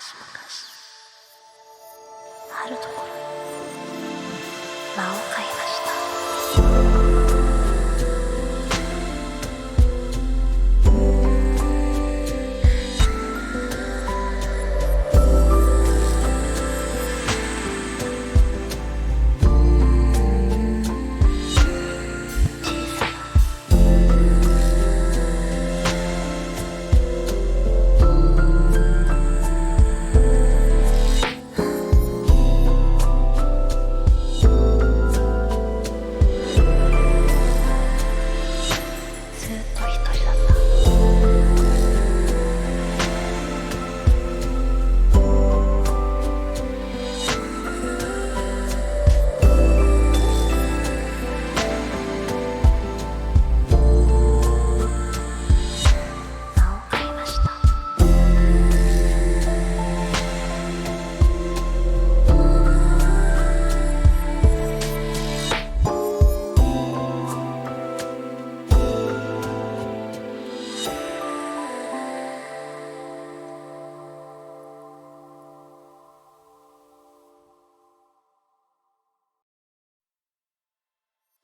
あるところに間を買いました。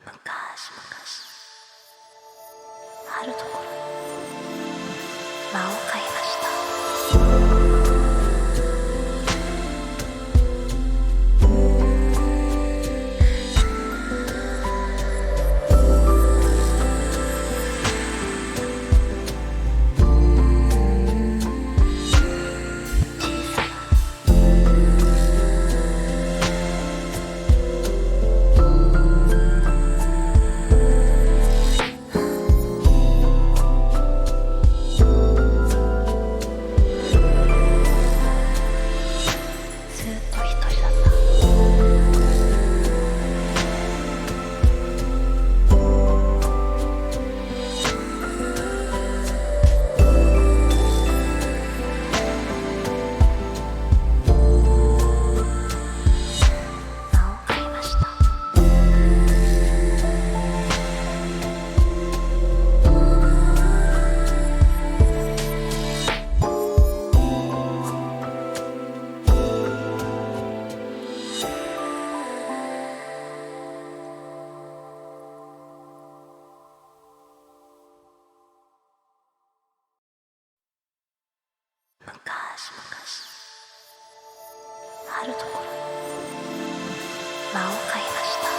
昔々あるところに間を買いました。昔々あるところに間を買いました。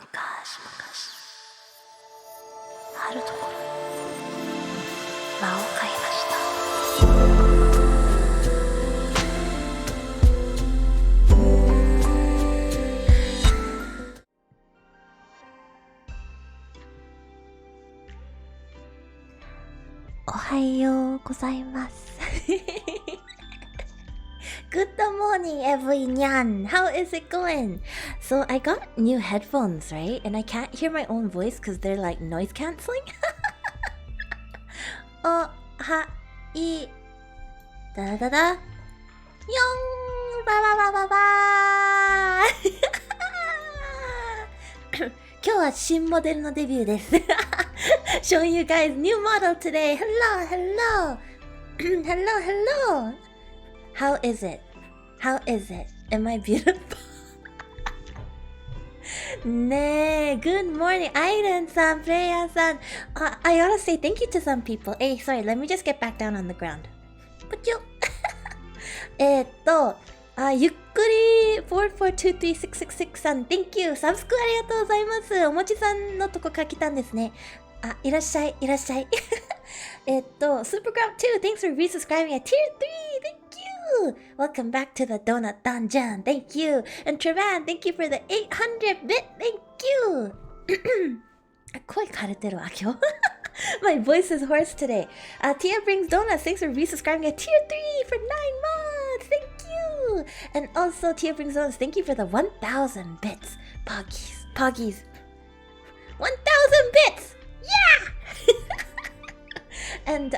昔々あるところに間を買いました。おはようございます。Good morning, everyone. How is it going? So I got new headphones, right? And I can't hear my own voice because they're like noise canceling. おはいだだだよんばばばばばー今日は新モデルのデビューです。Showing you guys new model today. Hello, hello. Hello, hello. How is it? How is it? Am I beautiful? Nee, good morning, Airen-san, Freya-san. I gotta say thank you to some people. Hey, sorry, let me just get back down on the ground. But you. ゆっくり442366さん Thank you サブスクありがとうございます。おもちさんのとこから来たんですね。いらっしゃいいらっしゃい。Supergrump 2 Thanks for resubscribing at tier 3 Thank you. Welcome back to the Donut Dungeon. Thank you. And Trevan Thank you for the 800 bit. Thank you. 声枯れてるわ今日。My voice is hoarse today. Tia brings donuts. Thanks for resubscribing at tier 3 for 9 months. Thank you. And also Tia brings donuts. Thank you for the 1,000 bits. Poggies. 1,000 bits. Yeah. And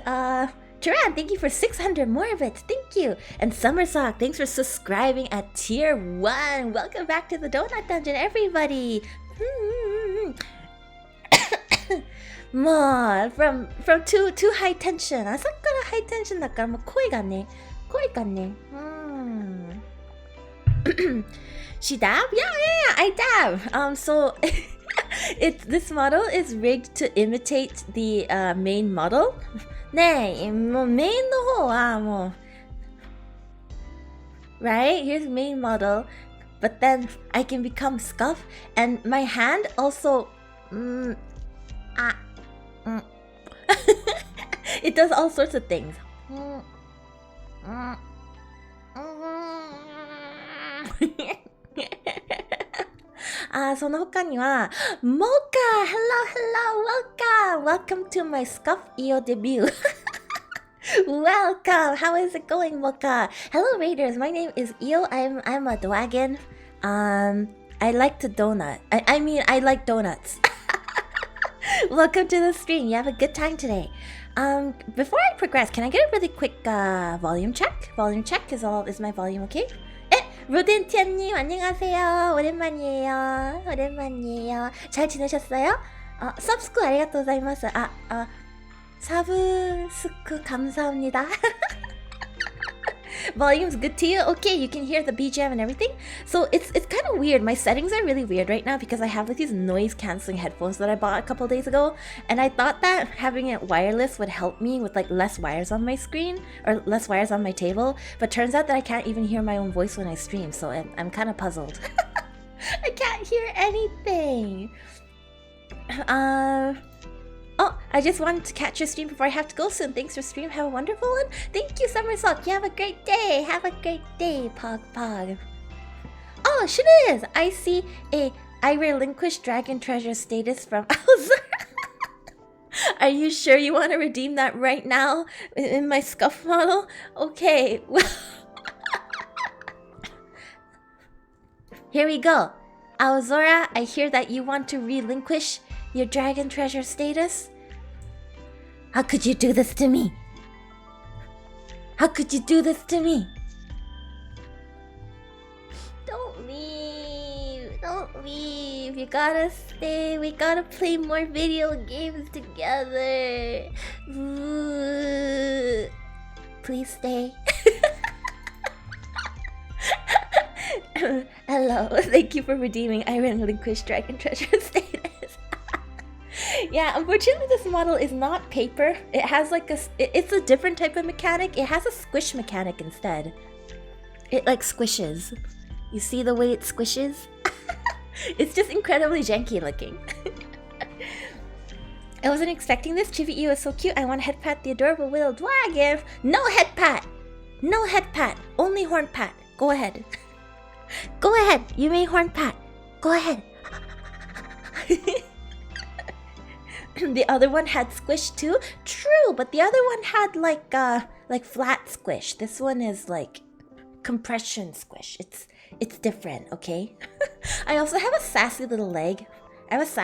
Turan, thank you for 600 more bits. Thank you. And Summersock, thanks for subscribing at tier 1. Welcome back to the Donut Dungeon, everybody. More from too high tension. 朝から high tension だからもう声がね。She dab? Yeah, I dab. So this model is rigged to imitate the main model. ねえ、もうメインの方はもう Right? Here's main model. But then I can become Scuff. And my hand also it does all sorts of things. その他には Mocha! Hello! Welcome to my Scuff Io debut. Welcome! How is it going, Mocha? Hello, Raiders. My name is Io. I'm a dragon. I like to donut. I like donuts. Welcome to the stream. You have a good time today. Before I progress, can I get a really quick volume check? Volume check is my volume okay? 로덴티안님 안녕하세요. 오랜만이에요. 잘 지내셨어요? 서브스크 아리가또 고자이마스. 사브스크 감사합니다. Volume's good to you? Okay, you can hear the BGM and everything. So it's kind of weird. My settings are really weird right now because I have like these noise cancelling headphones that I bought a couple days ago, and I thought that having it wireless would help me with like less wires on my screen or less wires on my table, but turns out that I can't even hear my own voice when I stream, so I'm kind of puzzled. I can't hear anything. Oh, I just wanted to catch your stream before I have to go soon. Thanks for stream. Have a wonderful one. Thank you, Summersock. You have a great day. Pog. Oh, Shiz! I see I relinquished Dragon Treasure status from Alzar. Are you sure you want to redeem that right now in my Scuff model? Okay. Here we go. Alzora, I hear that you want to relinquish your Dragon Treasure status? How could you do this to me? Don't leave. You gotta stay. We gotta play more video games together. Ooh. Please stay. Hello. Thank you for redeeming I relinquished Dragon Treasure status. Yeah, unfortunately this model is not paper. It has like it's a different type of mechanic. It has a squish mechanic instead. It like squishes. You see the way it squishes? It's just incredibly janky looking. I wasn't expecting this. Chibi Io is so cute. I want to head pat the adorable little dragon. No head pat! Only horn pat. Go ahead. You may horn pat. Go ahead. The other one had squish too. True, but the other one had like flat squish. This one is like compression squish. It's different, okay? I also have a sassy little leg. If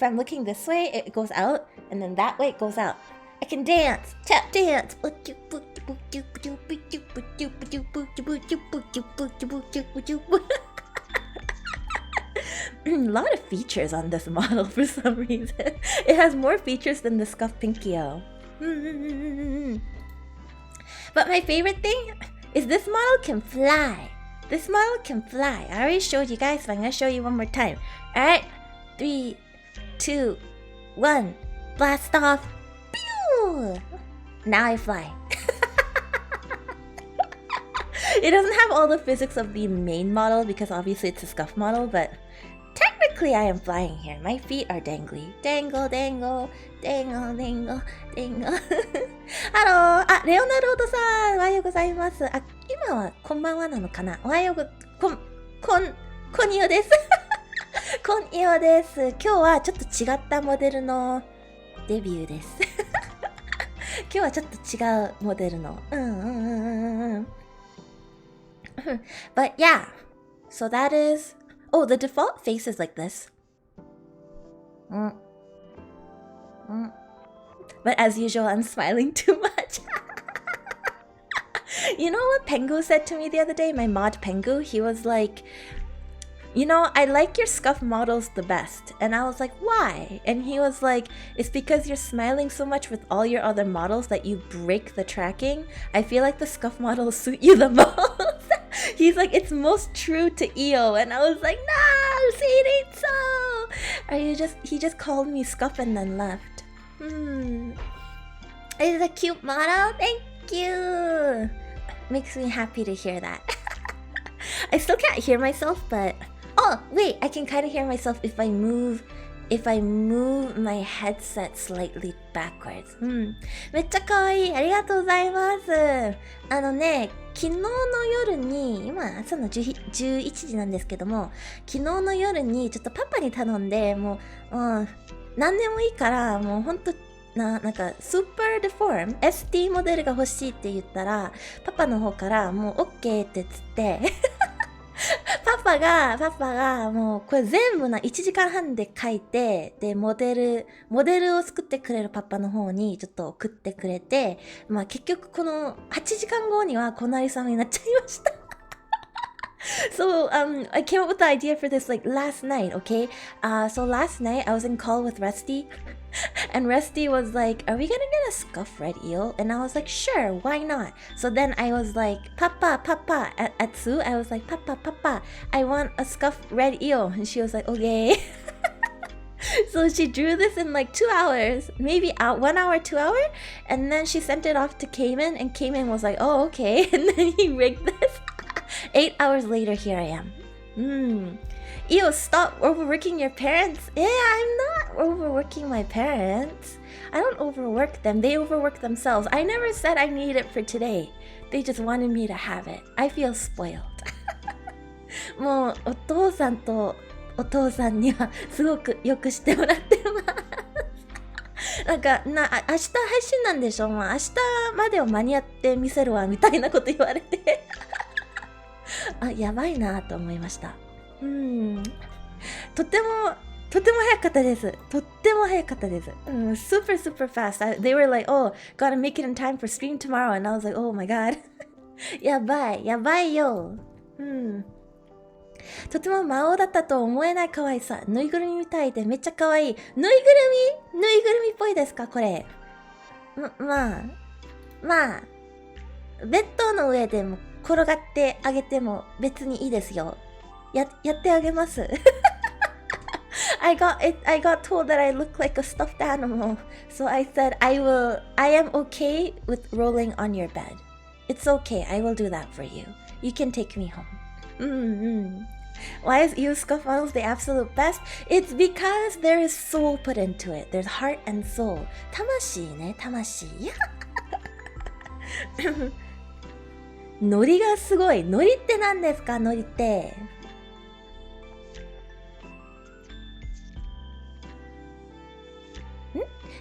I'm looking this way, it goes out, and then that way it goes out. I can dance, tap dance. A lot of features on this model for some reason. It has more features than the Scuff Pinkio. But my favorite thing is this model can fly. This model can fly. I already showed you guys, but I'm gonna show you one more time. Alright, 3, 2, 1, blast off. Pew! Now I fly. It doesn't have all the physics of the main model because obviously it's a scuff model, but technically I am flying here. My feet are dangly. Dangle, dangle, dangle, dangle, dangle. ハロー、あ、レオナルドさん、おはようございます。あ、今はこんばんはなのかな。おはようご、こんいおです。こんいおです。今日はちょっと違ったモデルのデビューです。今日はちょっと違うモデルの。But yeah, so that is... Oh, the default face is like this. But as usual, I'm smiling too much. You know what Pengu said to me the other day? My mod Pengu, he was like, you know, I like your scuff models the best. And I was like, why? And he was like, it's because you're smiling so much with all your other models that you break the tracking. I feel like the scuff models suit you the most. He's like, it's most true to Io. And I was like, no, see, it ain't so. He just called me scuff and then left. It's a cute model. Thank you. Makes me happy to hear that. I still can't hear myself, but... Oh, wait, I can kind of hear myself if I move my headset slightly backwards. めっちゃ可愛い。ありがとうございます。あのね、昨日の夜に、今朝の11時なんですけども、昨日の夜にちょっとパパに頼んで、もう、何でもいいから、もうほんと、なんか、スーパーデフォーム ST モデルが欲しいって言ったら、パパの方からもう OK ってつって、パパがもうこれ全部1時間半で書いて、で、モデルを作ってくれるパパの方にちょっと送ってくれて、まあ結局この8時間後にはこなりさんになっちゃいました。So, I came up with the idea for this like last night, okay? So last night I was in call with Rusty. And Rusty was like, are we gonna get a scuff red eel? And I was like, sure, why not? So then I was like, Papa, at Sue, I was like, Papa, I want a scuff red eel. And she was like, okay. So she drew this in like 2 hours, maybe 1 hour, 2 hours. And then she sent it off to Cayman, and Cayman was like, oh, okay. And then he rigged this. 8 hours later, here I am. Io, stop overworking your parents. Yeah, I'm not overworking my parents. I don't overwork them. They overwork themselves. I never said I need it for today. They just wanted me to have it. I feel spoiled. もうお父さんとお父さんにはすごくよくしてもらってます。なんか明日配信なんでしょ。もう明日までを間に合ってみせるわみたいなこと言われてあ、やばいなと思いました。とっても早かったです。とっても早かったです。super fast. They were like, oh, gotta make it in time for stream tomorrow. And I was like, oh my god. やばいよ。とても魔王だったと思えない可愛さ。ぬいぐるみみたいでめっちゃ可愛い。ぬいぐるみっぽいですかこれ。まあ、ベッドの上でも転がってあげても別にいいですよ。やってあげます。I got told that I look like a stuffed animal. So I said I am okay with rolling on your bed. It's okay. I will do that for you. You can take me home. Why is Io scuff models the absolute best? It's because there is soul put into it. There's heart and soul. 魂ね、魂。ノリがすごい。ノリって何ですか？ノリって。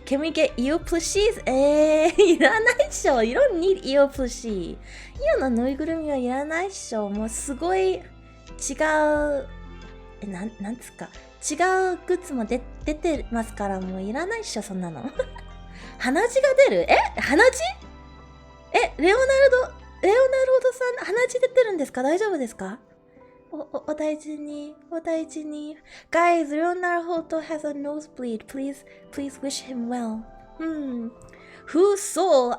Can we get Io plushies? いらないっしょ。You don't need Io plushie. Io のぬいぐるみはいらないっしょ。もうすごい違う、なんつうか、違うグッズも出てますから、もういらないっしょ、そんなの。鼻血が出る？鼻血？レオナルドさん、鼻血出てるんですか？大丈夫ですか？お大事に。Guys, Leonardo has a nosebleed. Please wish him well. Whose soul?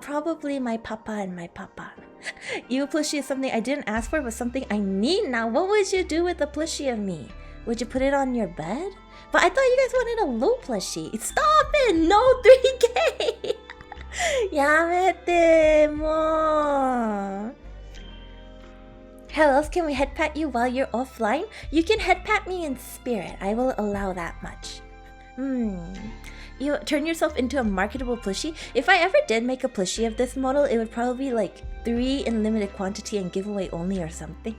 Probably my papa and my papa. Io plushie is something I didn't ask for, but something I need now. What would you do with a plushie of me? Would you put it on your bed? But I thought you guys wanted a low plushie. Stop it! No 3K! やめて、もう。How else can we head pat you while you're offline? You can head pat me in spirit. I will allow that much. You turn yourself into a marketable plushie. If I ever did make a plushie of this model, it would probably be like 3 in limited quantity and giveaway only or something.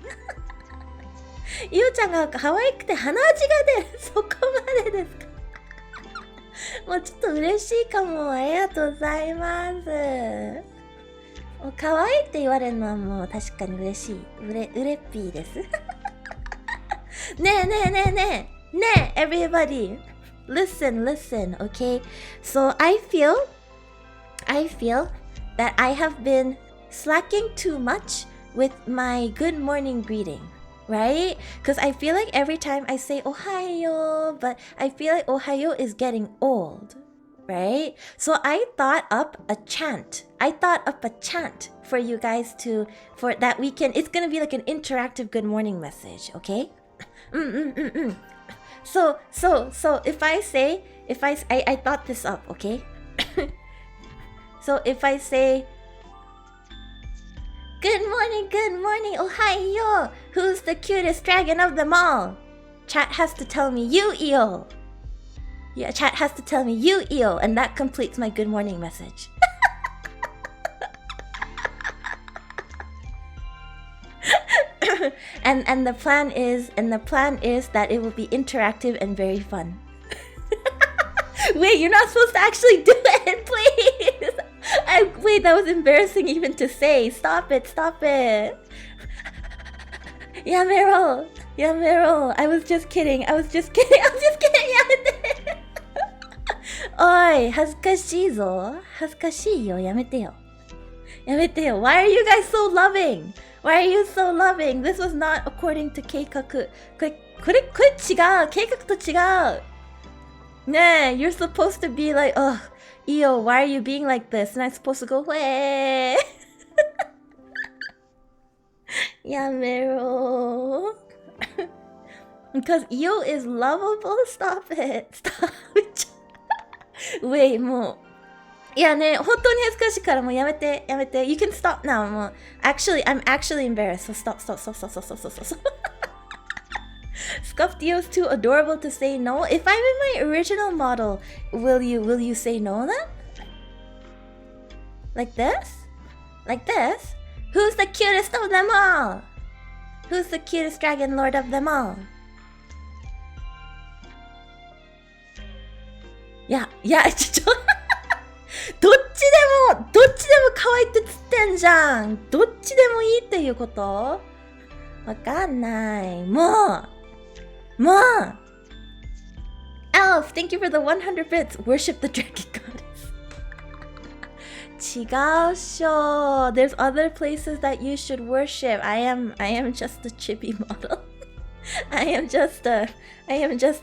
ゆうちゃんが可愛くて鼻血が出る。そこまでですか。もうちょっと嬉しいかも。ありがとうございます。可愛いって言われるのはもう確かに嬉しい。うれっぴーです。ねえねえねえねえねえ everybody listen okay, so I feel that I have been slacking too much with my good morning greeting, right? Because I feel like every time I say Ohayo, but I feel like Ohayo is getting old, right? So I thought up a chant for you guys for that weekend. It's gonna be like an interactive good morning message, okay? So if I thought this up, okay? So if I say, good morning, Ohayo! Who's the cutest dragon of them all? Chat has to tell me you, Io. Yeah, chat has to tell me you, Io, and that completes my good morning message. and the plan is that it will be interactive and very fun. Wait, you're not supposed to actually do it, please. Wait, that was embarrassing even to say. Stop it. Yamero. I was just kidding. Oi, 恥ずかしいぞ。恥ずかしいよ。やめてよ。Why are you guys so loving? Why are you so loving? This was not according to 計画。これ違う。計画と違う。ねえ、you're supposed to be like, oh, Io, why are you being like this? And I'm supposed to go, へー。やめろ。Because Io is lovable? Stop it. Wait, もう。いやね、本当に恥ずかしいからもうやめて。You can stop now. もう Actually, I'm actually embarrassed. So stop. Scuffed Io's too adorable to say no. If I'm in my original model, will you say no then? Like this? Who's the cutest of them all? Who's the cutest dragon lord of them all? いや、ちょっとどっちでも可愛いってつってんじゃん。どっちでもいいっていうこと？わかんない。もう Elf, thank you for the 100 bits. Worship the dragon goddess. 違うっしょ。There's other places that you should worship. I am just a chibi model. I am just a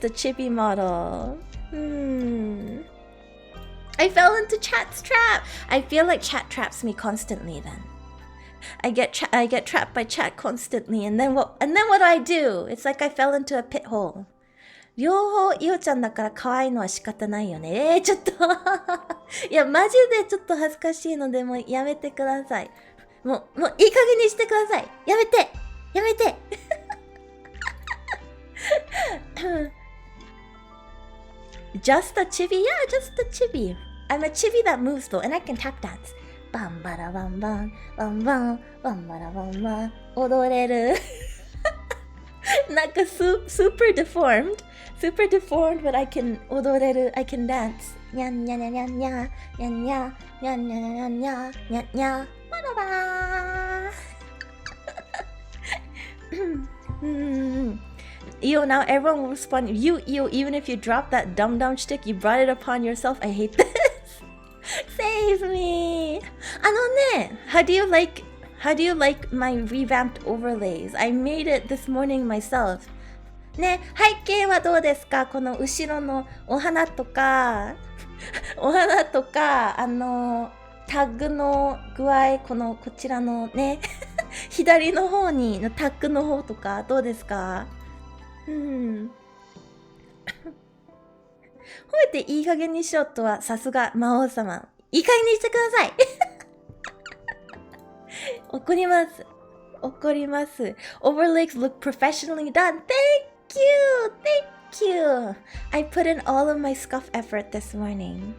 chibi model. I fell into chat's trap. I feel like chat traps me constantly then. I get trapped by chat constantly, and then what do I do? It's like I fell into a pit hole. 両方イオちゃんだから可愛いのは仕方ないよね。ちょっといやマジでちょっと恥ずかしいのでもうやめてください。もういい加減にしてください。やめて。Just a chibi? Yeah, just a chibi. I'm a chibi that moves though, and I can tap dance. Bam bada bam bam bam bam bam bada bam bam. 踊れる。なんかsuper deformed, but I can 踊れる. I can dance. にゃんにゃにゃにゃにゃにゃにゃにゃにゃにゃにゃにゃにゃにゃバラバー。Io, now everyone will respond. You, Io, even if you drop that dumb shtick, you brought it upon yourself. I hate this. Save me. ね、how do you like my revamped overlays? I made it this morning myself. ね、背景はどうですか？この後ろのお花とか。お花とか、タッグの具合、こちらのね、左の方に、タッグの方とか、どうですか？褒めていい加減にしろとは、さすが魔王様。いい加減にしてください。怒ります。怒ります。Overlegs look professionally done. Thank you! Thank you! I put in all of my scuff effort this morning.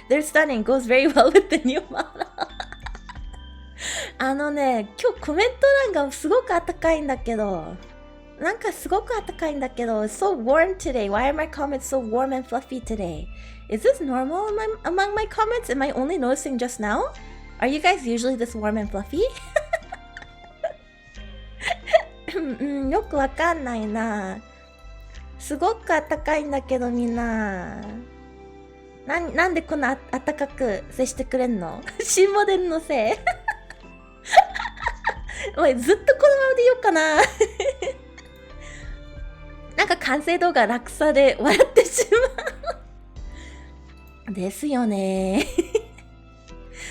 They're stunning. Goes very well with the new model. 今日コメント欄がすごく暖かいんだけど、なんかすごく暖かいんだけど、It's so warm today. Why are my comments so warm and fluffy today? Is this normal among my comments? Am I only noticing just now? Are you guys usually this warm and fluffy? よくわかんないな。すごく暖かいんだけどみんな。なんでこんな暖かく接してくれんの？新モデルのせい。おい、ずっとこのままでいようかな。なんか完成動画落差で笑ってしまう。ですよね。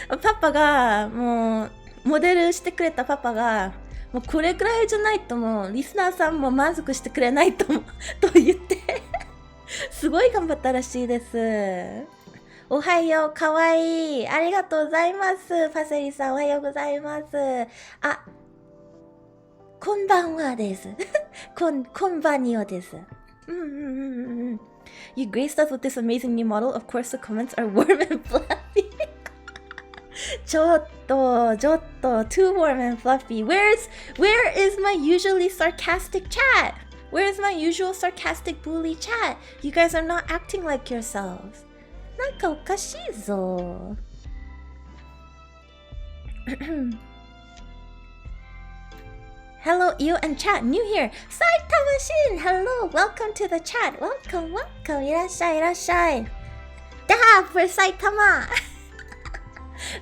パパが、もう、モデルしてくれたパパが、もうこれくらいじゃないともう、リスナーさんも満足してくれないと言って、すごい頑張ったらしいです。おはよう、かわいい。ありがとうございます。パセリさん、おはようございます。あ、こんばんはです。こんばんにょです。You graced us with this amazing new model. Of course, the comments are warm and fluffy. ちょっと、too warm and fluffy. Where is my usually sarcastic chat? Where is my usual sarcastic bully chat? You guys are not acting like yourselves. なんかおかしいぞ。Hello, Io and chat. New here. Saitama-shin. Hello. Welcome to the chat. Welcome. いらっしゃい、いらっしゃい。Dab for Saitama.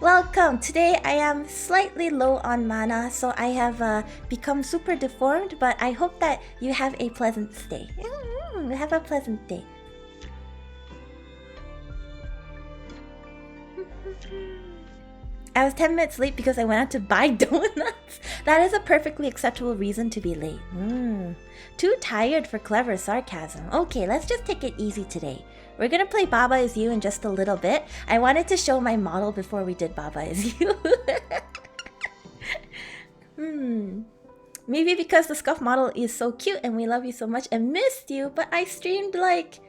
Welcome. Today I am slightly low on mana, so I have become super deformed, but I hope that you have a pleasant stay. Have a pleasant day. I was 10 minutes late because I went out to buy donuts. That is a perfectly acceptable reason to be late. Too tired for clever sarcasm. Okay, let's just take it easy today. We're gonna play Baba Is You in just a little bit. I wanted to show my model before we did Baba Is You. Maybe because the scuff model is so cute and we love you so much and missed you, but I streamed like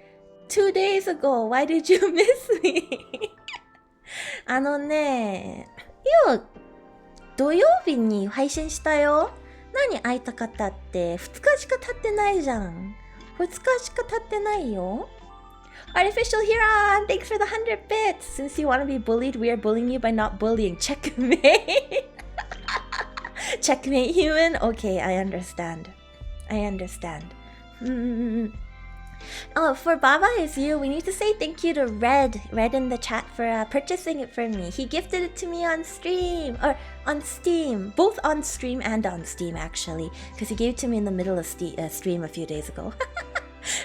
2 days ago. Why did you miss me? 土曜日に配信したよ。何会いたかったって、2日しか経ってないじゃん。2日しか経ってないよ。Artificial Huron, thanks for the 100 bits. Since you want to be bullied, we are bullying you by not bullying. Checkmate. Checkmate, human? Okay, I understand. Oh, for Baba Is You, we need to say thank you to Red in the chat for purchasing it for me. He gifted it to me on stream, or on Steam. Both on stream and on Steam, actually. Because he gave it to me in the middle of stream a few days ago.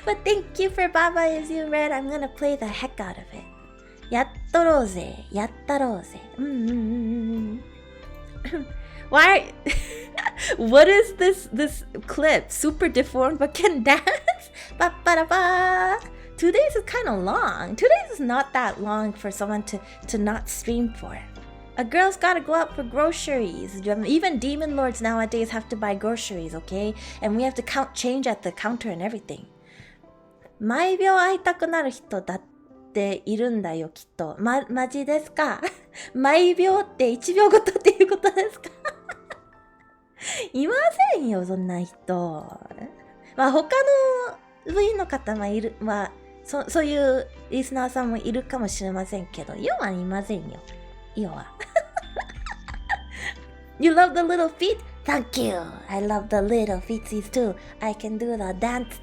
But thank you for Baba Is You, Red. I'm gonna play the heck out of it. やっとろうぜ。やったろうぜ。Why? What is this clip? Super deformed but can dance? Ba-ba-da-ba. 2 days is kind of long. 2 days is not that long for someone to not stream for. A girl's gotta go out for groceries. Even demon lords nowadays have to buy groceries, okay? And we have to count change at the counter and everything. 毎秒会いたくなる人だっているんだよ、きっと。マジですか？毎秒って1秒ごとっていうことですか？いませんよ、そんな人。まあ、他の部員の方もいる、まあ、そういうリスナーさんもいるかもしれませんけど、イオはいませんよ。イオは。You love the little feet? Thank you. I love the little feetsies too. I can do the dance.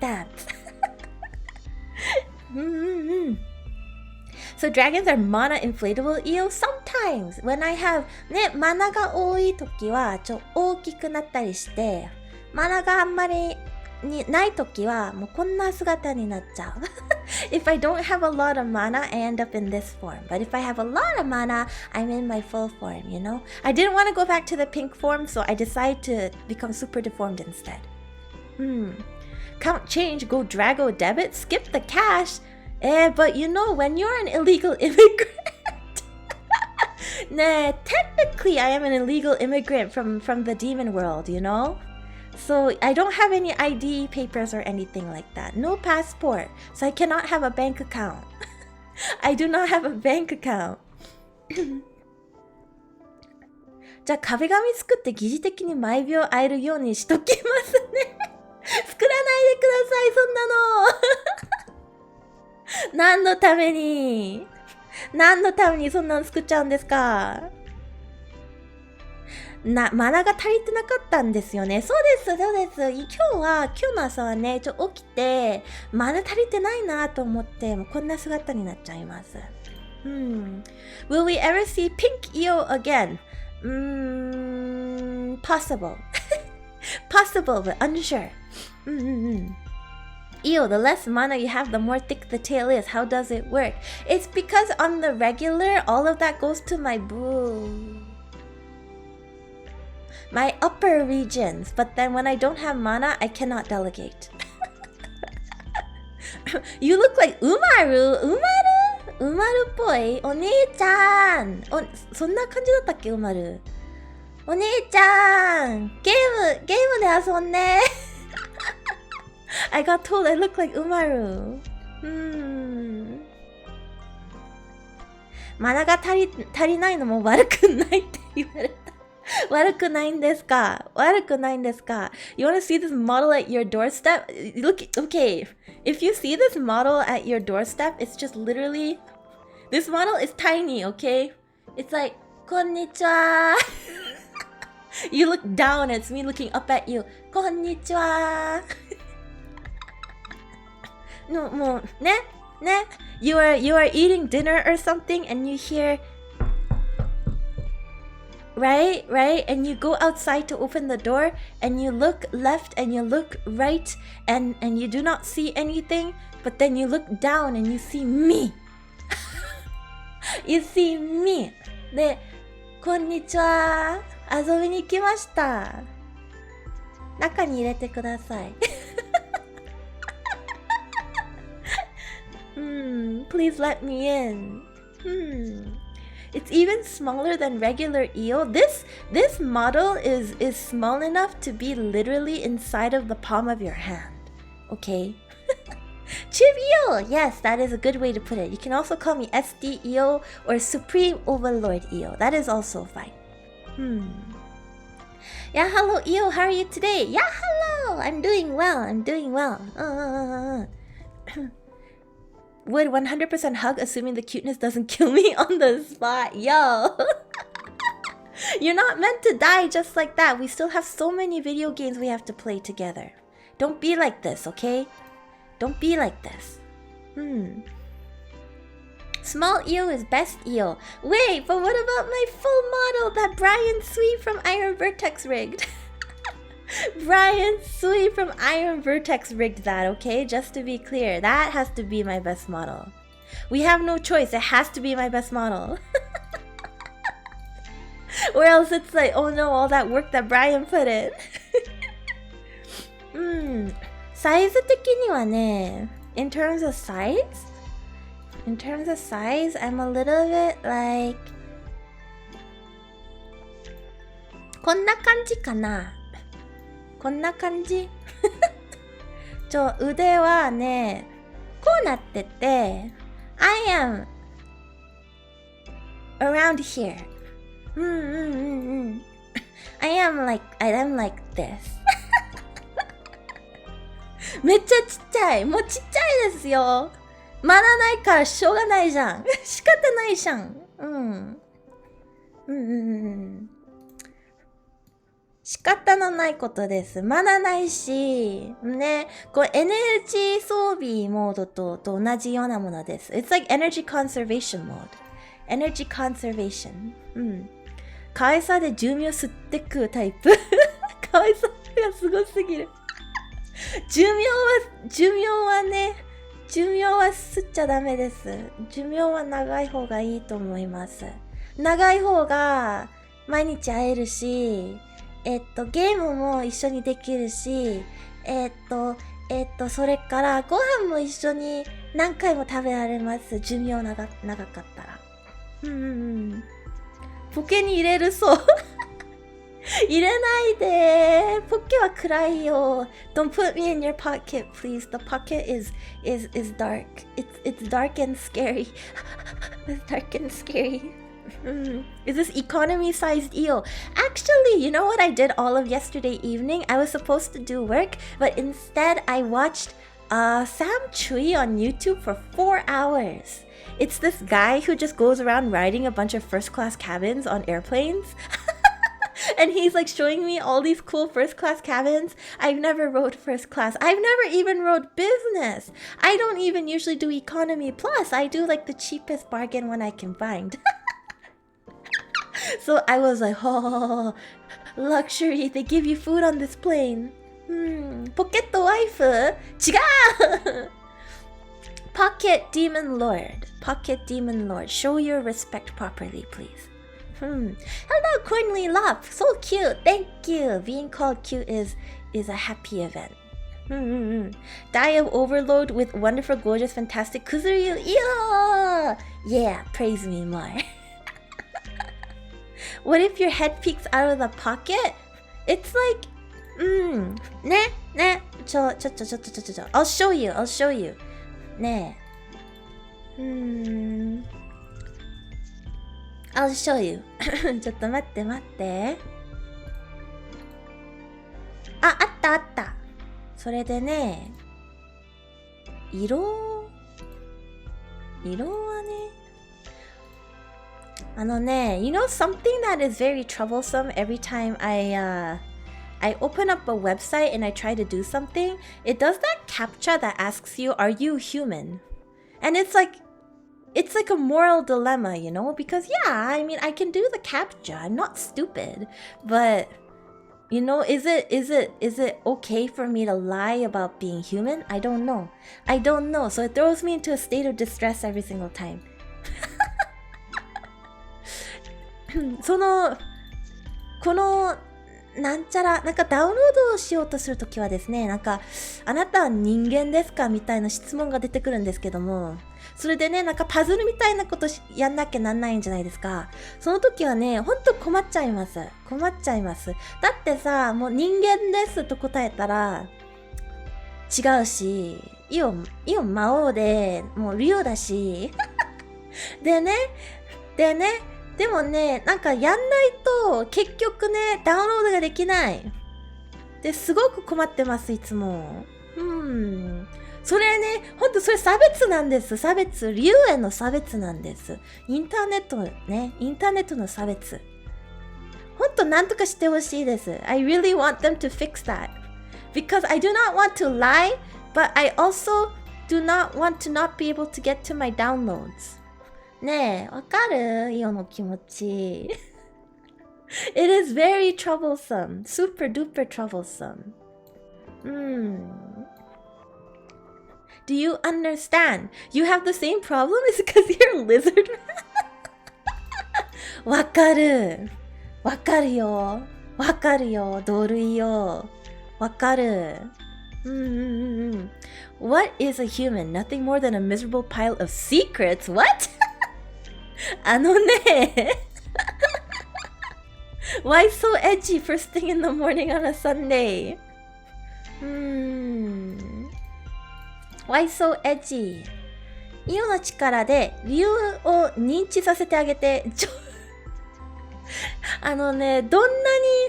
So dragons are mana inflatable Io? Sometimes! When I have ね、マナが多い時は大きくなったりして、マナがあんまりない時はもうこんな姿になっちゃう。If I don't have a lot of mana, I end up in this form. But if I have a lot of mana, I'm in my full form, you know? I didn't want to go back to the pink form, so I decided to become super deformed instead. Count change, go Drago debit, skip the cash. But you know, when you're an illegal immigrant... Nah, technically I am an illegal immigrant from the demon world, you know? So I don't have any ID papers or anything like that. No passport. So I cannot have a bank account. I do not have a bank account. じゃあ壁紙作って疑似的に毎秒会えるようにしときますね。作らないでください、そんなの。何のためにそんなの作っちゃうんですか？マナが足りてなかったんですよね。そうです。今日の朝はね、起きて、マナ足りてないなと思って、もうこんな姿になっちゃいます。Will we ever see Pink Io again? Possible. Possible, but unsure. Io, the less mana you have, the more thick the tail is. How does it work? It's because on the regular, all of that goes to my my upper regions. But then when I don't have mana, I cannot delegate. You look like Umaru? Umaru っぽいお姉ちゃんそんな感じだったっけUmaruお姉ちゃんゲームで遊んでI got told I look like Umaru マナが足りないのも悪くないって言われた悪くないんですか You want to see this model at your doorstep? Look, okay, if you see this model at your doorstep, it's just literally... This model is tiny, okay? It's like, konnichiwa. You look down, it's me looking up at you. Konnichiwa. No, more, ne? You are eating dinner or something and you hear... Right? And you go outside to open the door and you look left and you look right and you do not see anything, but then you look down and you see me. You see me. で、こんにちは。遊びに来ました。中に入れてください。Please let me in. It's even smaller than regular Io. This model is small enough to be literally inside of the palm of your hand. Okay? Chiv Io! Yes, that is a good way to put it. You can also call me SD Io or Supreme Overlord Io. That is also fine. Yeah, hello Io. How are you today? Yeah, hello! I'm doing well. Would 100% hug assuming the cuteness doesn't kill me on the spot. Yo! You're not meant to die just like that. We still have so many video games we have to play together. Don't be like this, okay? Don't be like this. Small Io is best Io. Wait, but what about my full model that Brian Sweet from Iron Vertex rigged? Brian Sui from Iron Vertex rigged that, okay? Just to be clear, that has to be my best model. We have no choice, it has to be my best model. Or else it's like, oh no, all that work that Brian put in. サイズ的にはね、in terms of size, I'm a little bit like こんな感じかな。こんな感じ腕はね、こうなってて I am around here. I am like this. めっちゃちっちゃい。もうちっちゃいですよ。学らないからしょうがないじゃん。仕方ないじゃん。仕方のないことです。学らないし、ね、これエネルギー装備モードと同じようなものです。It's like energy conservation mode. Energy conservation. 可愛さで寿命吸ってくタイプ。可愛さがすごすぎる。寿命はね、寿命は吸っちゃダメです。寿命は長い方がいいと思います。長い方が毎日会えるし、ゲームも一緒にできるし、それからご飯も一緒に何回も食べられます。寿命長かったら。ポケに入れるそう。入れないで。ポケは暗いよ。Don't put me in your pocket, please. The pocket is dark. It's dark and scary. It's dark and scary. Is this economy-sized eel? Actually, you know what I did all of yesterday evening? I was supposed to do work, but instead I watched Sam Chui on YouTube for 4 hours. It's this guy who just goes around riding a bunch of first-class cabins on airplanes. And he's like showing me all these cool first-class cabins. I've never rode first class. I've never even rode business. I don't even usually do economy plus. I do like the cheapest bargain one I can find. So I was like, oh, luxury. They give you food on this plane. Pocket wife? 違う! Pocket Demon Lord. Pocket Demon Lord. Show your respect properly, please. Hello, Cornly Lop. So cute. Thank you. Being called cute is a happy event. Die of overload with wonderful, gorgeous, fantastic Kuzuryu Io. Yeah, praise me more. What if your head peeks out of the pocket? It's like, ne. I'll show you. Ne. I'll show you. ちょっと待って。あった。それでね、色はね、you know something that is very troublesome every time I open up a website and I try to do something, it does that CAPTCHA that asks you, are you human? And it's like a moral dilemma, you know? Because yeah, I mean, I can do the CAPTCHA. I'm not stupid. But, you know, is it okay for me to lie about being human? I don't know. So it throws me into a state of distress every single time. このなんちゃら、なんかダウンロードをしようとするときはですね、なんか、あなたは人間ですかみたいな質問が出てくるんですけども、それでね、なんかパズルみたいなことやんなきゃなんないんじゃないですか。その時はね、ほんと困っちゃいます。だってさ、もう人間ですと答えたら、違うし、イオ魔王で、もうリオだし、でもね、なんかやんないと結局ね、ダウンロードができない。で、すごく困ってます、いつも。それね、ほんとそれ差別なんです。リュウへの差別なんです。インターネットの差別。ほんとなんとかしてほしいです。I really want them to fix that. Because I do not want to lie, but I also do not want to not be able to get to my downloads. ねえ、わかる？イオの気持ち。It is very troublesome. Super duper troublesome. Do you understand? You have the same problem? Is it because you're a lizard? わかるよ。同類よ。わかる。What is a human? Nothing more than a miserable pile of secrets. What? あのね。Why so edgy first thing in the morning on a Sunday? Why so edgy? イオの力で理由を認知させてあげて、どんなに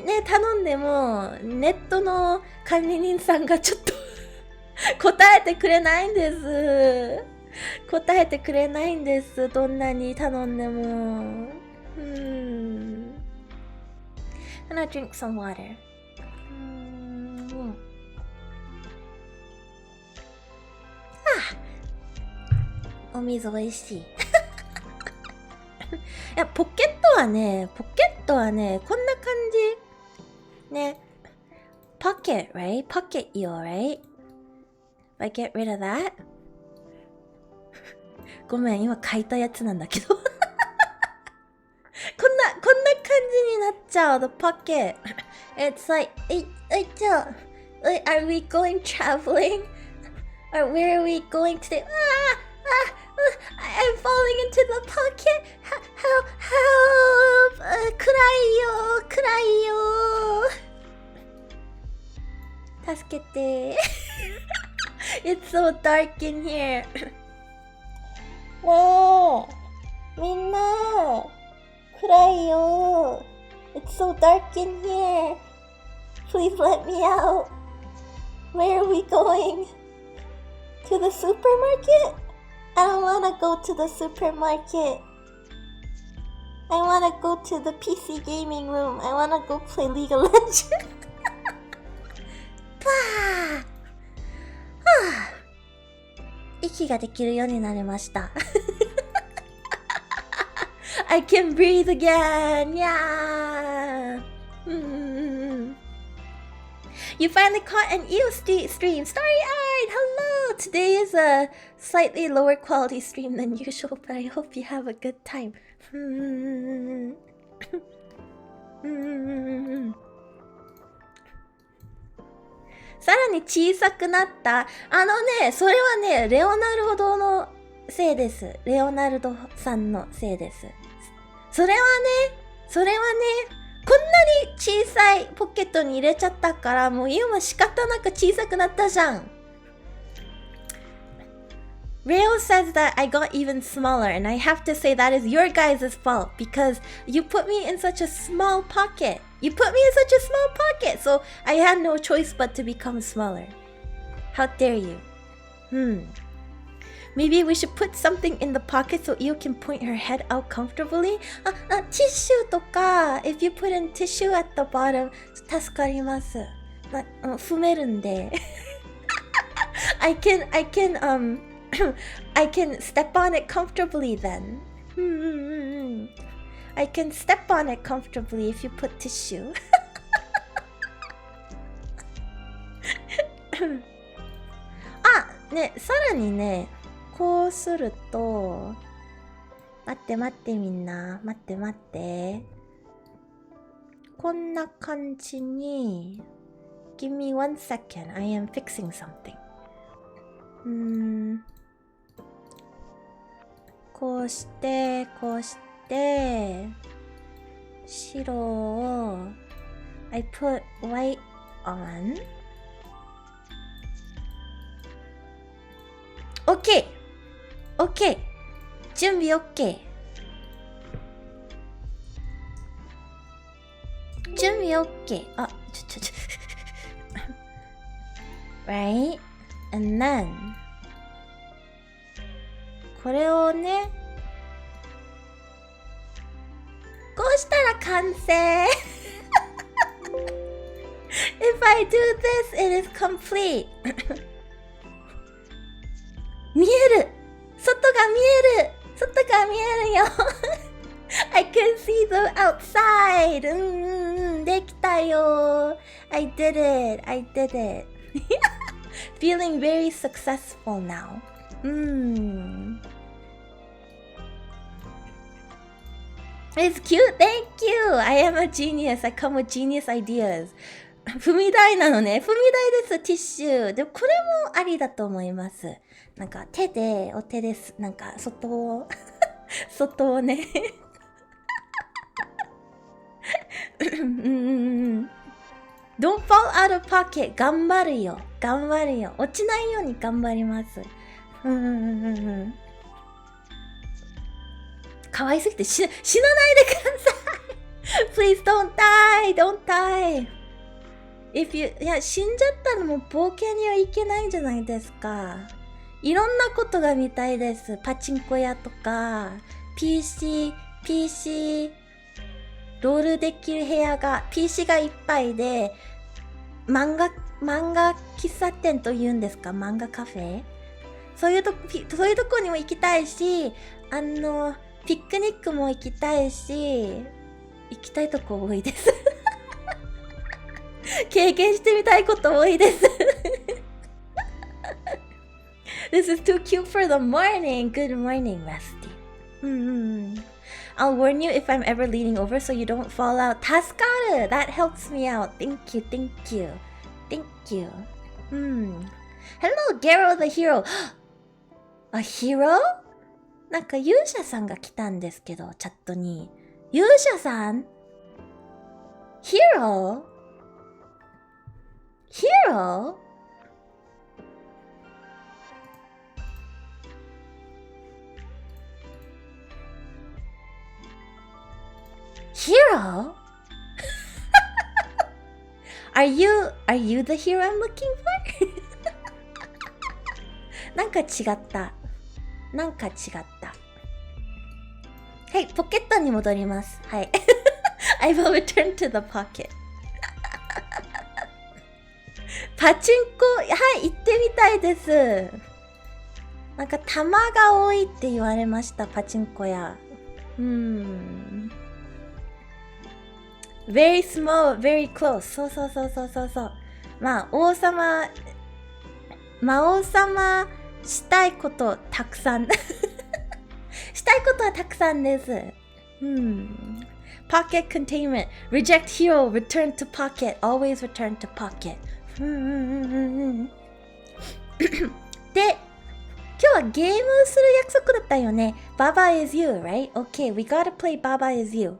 ね、頼んでも、ネットの管理人さんがちょっと答えてくれないんです。どんなに頼んでも。I'm gonna drink some water. お水おいしい。いや、ポケットはね、こんな感じ。ね。Pocket, right? Pocket eel, right? If I get rid of that. ごめん、今書いたやつなんだけど。こんな感じになっちゃう。The pocket. It's like, are we going traveling? Or where are we going today? I'm falling into the pocket. Help! 暗いよ。助けて。It's so dark in here. ねえ、みんな、暗いよ。It's so dark in here. Please let me out. Where are we going? To the supermarket? I don't wanna go to the supermarket. I wanna go to the PC gaming room. I wanna go play League of Legends. パー息ができるようになりました。I can breathe again! Yeah! You finally caught an EST stream! Starry-eyed! Hello! Today is a slightly lower quality stream than usual, but I hope you have a good time. さらに小さくなった。それはね、レオナルドのせいです。レオナルドさんのせいです。それはね、こんなに小さいポケットに入れちゃったから、もう今仕方なく小さくなったじゃん。Reo says that I got even smaller, and I have to say that is your guys' fault because you put me in such a small pocket. You put me in such a small pocket, so I had no choice but to become smaller. How dare you? Maybe we should put something in the pocket so Io can point her head out comfortably. Tissue とか if you put in tissue at the bottom, 助かります。踏めるんで。I can step on it comfortably then. I can step on it comfortably if you put tissue. ね、さらにね、こうすると、待ってみんな、待って。こんな感じに、Give me 1 second, I am fixing something. こうして、白を I put white on. OK! 準備 OK! 準備 OK! right? And then これをね、こうしたら完成If I do this, it is complete 見える外が見えるよI can see the outside できたよ I did it Feeling very successful now It's cute, thank you! I am a genius, I come with genius ideas 踏み台なのね。踏み台です、ティッシュ。でもこれもありだと思います。なんか手です。なんか外をね。Don't fall out of pocket. 頑張るよ。落ちないように頑張ります。可愛すぎて死なないでください。Please don't die. いや、死んじゃったらもう冒険には行けないんじゃないですか。いろんなことが見たいです。パチンコ屋とか、PC、ロールできる部屋が、PC がいっぱいで、漫画喫茶店と言うんですか？漫画カフェ？そういうとこにも行きたいし、ピクニックも行きたいし、行きたいとこ多いです。経験してみたいこと多いです This is too cute for the morning. Good morning, Rusty. I'll warn you if I'm ever leaning over so you don't fall out. 助かる! That helps me out. Thank you, thank you. Thank you. Hello, Garo the hero. A hero? なんか勇者さんが来たんですけど、チャットに。勇者さん Hero? Hero? Hero? Are you the hero I'm looking for? なんか違った。なんか違った。はい、ポケットに戻ります。はい。I will return to the pocket. パチンコ、はい、行ってみたいです。なんか玉が多いって言われました、パチンコ屋。very small, very close. そうそうそうそうそうそう。まあ、魔王様したいことたくさん。したいことはたくさんです。Pocket containment. Reject hero. Return to pocket. Always return to pocket. で、今日はゲームする約束だったよね。Baba is you, right? Okay, we gotta play Baba is you.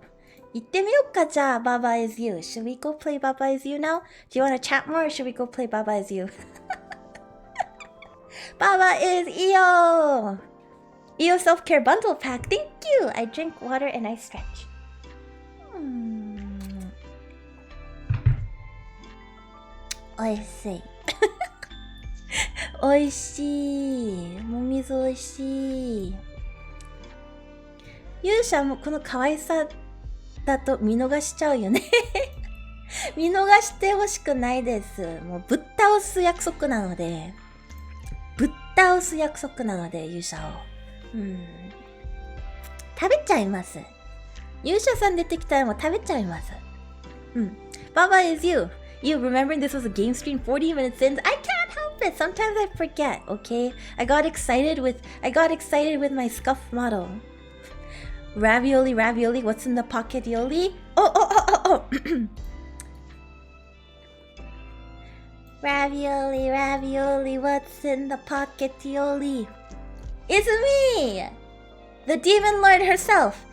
行ってみようか、じゃあ、Baba is you. Should we go play Baba is you now? Do you want to chat more or should we go play Baba is you? Baba is Io! Io self-care bundle pack. Thank you! I drink water and I stretch. おいしい。おいしい。もみずおいしい。勇者もこの可愛さだと見逃しちゃうよね。見逃してほしくないです。もうぶっ倒す約束なので。勇者を。食べちゃいます。勇者さん出てきたらもう食べちゃいます。Baba is you. You remembering this was a game stream 40 minutes in? I can't help it. Sometimes I forget, okay? I got excited with my scuff model. Ravioli, what's in the pocket, Yoli? Oh. Ravioli, what's in the pocket, Yoli? It's me! The demon lord herself,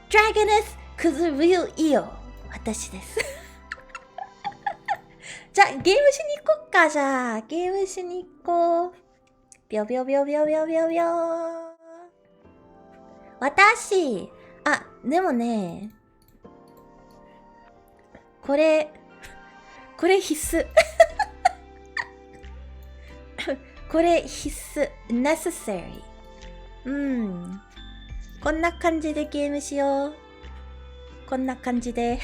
Dragoness Kuzuryu Io. 私です。じゃあ、ゲームしに行こっか、じゃあ。ゲームしに行こう。ビョビョビョビョビョビョビョ。私、でもね、これ必須。これ必須。necessary。こんな感じでゲームしよう。こんな感じで。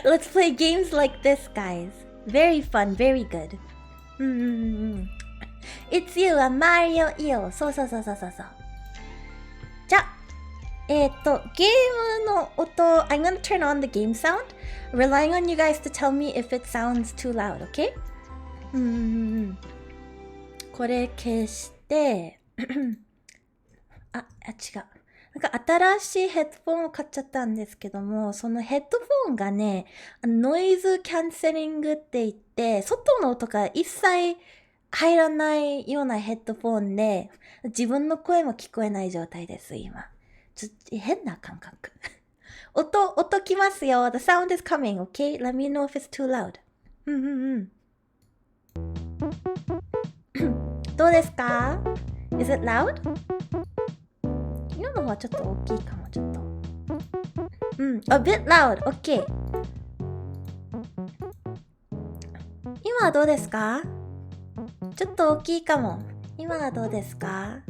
Let's play games like this, guys. Very fun, very good. It's you, a Mario Io. そう。じゃあ、ゲームの音、I'm gonna turn on the game sound, relying on you guys to tell me if it sounds too loud, okay? これ消して、違う。なんか新しいヘッドフォンを買っちゃったんですけども、そのヘッドフォンがね、ノイズキャンセリングって言って、外の音が一切入らないようなヘッドフォンで、自分の声も聞こえない状態です、今。変な感覚。音きますよ。The sound is coming, okay? Let me know if it's too loud. どうですか? Is it loud? 今の方はちょっと大きいかも、ちょっと。a bit loud, okay. 今はどうですか? ちょっと大きいかも。今はどうですか?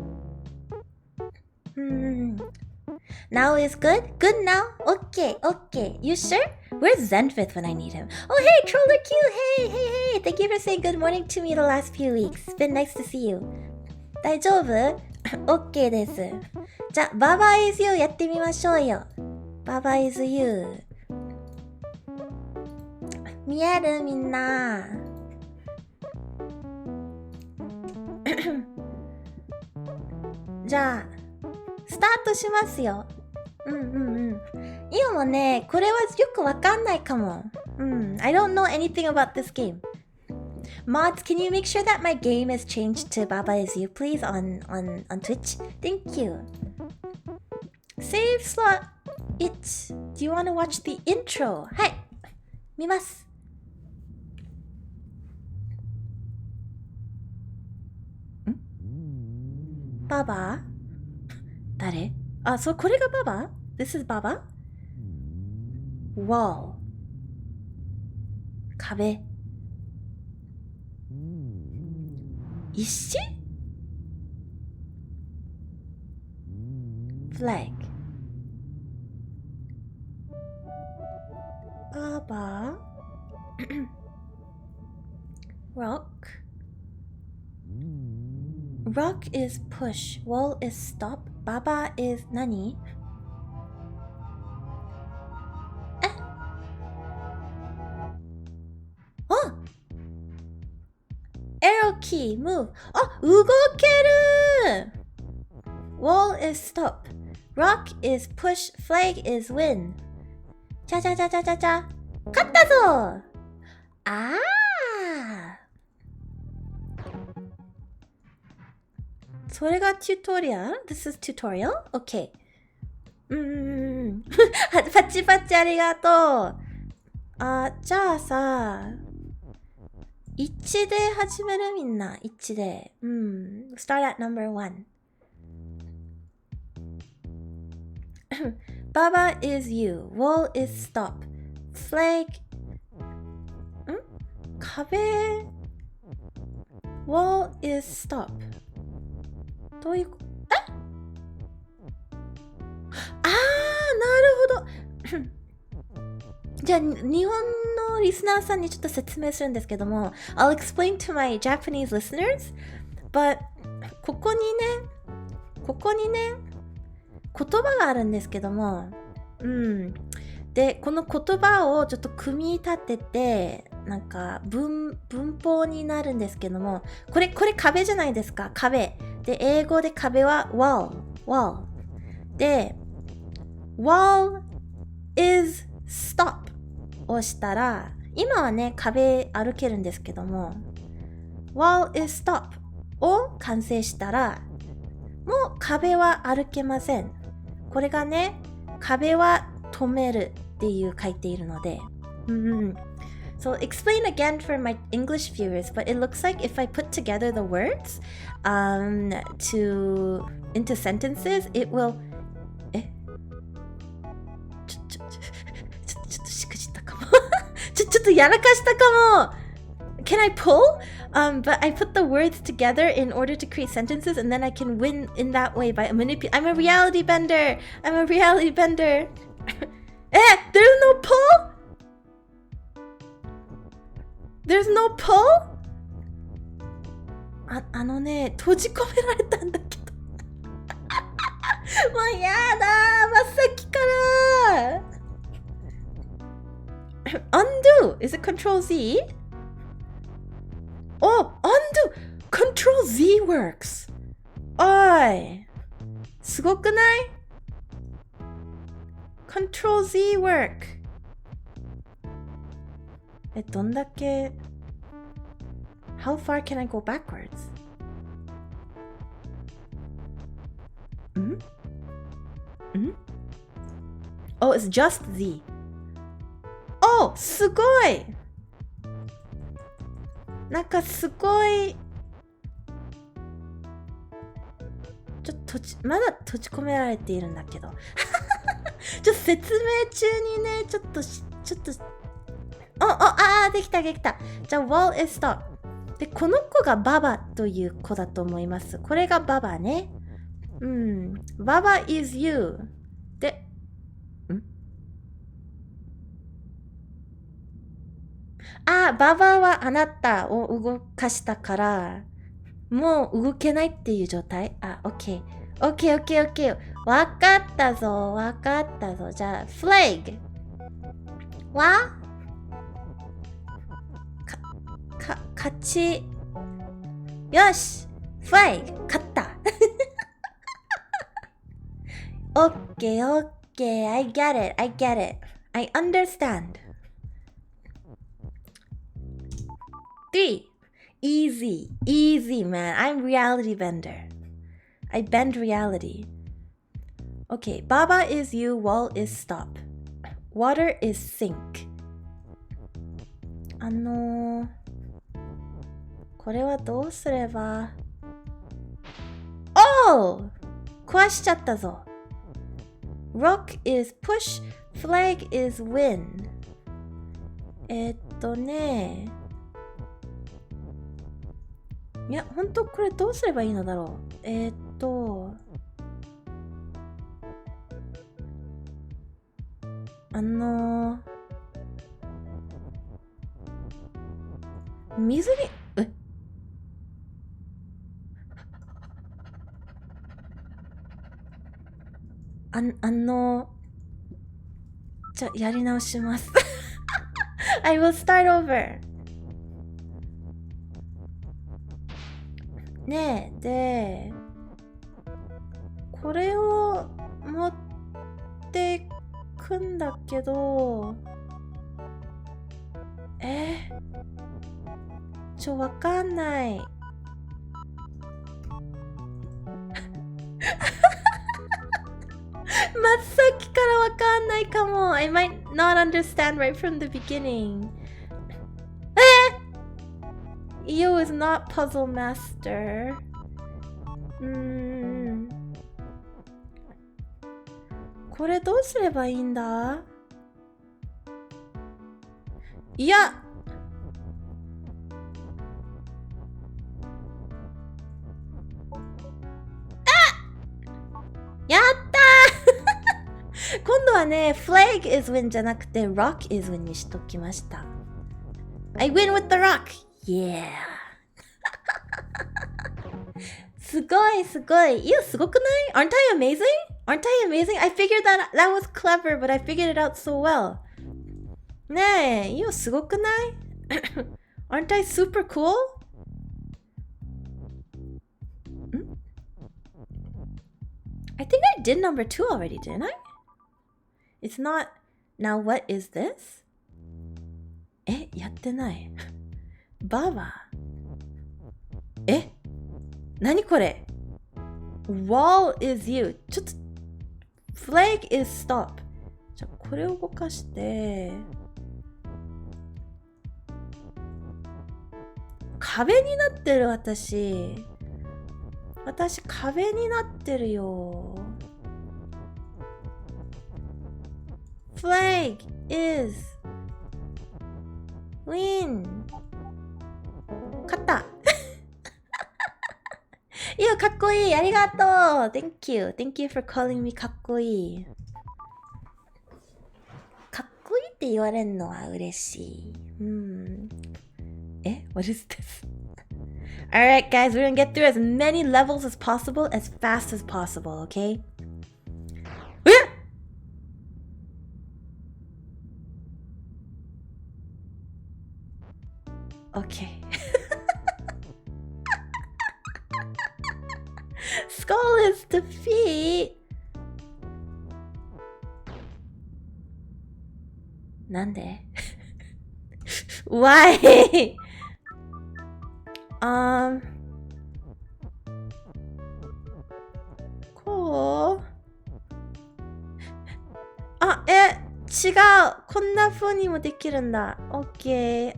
Now is good? Good now? Okay. You sure? Where's Zenfith when I need him? Oh, hey, Troller Q! Hey! Thank you for saying good morning to me the last few weeks. It's been nice to see you. 大丈夫? OK です。じゃあ、Baba is you やってみましょうよ。Baba is you。見えるみんな。じゃあ、スタートしますよ。イオもね、これはよくわかんないかも。I don't know anything about this game. Mods, can you make sure that my game is changed to Baba is you, please, on Twitch? Thank you. Save slot it. Do you want to watch the intro? はい。見ます。ババ？誰？あ、そう、これがババ？ This is ババ？ Wall。壁。石？ Flag。ババ？Rock。Rock is push, wall is stop, Baba is 何？え？あ！ Arrow key, move. あ、動ける！ Wall is stop, rock is push, flag is win. ちゃちゃちゃちゃちゃちゃ。勝ったぞ！あー！それが tutorial? This is tutorial? OK。パチパチありがとう。あ、じゃあさ、1で始めるみんな。1で。Start at number 1. Baba is you. Wall is stop. Flag. 壁。Wall is stop.どういうあー、なるほど。じゃあ、日本のリスナーさんにちょっと説明するんですけども、I'll explain to my Japanese listeners, but ここにね、言葉があるんですけども、で、この言葉をちょっと組み立てて、なんか文法になるんですけども、これ壁じゃないですか、壁。で、英語で壁は wall。で、wall is stop をしたら、今はね、壁歩けるんですけども、wall is stop を完成したら、もう壁は歩けません。これがね、壁は止めるっていう書いているので、So explain again for my English viewers, but it looks like if I put together the words into sentences, it will ちょっとしくじったかもちょっとやらかしたかも Can I pull? But I put the words together in order to create sentences and then I can win in that way by manipulating. I'm a reality bender! There's no pull? There's no pull? あのね、閉じ込められたんだけどもうやだー、真っ先から Undo! Is it Control Z? Oh, undo! Control Z works! おいすごくない？ Control Z work! どんだけ How far can I go backwards? Oh, it's just Z. Oh, すごいなんかすごいまだ閉じ込められているんだけどちょっと説明中にねちょっとできたじゃあ wall is stop でこの子がババという子だと思います。これがババね。ババ is you でババはあなたを動かしたからもう動けないっていう状態。オッケーわかったぞじゃあ flag は勝ちよし flag 勝った Okay, okay, I get it, I get it. I understand. 3. Easy, easy, man. I'm reality bender. I bend reality. Okay, Baba is you, wall is stop. Water is sink. これはどうすれば。Oh! 壊しちゃったぞ。Rock is push, flag is win. いや、ほんとこれどうすればいいのだろう。水に、じゃ、やり直します。I will start over. ねえ、で、これを持ってくんだけど、わかんない。真っ先からわかんないかも。I might not understand right from the beginning. Io is not puzzle master. これどうすればいいんだ？いや、やったー今度はね、flag is win じゃなくて rock is win にしときました。I win with the rock! Yeah! すごいすごい。いや、すごくない？ Aren't I amazing? Aren't I amazing? I figured that was clever, but I figured it out so well. ねえ、いや、すごくない？ Aren't I super cool? I think I did number 2 already, didn't I? It's not... Now what is this? やってない。ババ。何これ？ Wall is you. ちょっと Flag is stop. じゃあこれを動かして壁になってる。私壁になってるよ。 Flag is win. 勝ったいや、かっこいい。ありがとう。Thank you. Thank you for calling me かっこいい。かっこいいって言われるのは嬉しい。What is this? Alright, guys, we're gonna get through as many levels as possible, as fast as possible, okay? Okay. Skull is defeat. なんで？Why? こう？違う。こんな風にもできるんだ。Okay.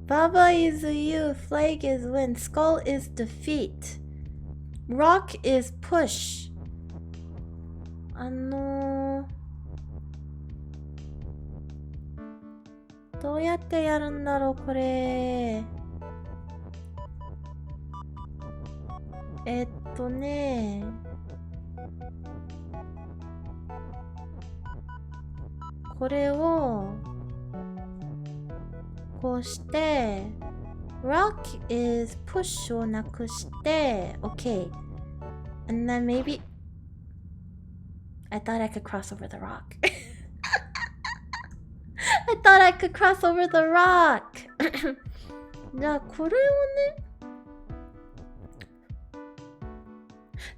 Baba is you, flag is win, skull is defeat, rock is push. どうやってやるんだろうこれ。これをこうして rock is push をなくして OK and then maybe I thought I could cross over the rock I thought I could cross over the rock じゃあこれをね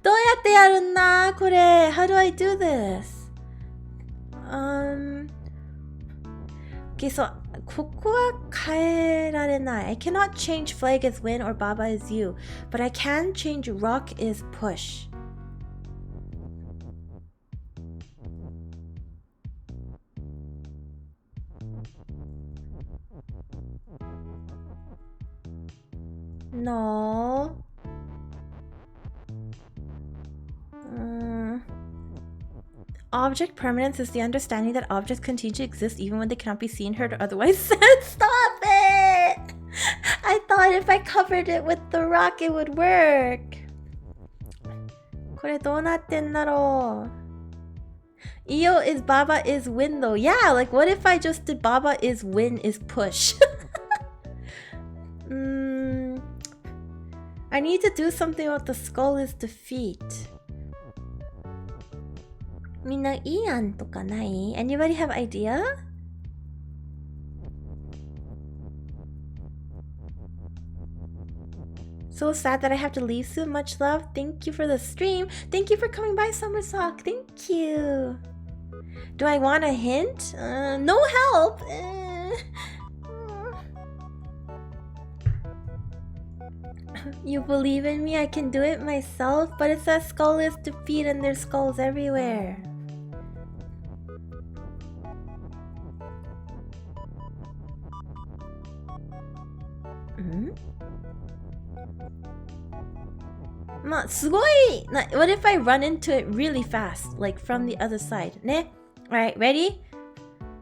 どうやっってやるんだこれ。How do I do this? Okay, so ここは変えられない。I cannot change flag is win or Baba is you, but I can change rock is push. No. Object permanence is the understanding that objects continue to exist even when they cannot be seen, heard, or otherwise said. Stop it! I thought if I covered it with the rock, it would work. これどうなってんだろう? Io is Baba is win though. Yeah, like what if I just did Baba is win is push? I need to do something about the skull is defeat. みんないい案とかない? Anybody have idea? So sad that I have to leave soon. Much love. Thank you for the stream. Thank you for coming by, Summer Sock. Thank you. Do I want a hint? No help. You believe in me? I can do it myself? But it says skull is defeat and there's skulls everywhere. What if I run into it really fast, like from the other side? Ne? Alright, ready?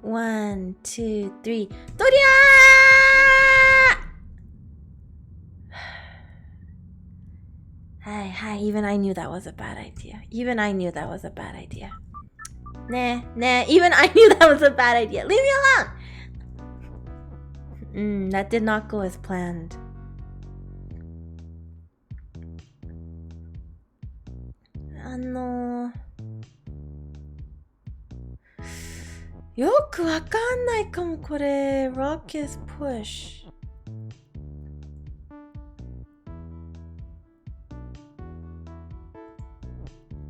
1, 2, 3. Toria! Hi, even I knew that was a bad idea. Even I knew that was a bad idea. Nah, even I knew that was a bad idea. Leave me alone! That did not go as planned. Yoku wakannai kamo kore. Rock is push.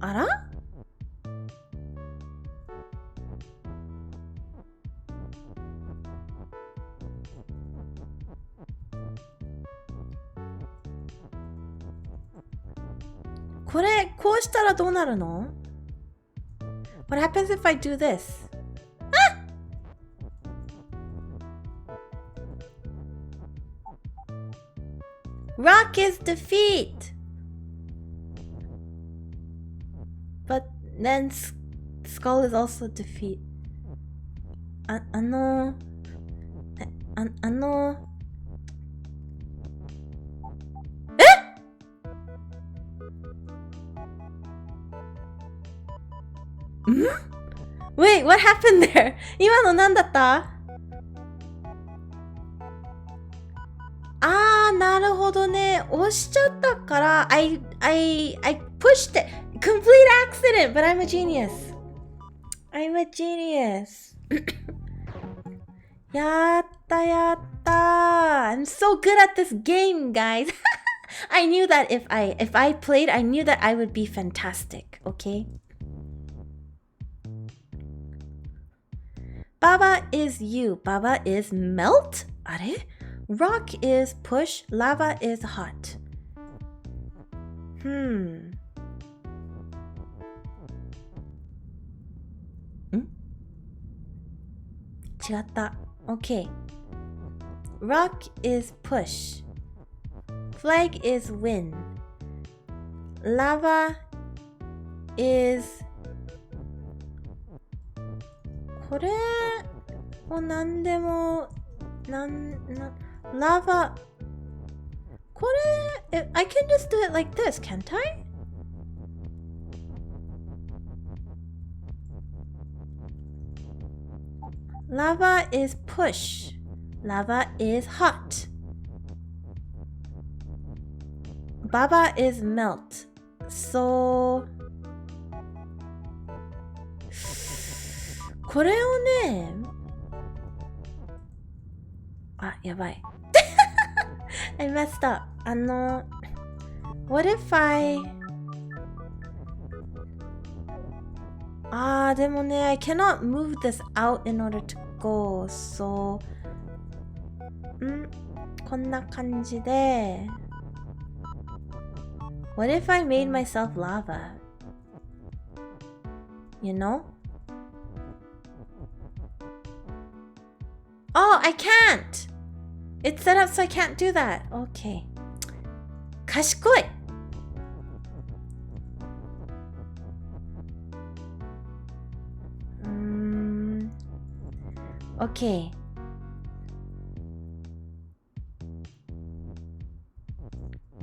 Ara? Kore, こうしたらどうなるの? What happens if I do this? Ah! Rock is defeat! But then skull is also defeat. Wait, what happened there? 今の何だった? なるほどね。押しちゃったから I pushed it. Complete accident, but I'm a genius. I'm a genius. やったやった。I'm so good at this game, guys. I knew that if I played, I knew that I would be fantastic, okay? Baba is you. Baba is melt? あれ? Rock is push. Lava is hot. 違った。Okay. Rock is push. Flag is win. Lava is これもう何でもラバこれ I can just do it like this, can't I? Lava is push. Lava is hot. Baba is melt. So これをねやばいI messed up. What if I でもね、I cannot move this out in order to go. So, こんな感じで。What if I made myself lava? You know? Oh, I can't! It's set up so I can't do that. Okay. 賢い! Okay.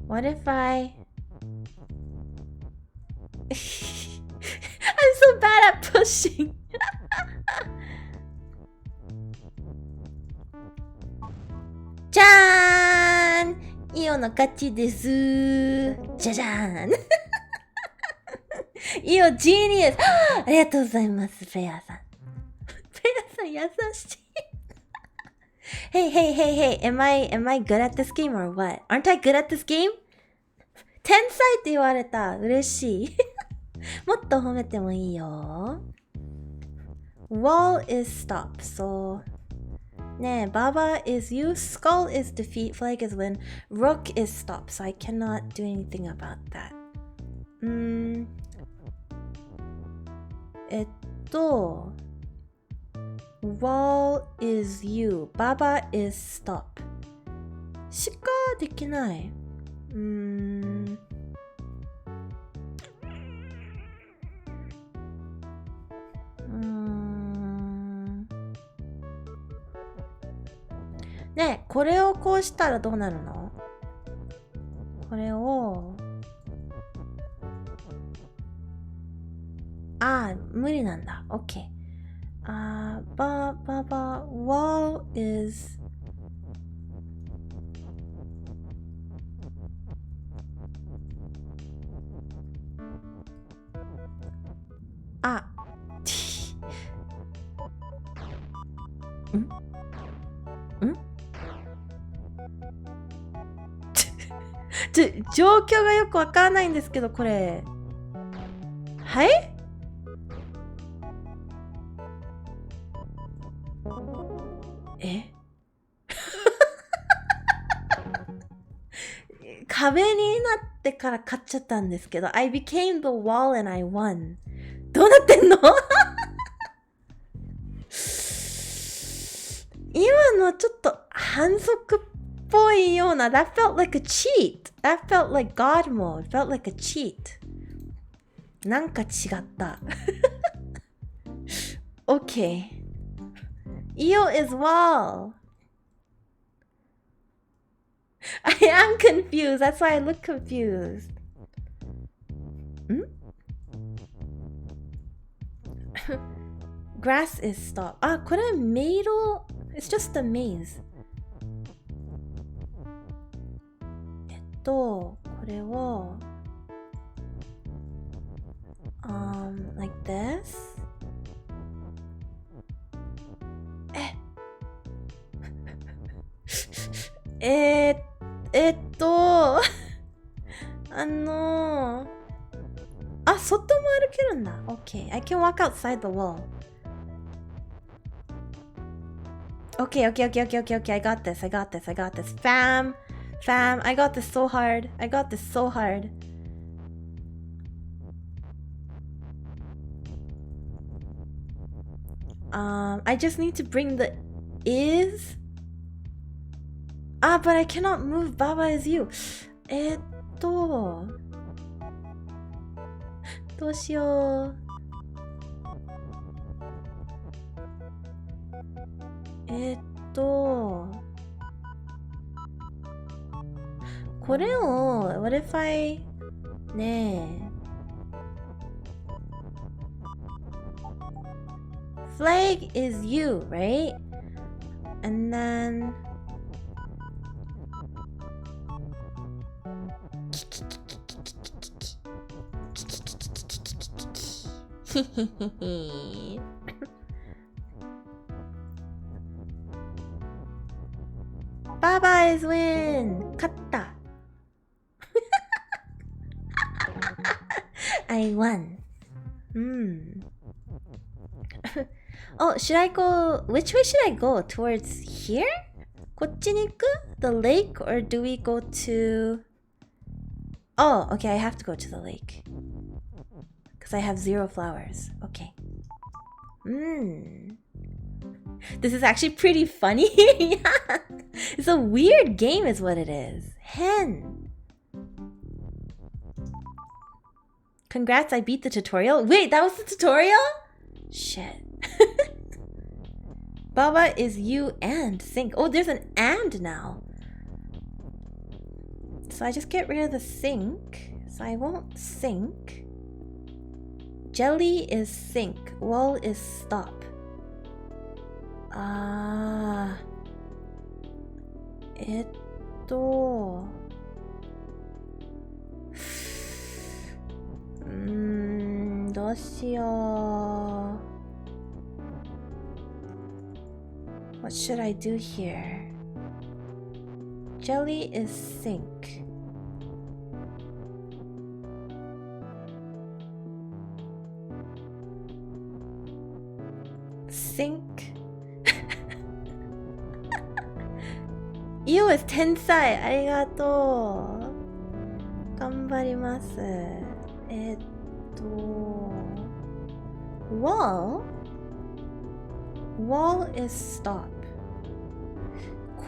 What if I... I'm so bad at pushing. じゃーん、イオの勝ちです。じゃじゃーん。イオジーニアス。ありがとうございます、フレアさん。フレアさん優しい。Hey, hey, hey, hey, am I good at this game or what? Aren't I good at this game? 天才って言われた。嬉しい。もっと褒めてもいいよ。Wall is stop, so... ねえ、Baba is use, Skull is defeat, Flag is win, Rook is stop, so I cannot do anything about that. Wall is you, Baba is stop. しかできない。ねえ、これをこうしたらどうなるの？これを無理なんだ。OK。wall is状況がよくわからないんですけど、これ。はい？壁になってから買っちゃったんですけど、I became the wall and I won. どうなってんの？今のちょっと反則っぽいような。That felt like a cheat. That felt like God mode. Felt like a cheat. なんか違った。Okay. Io is wall. I am confused. That's why I look confused. Grass is stop. これメイド。It's just a maze. これをlike this. 外も歩けるんだ。Okay, I can walk outside the wall. Okay. I got this. Fam, I got this so hard. I just need to bring the is. But I cannot move. Baba is you. どうしよう。これを What if I ねえ Flag is you, right? And then Baba is win! 勝った。I won. Oh, should I go... Which way should I go? Towards here? こっちに行く? The lake? Or do we go to... Oh, okay, I have to go to the lake. Because I have 0 flowers. Okay. This is actually pretty funny. Yeah. It's a weird game is what it is. Hen. Congrats, I beat the tutorial. Wait, that was the tutorial? Shit. Baba is you and sink. Oh, there's an and now. So I just get rid of the sink. So I won't sink. Jelly is sink. Wall is stop. Ah. どうしよう。What should I do here? Jelly is sink. Sink. Io is 天才。ありがとう。頑張ります。Wall? Wall is stop.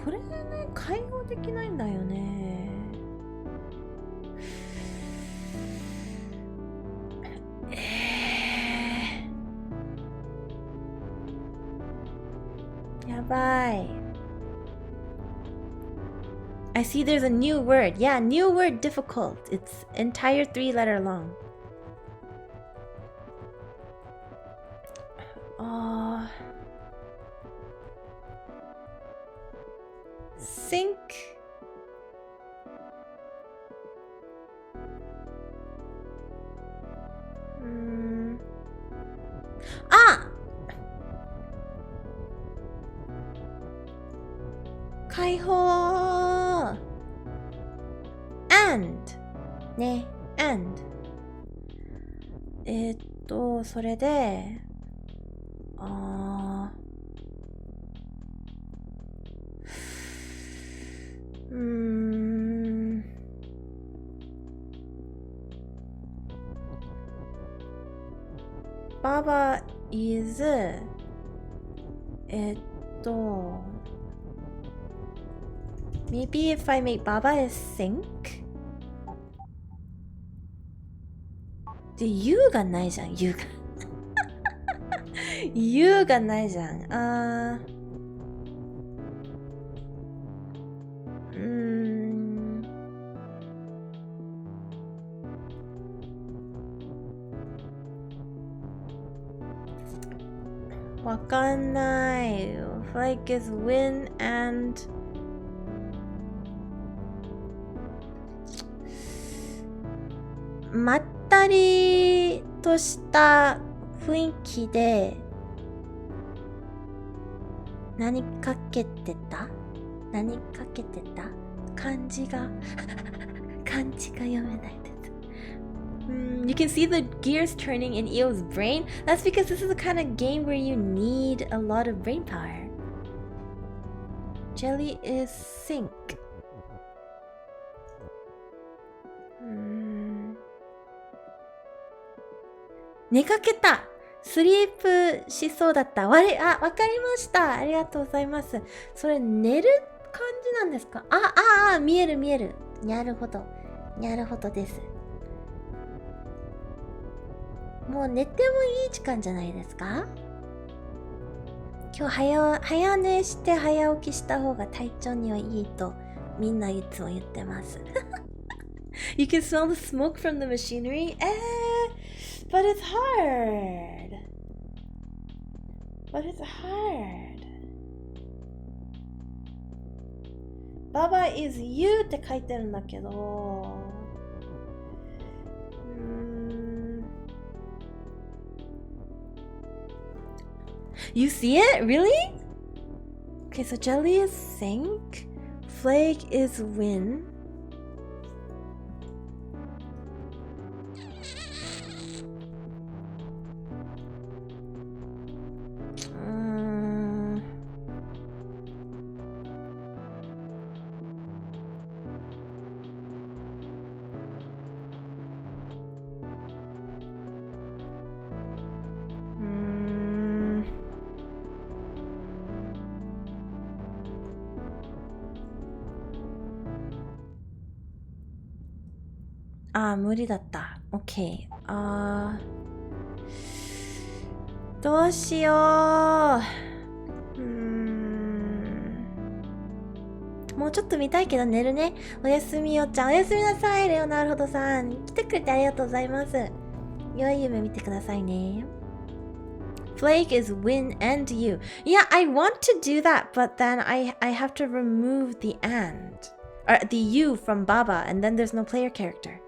これね、解放できないんだよね。やばい。I see there's a new word. Yeah, new word difficult. It's entire 3-letter long. Sink. Ah! 解放 and ね and それでBaba is maybe if I make Baba a sink? で U がないじゃん U がU がないじゃんわかんない Like is win andまったりとした雰囲気で何かけてた漢字が読めないです。You can see the gears turning in Io's brain. That's because this is the kind of game where you need a lot of brain power. Jelly is sink. 寝かけた。スリープしそうだった。わかりました。ありがとうございます。それ寝る感じなんですか？見える。なるほどです。もう寝てもいい時間じゃないですか？今日早寝して早起きした方が体調にはいいとみんないつも言ってます。You can smell the smoke from the machinery? But it's hard. Baba is you って書いてるんだけど。You see it? Really? Okay, so jelly is sink. Flake is win. あー、無理だった。OK。どうしよう。もうちょっと見たいけど寝るね。おやすみよちゃん。おやすみなさい、レオナルホドさん。来てくれてありがとうございます。良い夢見てくださいね。Flake is win and you. Yeah, I want to do that, but then I have to remove the and. Or the you from Baba, and then there's no player character.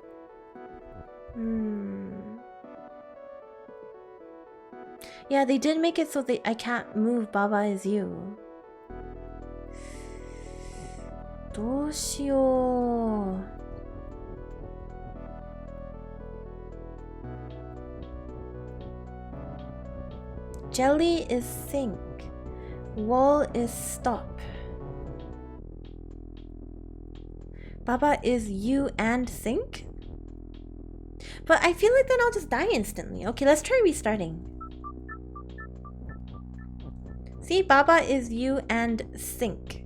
Yeah, they did make it so that I can't move Baba is you. どうしよう。Jelly is sink. Wall is stop. Baba is you and sink? But I feel like then I'll just die instantly. Okay, let's try restarting. See, Baba is you and sink.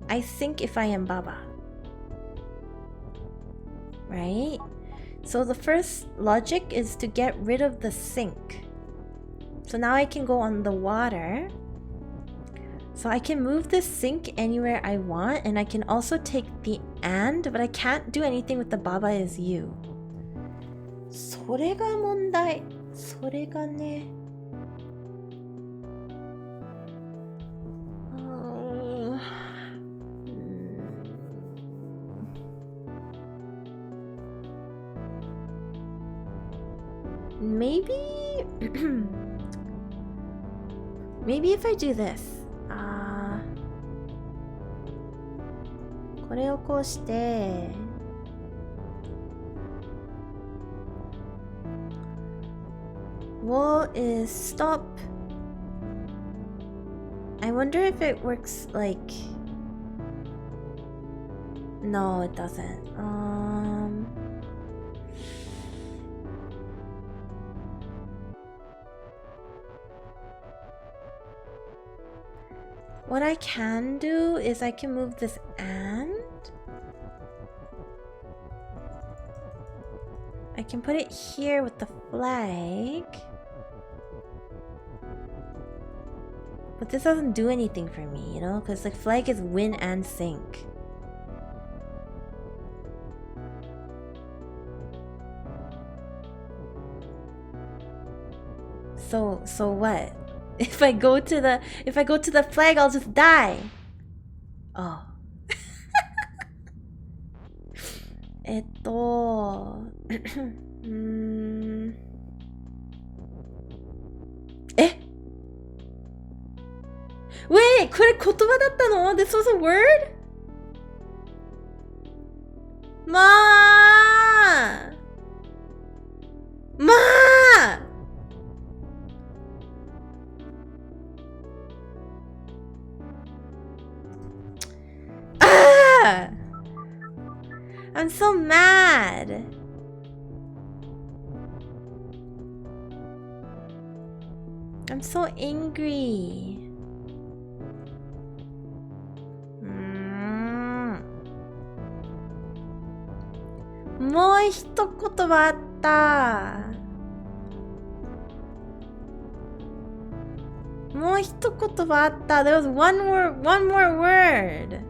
I sink if I am Baba. Right? So the first logic is to get rid of the sink. So now I can go on the water. So I can move this sink anywhere I want, and I can also take the and, but I can't do anything with the Baba is you. それが問題。それがね。Maybe maybe if I do this. これをこうして、wall is stop. I wonder if it works like... No, it doesn't. What I can do is I can move this and I can put it here with the flag. But this doesn't do anything for me, you know? Because the flag is win and sink. So what? If I go to the flag, I'll just die. Oh. え Wait, これ言葉だったの? This was a word? まあI'm so mad. I'm so angry. More 一言はあった。もう一言はあった。There was one more word.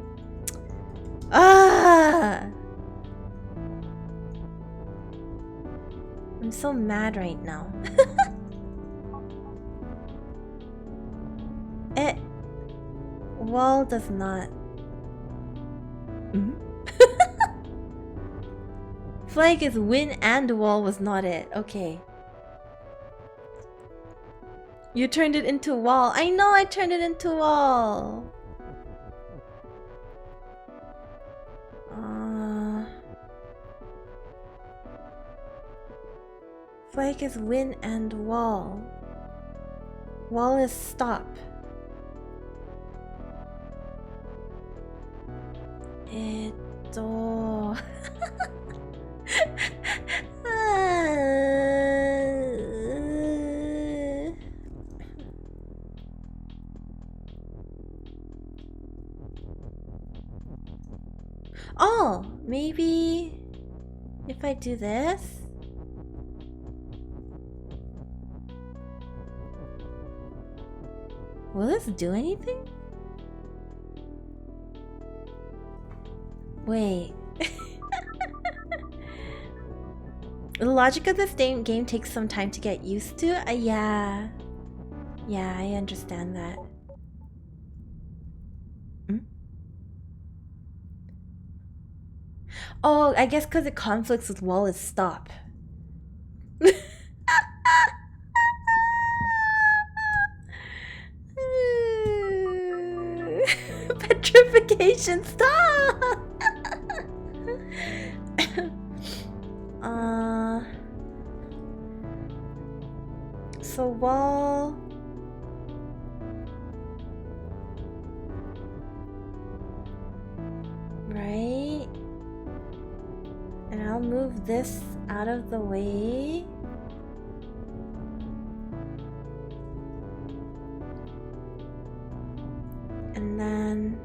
I'm so mad right now. Wall does not. Flag is win and wall was not it. Okay. You turned it into wall. I know I turned it into wall. Flag is win and wall. Wall is stop. Oh, maybe If I do this... Will this do anything? Wait. The logic of this game takes some time to get used to. Yeah. Yeah, I understand that. Hmm? Oh, I guess because it conflicts with Wallace stop. Petrification stop! So wall... Right? And I'll move this out of the way. And then...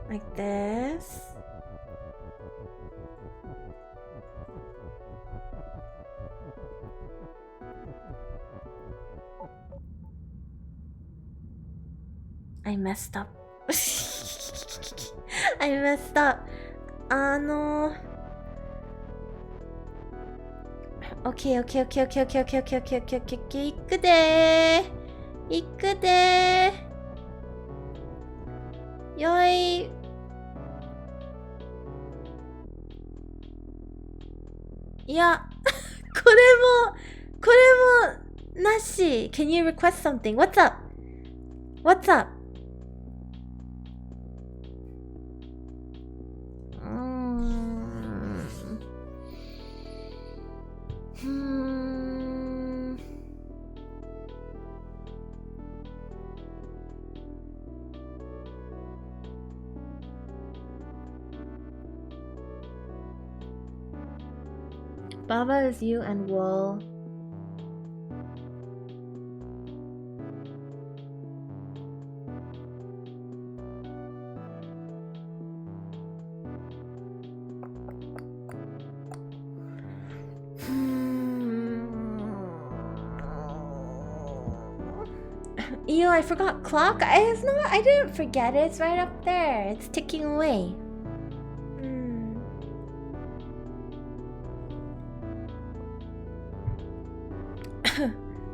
like this. I messed up. I messed up. Okay. 行くでー。行くでー。よい。いや、これもなし。Can you request something? What's up? What's up? Baba is you and wool. Io, I forgot clock. I didn't forget it. It's right up there. It's ticking away.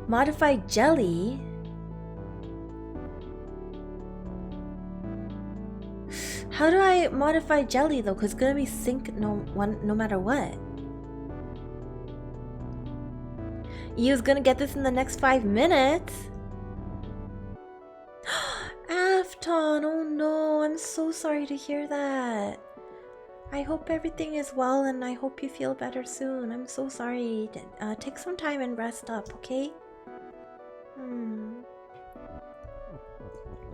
Modify jelly? How do I modify jelly though? Cause it's gonna be sync no matter what. Io's gonna get this in the next 5 minutes. Afton, oh no, I'm so sorry to hear that. I hope everything is well and I hope you feel better soon. I'm so sorry. Take some time and rest up, okay?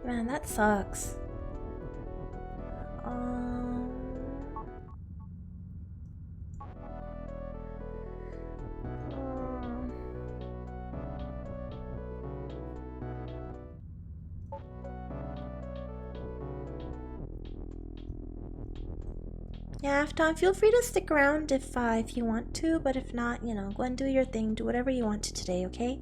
Man, that sucks. Yeah, Afton, feel free to stick around if you want to, but if not, you know, go and do your thing. Do whatever you want to today, okay?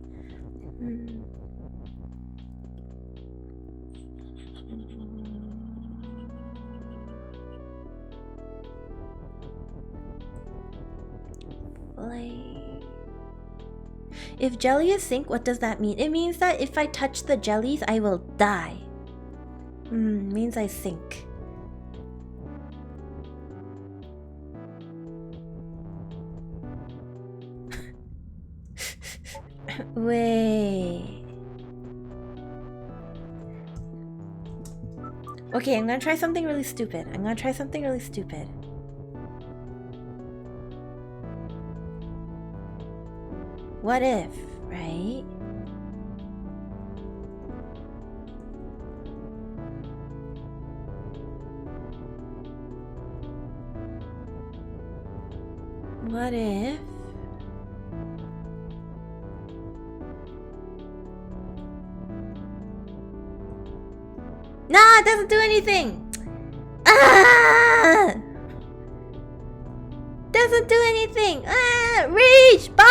If jelly is sync, what does that mean? It means that if I touch the jellies, I will die. Means I sink. Wait. Okay, I'm gonna try something really stupid. What if, right? What if... Nah, it doesn't do anything! Ah!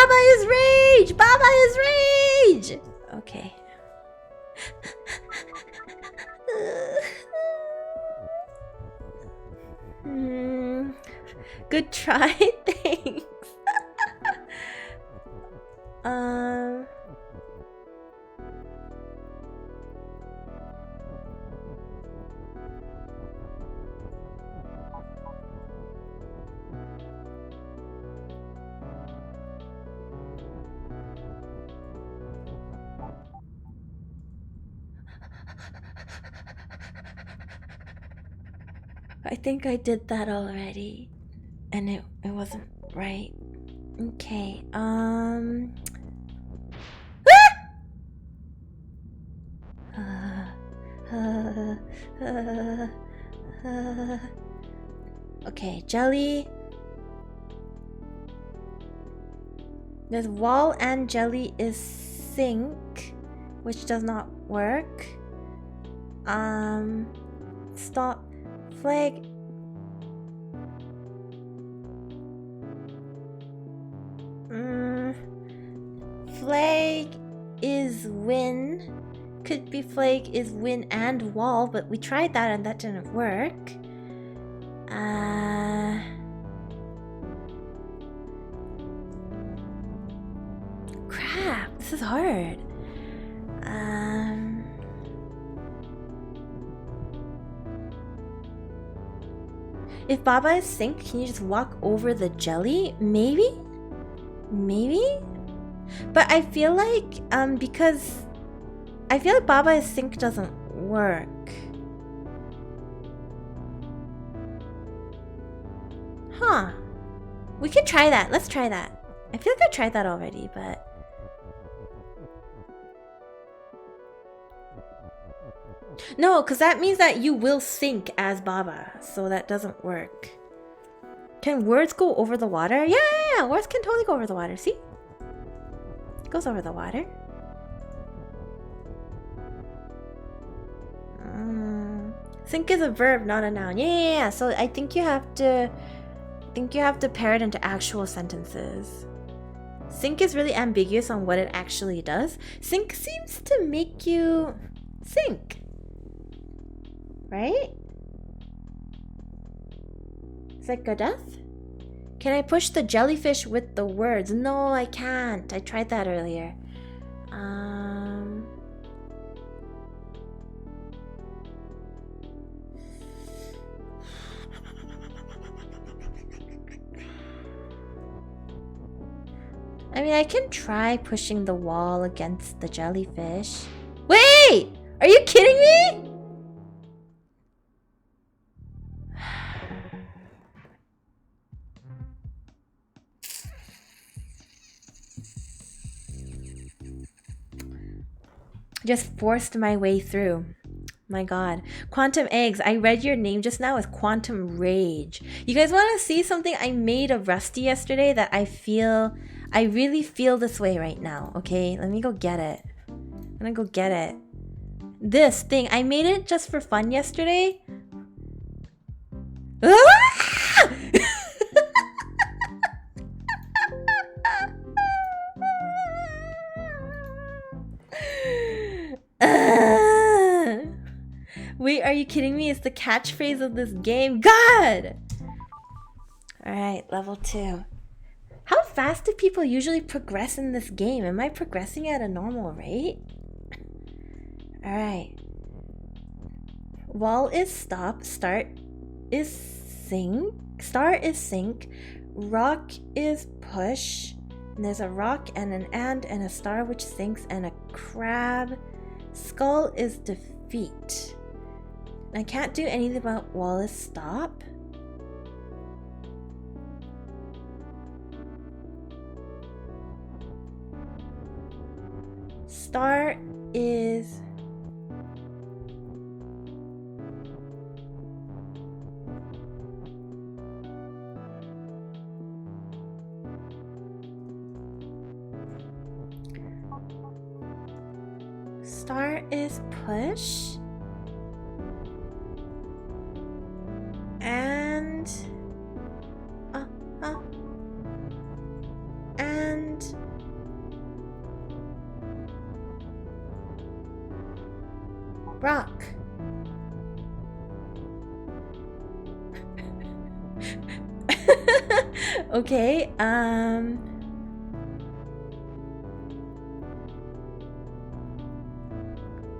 Baba is rage! Baba is rage! Okay. Good try, thanks. I think I did that already, and it wasn't right. Okay, okay, jelly. There's wall and jelly is sink, which does not work. Stop. Flag. Flag is win. Could be flag is win and wall, but we tried that and that didn't work. Crap, this is hard. If Baba is sink, can you just walk over the jelly? Maybe? Maybe? But I feel like, because I feel like Baba is sink doesn't work. Huh. We could try that. Let's try that. I feel like I tried that already, but... No, because that means that you will sink as Baba, so that doesn't work. Can words go over the water? Yeah, words can totally go over the water, see? It goes over the water. Sink is a verb, not a noun. Yeah. So I think you have to pair it into actual sentences. Sink is really ambiguous on what it actually does. Sink seems to make you sink. Right? Is that good death? Can I push the jellyfish with the words? No, I can't. I tried that earlier. I mean, I can try pushing the wall against the jellyfish. Wait! Are you kidding me? Just forced my way through. My god. Quantum eggs. I read your name just now as Quantum Rage. You guys want to see something I made of Rusty yesterday that I really feel this way right now, okay? Let me go get it. I'm gonna go get it. This thing, I made it just for fun yesterday. Wait, are you kidding me? It's the catchphrase of this game. God! Alright, level 2. How fast do people usually progress in this game? Am I progressing at a normal rate? Alright. Wall is stop. Start is sink. Star is sink. Rock is push. And there's a rock and an and a star which sinks and a crab. Skull is defeat. I can't do anything about wall is stop. Star is push. And Rock. Okay,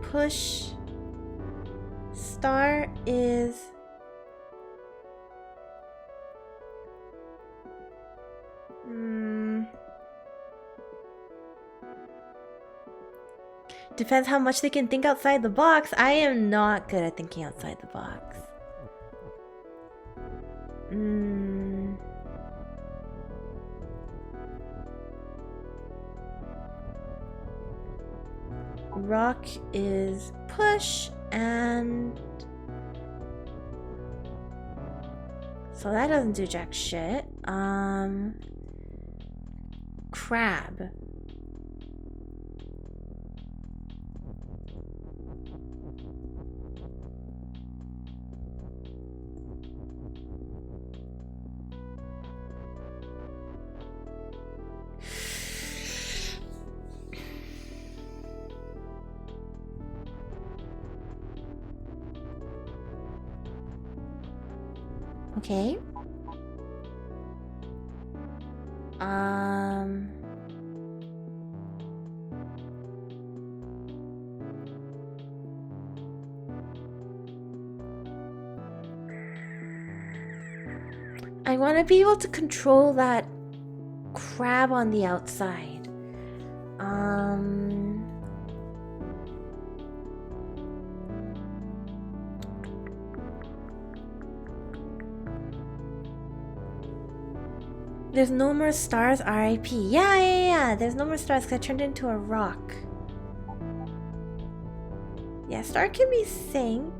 push. Star is depends how much they can think outside the box. I am not good at thinking outside the box. Rock is push, and so that doesn't do jack shit. Crab. Okay. I want to be able to control that crab on the outside. There's no more stars, RIP. Yeah. There's no more stars because I turned into a rock. Yeah, star can be sink.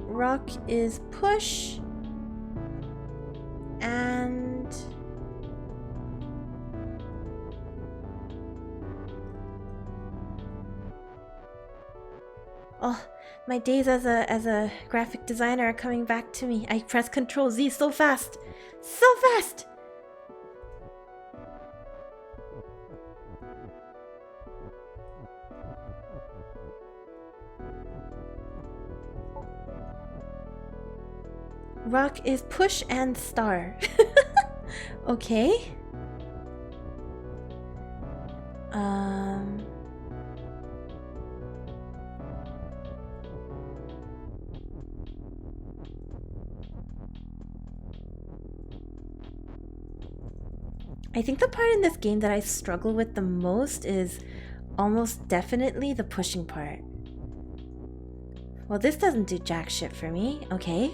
Rock is push. And oh, my days as a graphic designer are coming back to me. I press Control Z so fast. So fast! Rock is push and star. Okay. I think the part in this game that I struggle with the most is almost definitely the pushing part. Well, this doesn't do jack shit for me. Okay.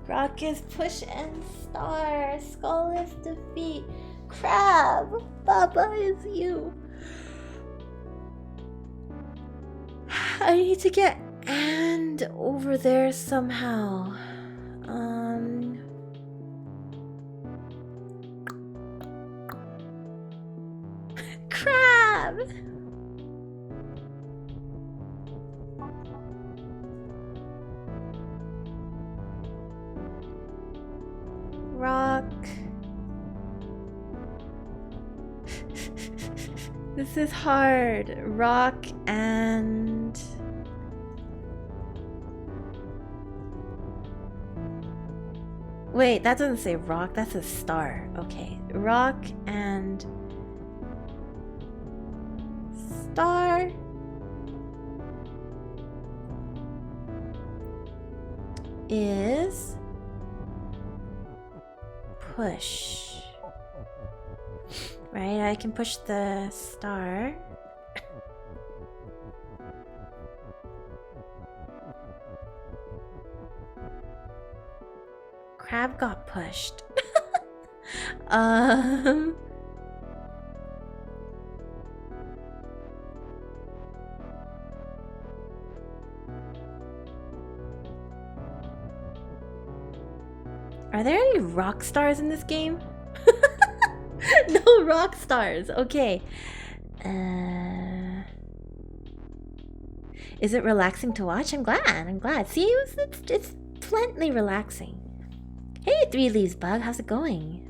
Rock is push and star. Skull is defeat. Crab. Baba is you. I need to get and over there somehow. Crab! Rock. This is hard. Rock and... Wait, that doesn't say rock, that's a star. Okay, rock and star is push. Right, I can push the star. Crab got pushed. Are there any rock stars in this game? No rock stars. Okay. Is it relaxing to watch? I'm glad. See, it's plenty relaxing. Hey, 3 Leaves Bug, how's it going?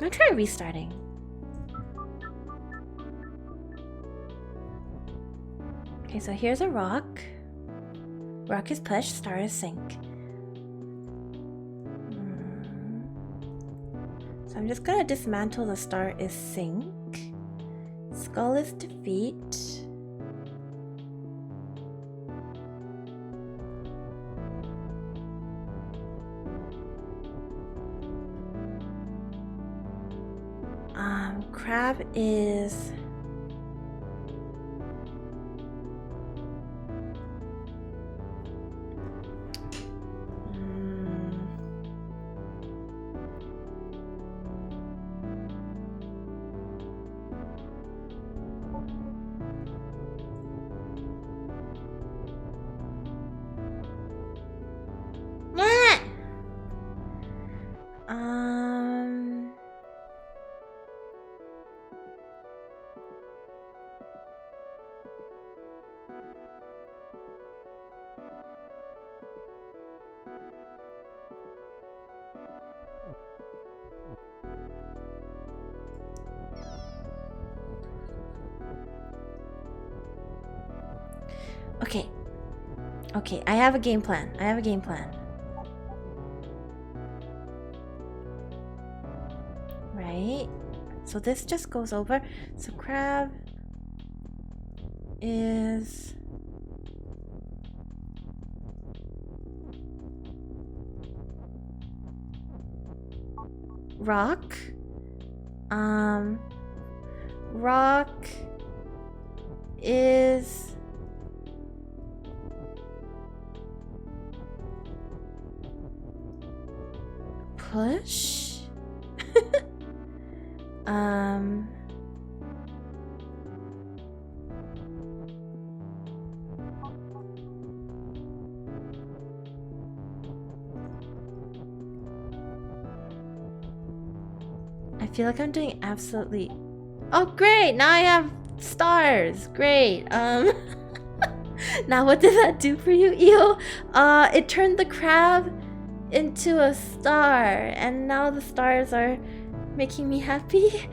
I'm trying restarting. Okay, so here's a rock. Rock is push, star is sink. So I'm just gonna dismantle the star is sink. Skull is defeat. Crab is okay. Okay, I have a game plan. I have a game plan. Right? So this just goes over. So crab is rock. Rock is push. I feel like I'm doing absolutely... Oh, great! Now I have stars. Great. Now what did that do for you, Io? It turned the crab into a star, and now the stars are making me happy.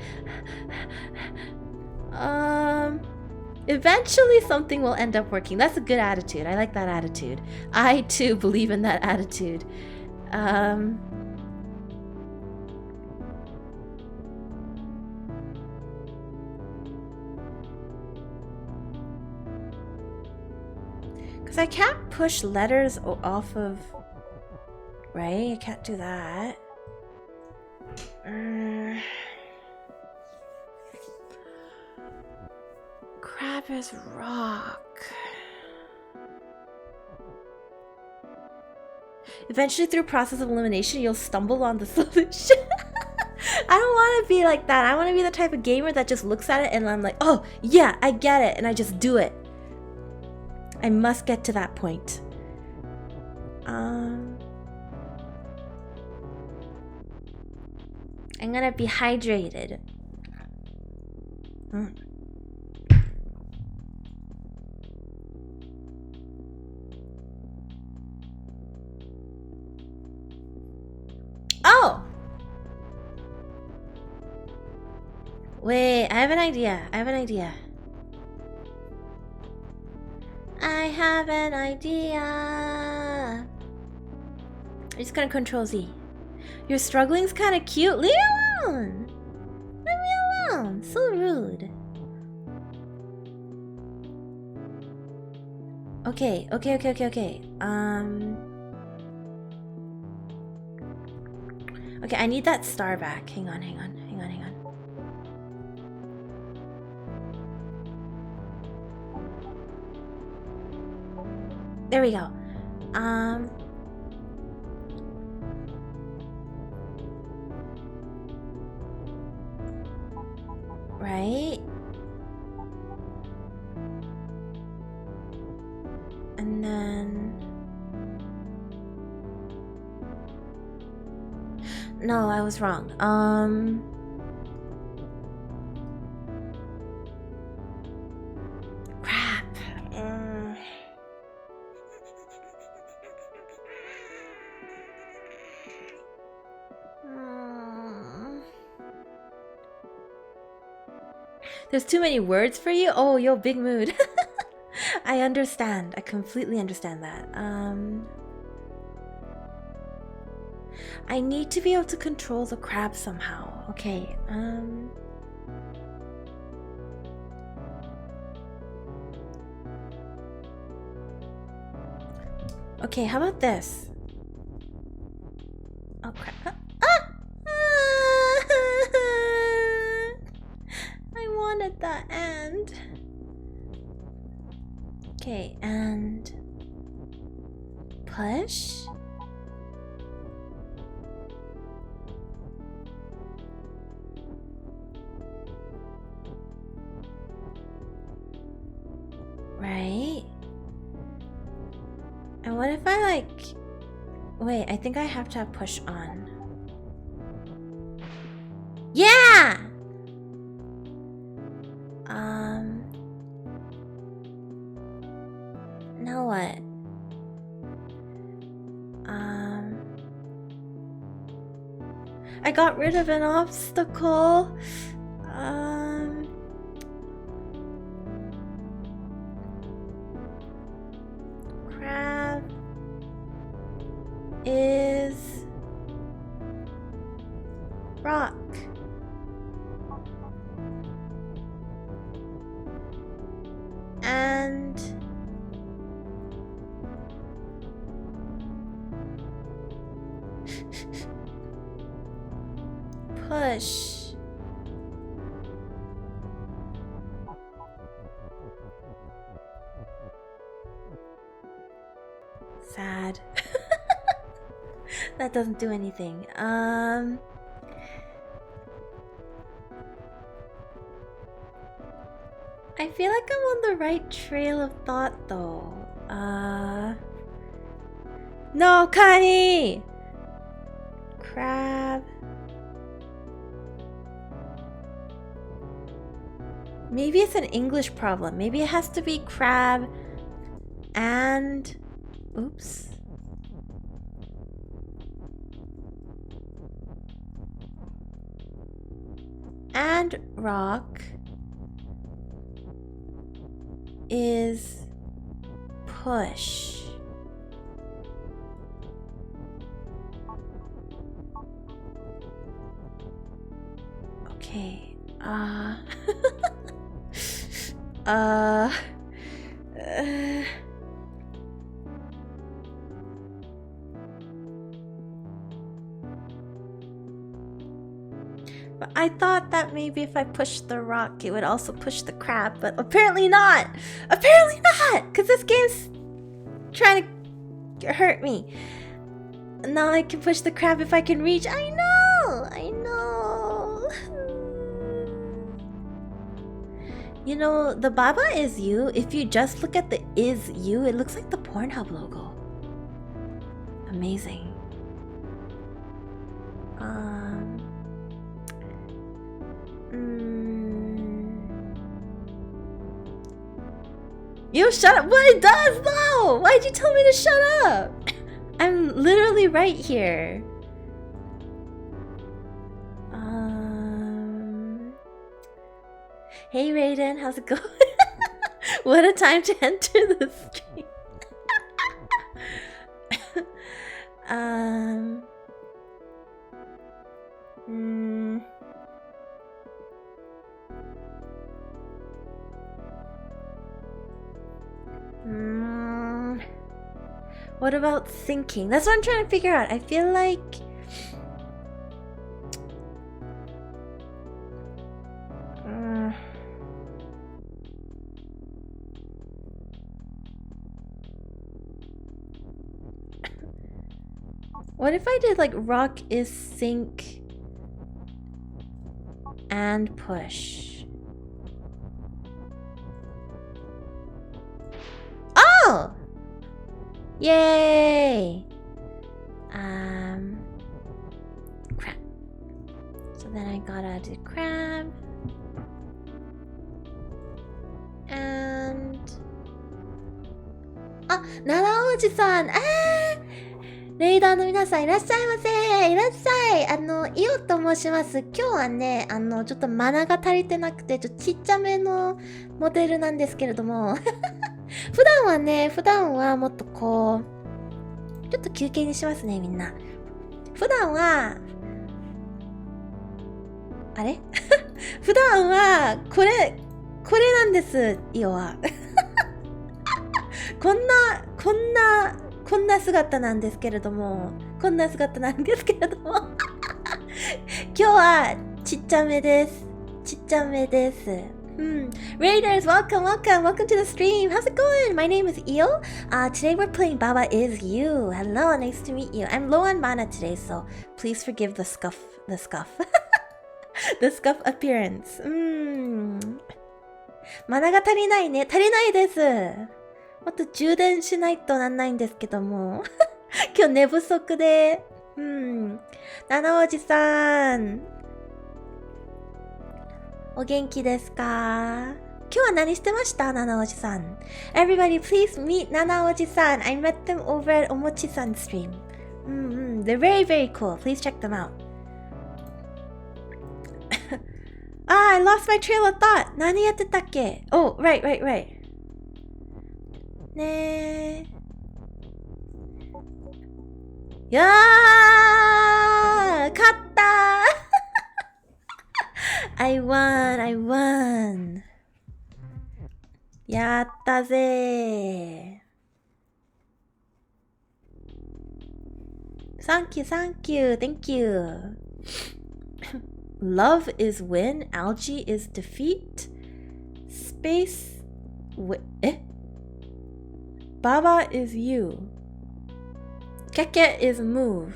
Eventually something will end up working. That's a good attitude. I like that attitude. I too believe in that attitude. Because I can't push letters off of... Right? I can't do that. Crab is rock. Eventually, through process of elimination, you'll stumble on the solution. I don't want to be like that. I want to be the type of gamer that just looks at it and I'm like, oh, yeah, I get it. And I just do it. I must get to that point. I'm gonna be hydrated. Oh! Wait, I have an idea. I have an idea. I have an idea. I'm just gonna control Z. Your struggling's kind of cute. Leave me alone. Leave me alone. So rude. Okay. Okay, I need that star back. Hang on. There we go. Right? And then... No, I was wrong. Crap. There's too many words for you? Oh, yo, big mood. I understand. I completely understand that. I need to be able to control the crab somehow. Okay, okay, how about this? Oh, crap. I wanted that and... Okay, and... push? Right? And what if I like... Wait, I think I have to have push on. Yeah! Now what? I got rid of an obstacle. Crab is rock. And push. Sad. That doesn't do anything. I feel like I'm on the right trail of thought though. No, Connie! Crab. Maybe it's an English problem. Maybe it has to be crab and... Oops. And rock is push. Okay. But I thought that maybe if I pushed the rock, it would also push the crab, but apparently not! Apparently not! Because this game's trying to hurt me. Now I can push the crab if I can reach. I know! I know! You know, the Baba is you. If you just look at the is you, it looks like the Pornhub logo. Amazing. You shut up! What it does though? Why'd you tell me to shut up? I'm literally right here. Hey Raiden, how's it going? What a time to enter the stream. What about thinking? That's what I'm trying to figure out. I feel like... What if I did like rock is sink and push? Oh! Yay! Crap. So then I gotta do crab. And... Ah! Nanaoji-san! Ah! レイダーの皆さんいらっしゃいませ。いらっしゃい。イオと申します。今日はね、ちょっとマナが足りてなくて、ちっちゃめのモデルなんですけれども。普段はもっとこう、ちょっと休憩にしますね、みんな。普段は、あれ普段は、これなんです、イオは。こんな姿なんですけれども、今日はちっちゃめです。Raiders, welcome to the stream. How's it going? My name is Io. Today we're playing Baba Is You. Hello, nice to meet you. I'm low on mana today, so please forgive the scuff. The scuff appearance. マナが足りないね。足りないです。もっと充電しないとなんないんですけども。今日寝不足で。七おじさん。お元気ですか？今日は何してました？七おじさん。Everybody please meet 七おじさん。I met them over at おもちさん stream. They're very, very cool. Please check them out. I lost my trail of thought. 何やってたっけ？ Oh, right. ねー。いやー！勝ったー！I won! やったぜー。Thank you. Love is win, algae is defeat, space Baba is you, Keke is move.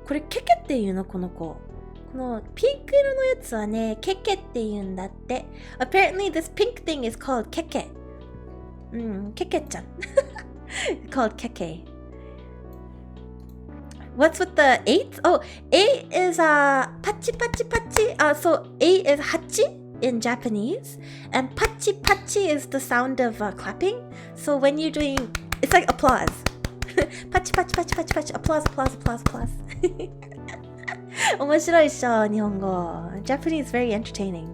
これケケって言うの？この子。このピンク色のやつはね、ケケって言うんだって。Apparently this pink thing is called ケケ。ケケちゃん。called ケケ。What's with the 8? Oh, 8 is pachi. So 8 is hachi in Japanese, and pachi is the sound of clapping. So when you're doing, it's like applause. pachi, applause. 面白いっしょ、日本語。Japanese very entertaining.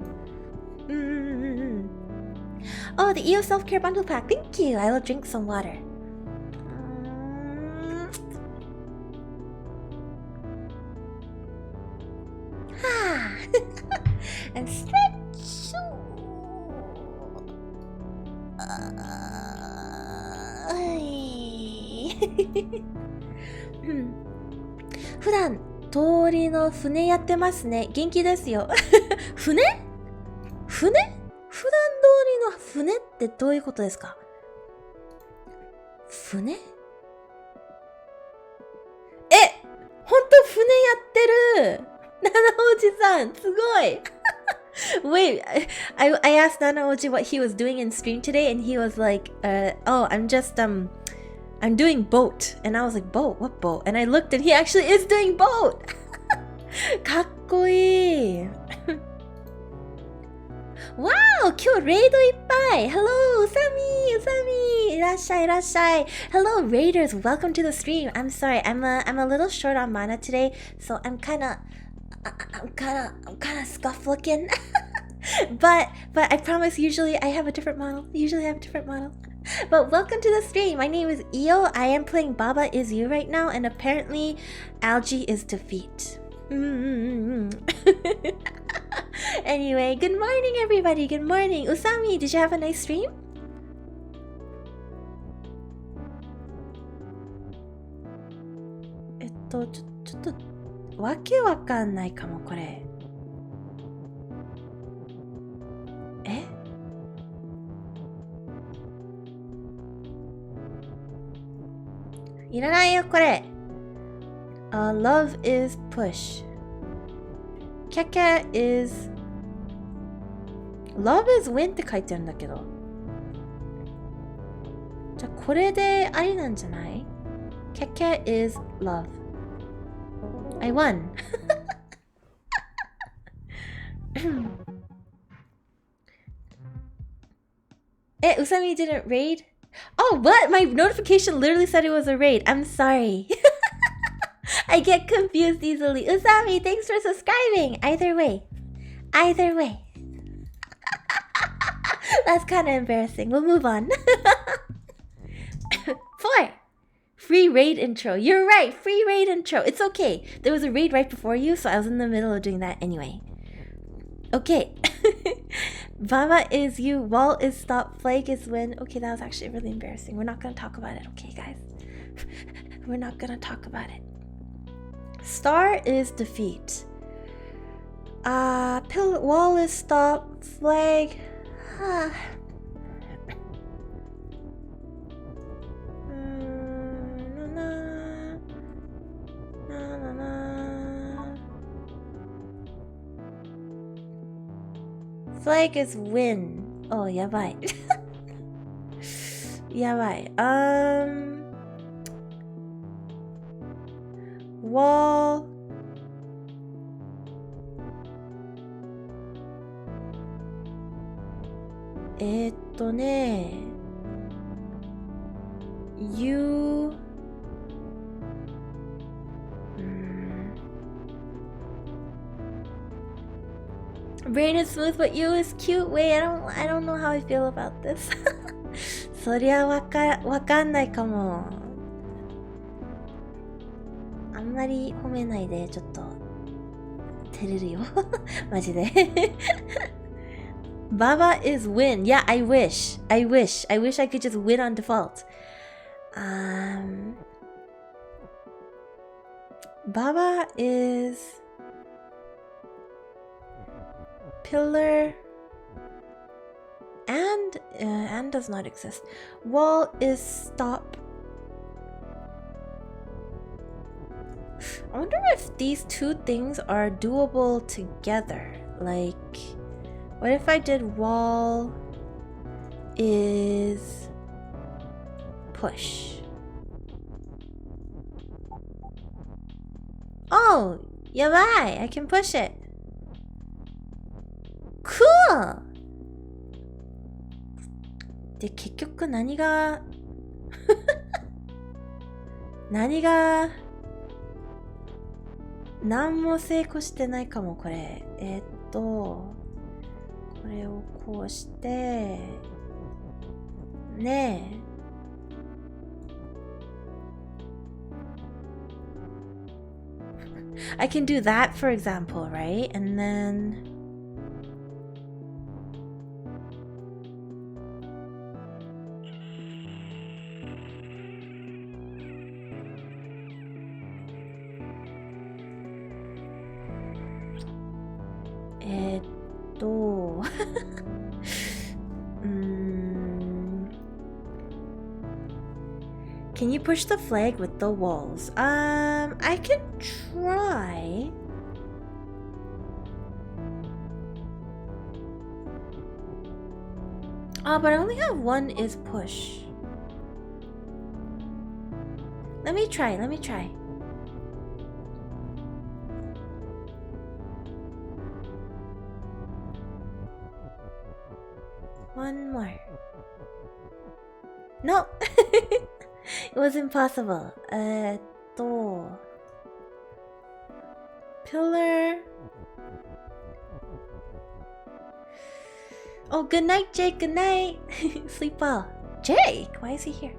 Oh, the EO self-care bundle pack. Thank you. I will drink some water. And stretch. 普段通りの船やってますね。元気ですよ。船普段通りの船ってどういうことですか？船？ほんと船やってる。七おじさん、すごい。Wait, I asked Nana Oji what he was doing in stream today, and he was like, I'm doing boat. And I was like, boat? What boat? And I looked, and he actually is doing boat. かっこいい。Wow, 今日レイドいっぱい。Hello, うさみ。いらっしゃい。Hello, Raiders. Welcome to the stream. I'm sorry, I'm a little short on mana today, so I'm kind of scuff looking. but I promise usually I have a different model. But welcome to the stream. My name is Io. I am playing Baba Is You right now, and apparently algae is defeat. Anyway, good morning everybody. Good morning. Usami, did you have a nice stream?ちょっとわけわかんないかもこれ。いらないよこれ。Love is push. Keke is Love is win って書いてあるんだけど。じゃあこれでありなんじゃない？ Keke is love. I won. Usami didn't raid? Oh, what? My notification literally said it was a raid. I'm sorry. I get confused easily. Usami, thanks for subscribing. Either way. Either way. That's kind of embarrassing. We'll move on. 4. Free raid intro. You're right. Free raid intro. It's okay. There was a raid right before you, so I was in the middle of doing that anyway. Okay. Baba is you. Wall is stop. Flag is win. Okay, that was actually really embarrassing. We're not going to talk about it. Okay, guys. We're not going to talk about it. Star is defeat. Wall is stop. Flag. Flag is win. Oh, yabai. Yabai. Wall. You. Brain is smooth, but you is cute. Wait, I don't know how I feel about this. そりゃわかんないかも。あんまり褒めないで、ちょっと照れるよ。マジで。Baba is win. Yeah, I wish I could just win on default. Baba is pillar and does not exist. Wall is stop. I wonder if these two things are doable together. Like, what if I did wall is push? Oh, yabai, I can push it. Cool! で、結局何が何も成功してないかも、これ。これをこうして、ねえ。I can do that, for example, right? And then... Can you push the flag with the walls? I can try. Oh, but I only have one is push. Let me try. One more. No! It was impossible. Pillar. Oh, good night, Jake. Good night. Sleep well. Jake? Why is he here?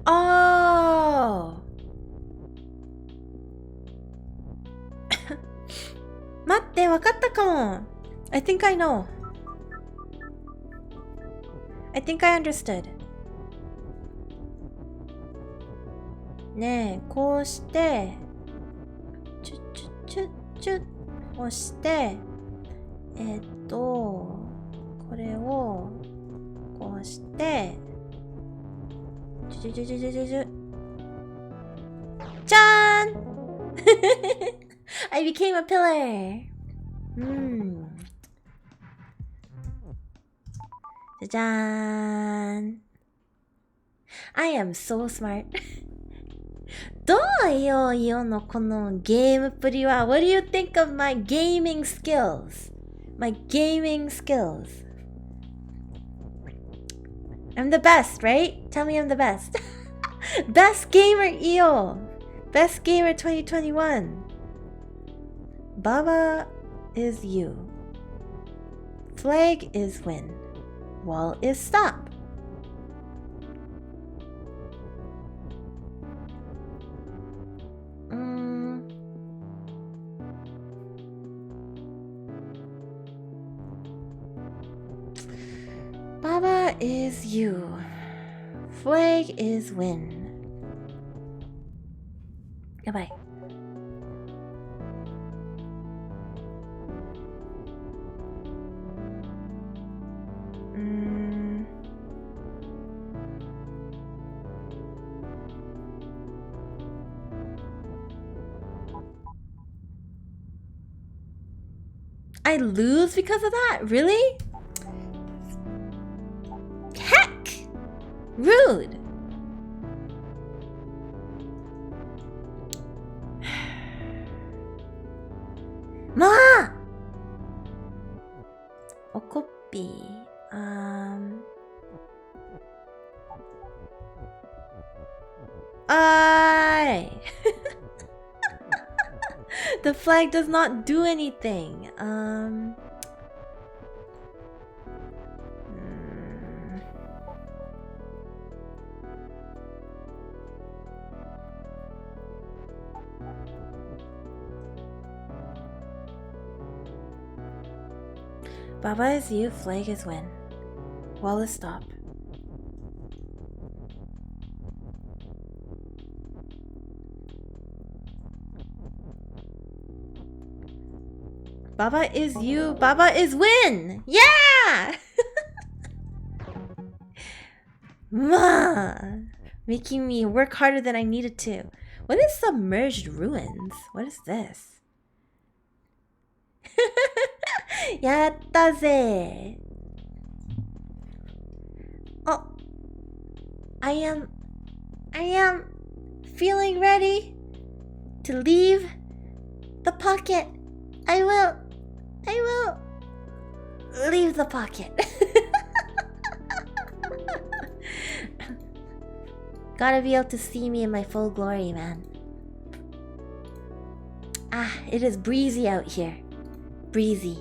Oh! 待って、わかったかも。I think I know. I think I understood. ねえ、こうして、チュッチュッチュッチュッ押して、これをこうして、じゃーんI became a pillar! じゃーん。I am so smart. どうよ、イオのこのゲームプリは What do you think of my gaming skills? My gaming skills. I'm the best, right? Tell me I'm the best. Best gamer Io. Best gamer 2021. Baba is you. Flag is win. Wall is stop. Baba is you. Flag is win. Goodbye. I lose because of that? Really? Heck! Rude! Ma! Okopi. The flag does not do anything. Baba is you, flag is win. Wall is stop. Baba is you, Baba is win! Yeah! Ma! Making me work harder than I needed to. What is submerged ruins? What is this? やったぜ! Oh, I am feeling ready to leave the pocket. I will leave the pocket. Gotta be able to see me in my full glory, man. Ah, it is breezy out here. Breezy.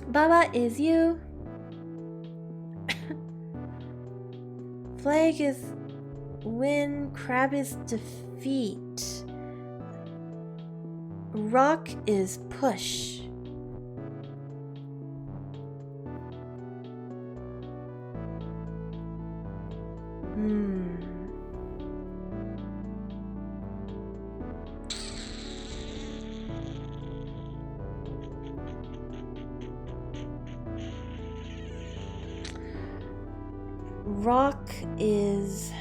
Baba is you. Flag is win. Crab is defeat. Rock is push. Rock is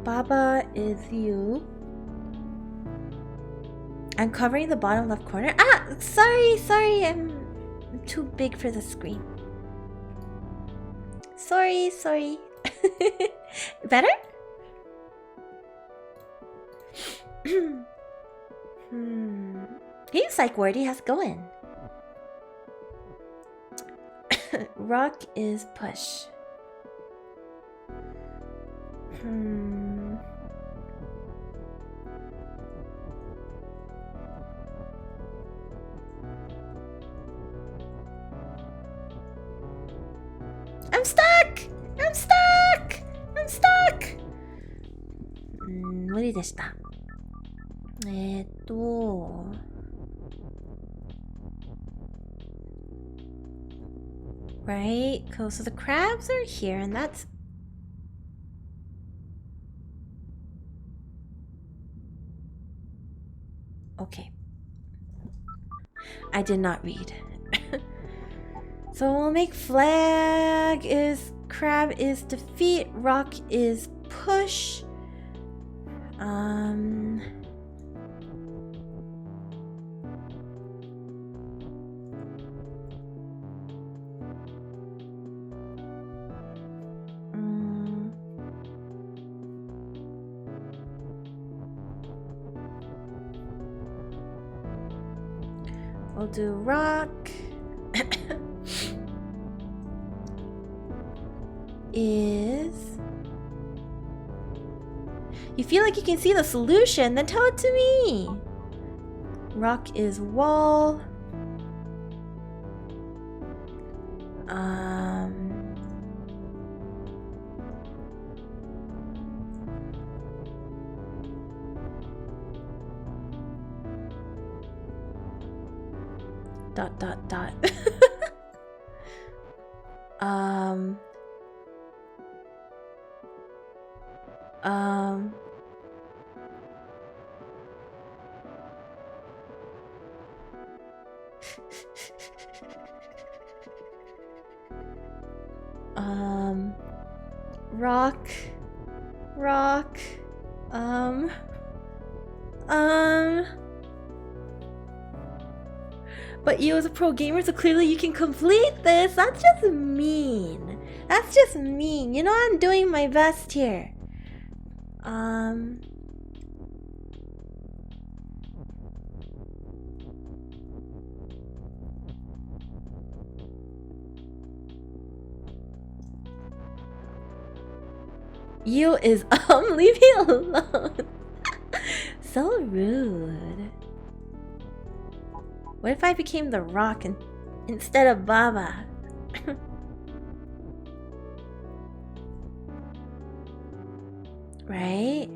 Baba is you. I'm covering the bottom left corner. Ah, sorry, I'm too big for the screen. Sorry. Better? Hey, Psych Wordy, how's it going? Rock is push. I'm stuck! 無理でした。Right? Cool. So the crabs are here, and that's... Okay. I did not read. So we'll make flag is... Crab is defeat. Rock is push. We'll do rock. Is... You feel like you can see the solution? Then tell it to me! Rock is wall. Dot dot dot. Rock. But you as a pro gamer, so clearly you can complete this. That's just mean. That's just mean. You know I'm doing my best here. You is leave me alone. So rude. What if I became the Rock instead of Baba? Right?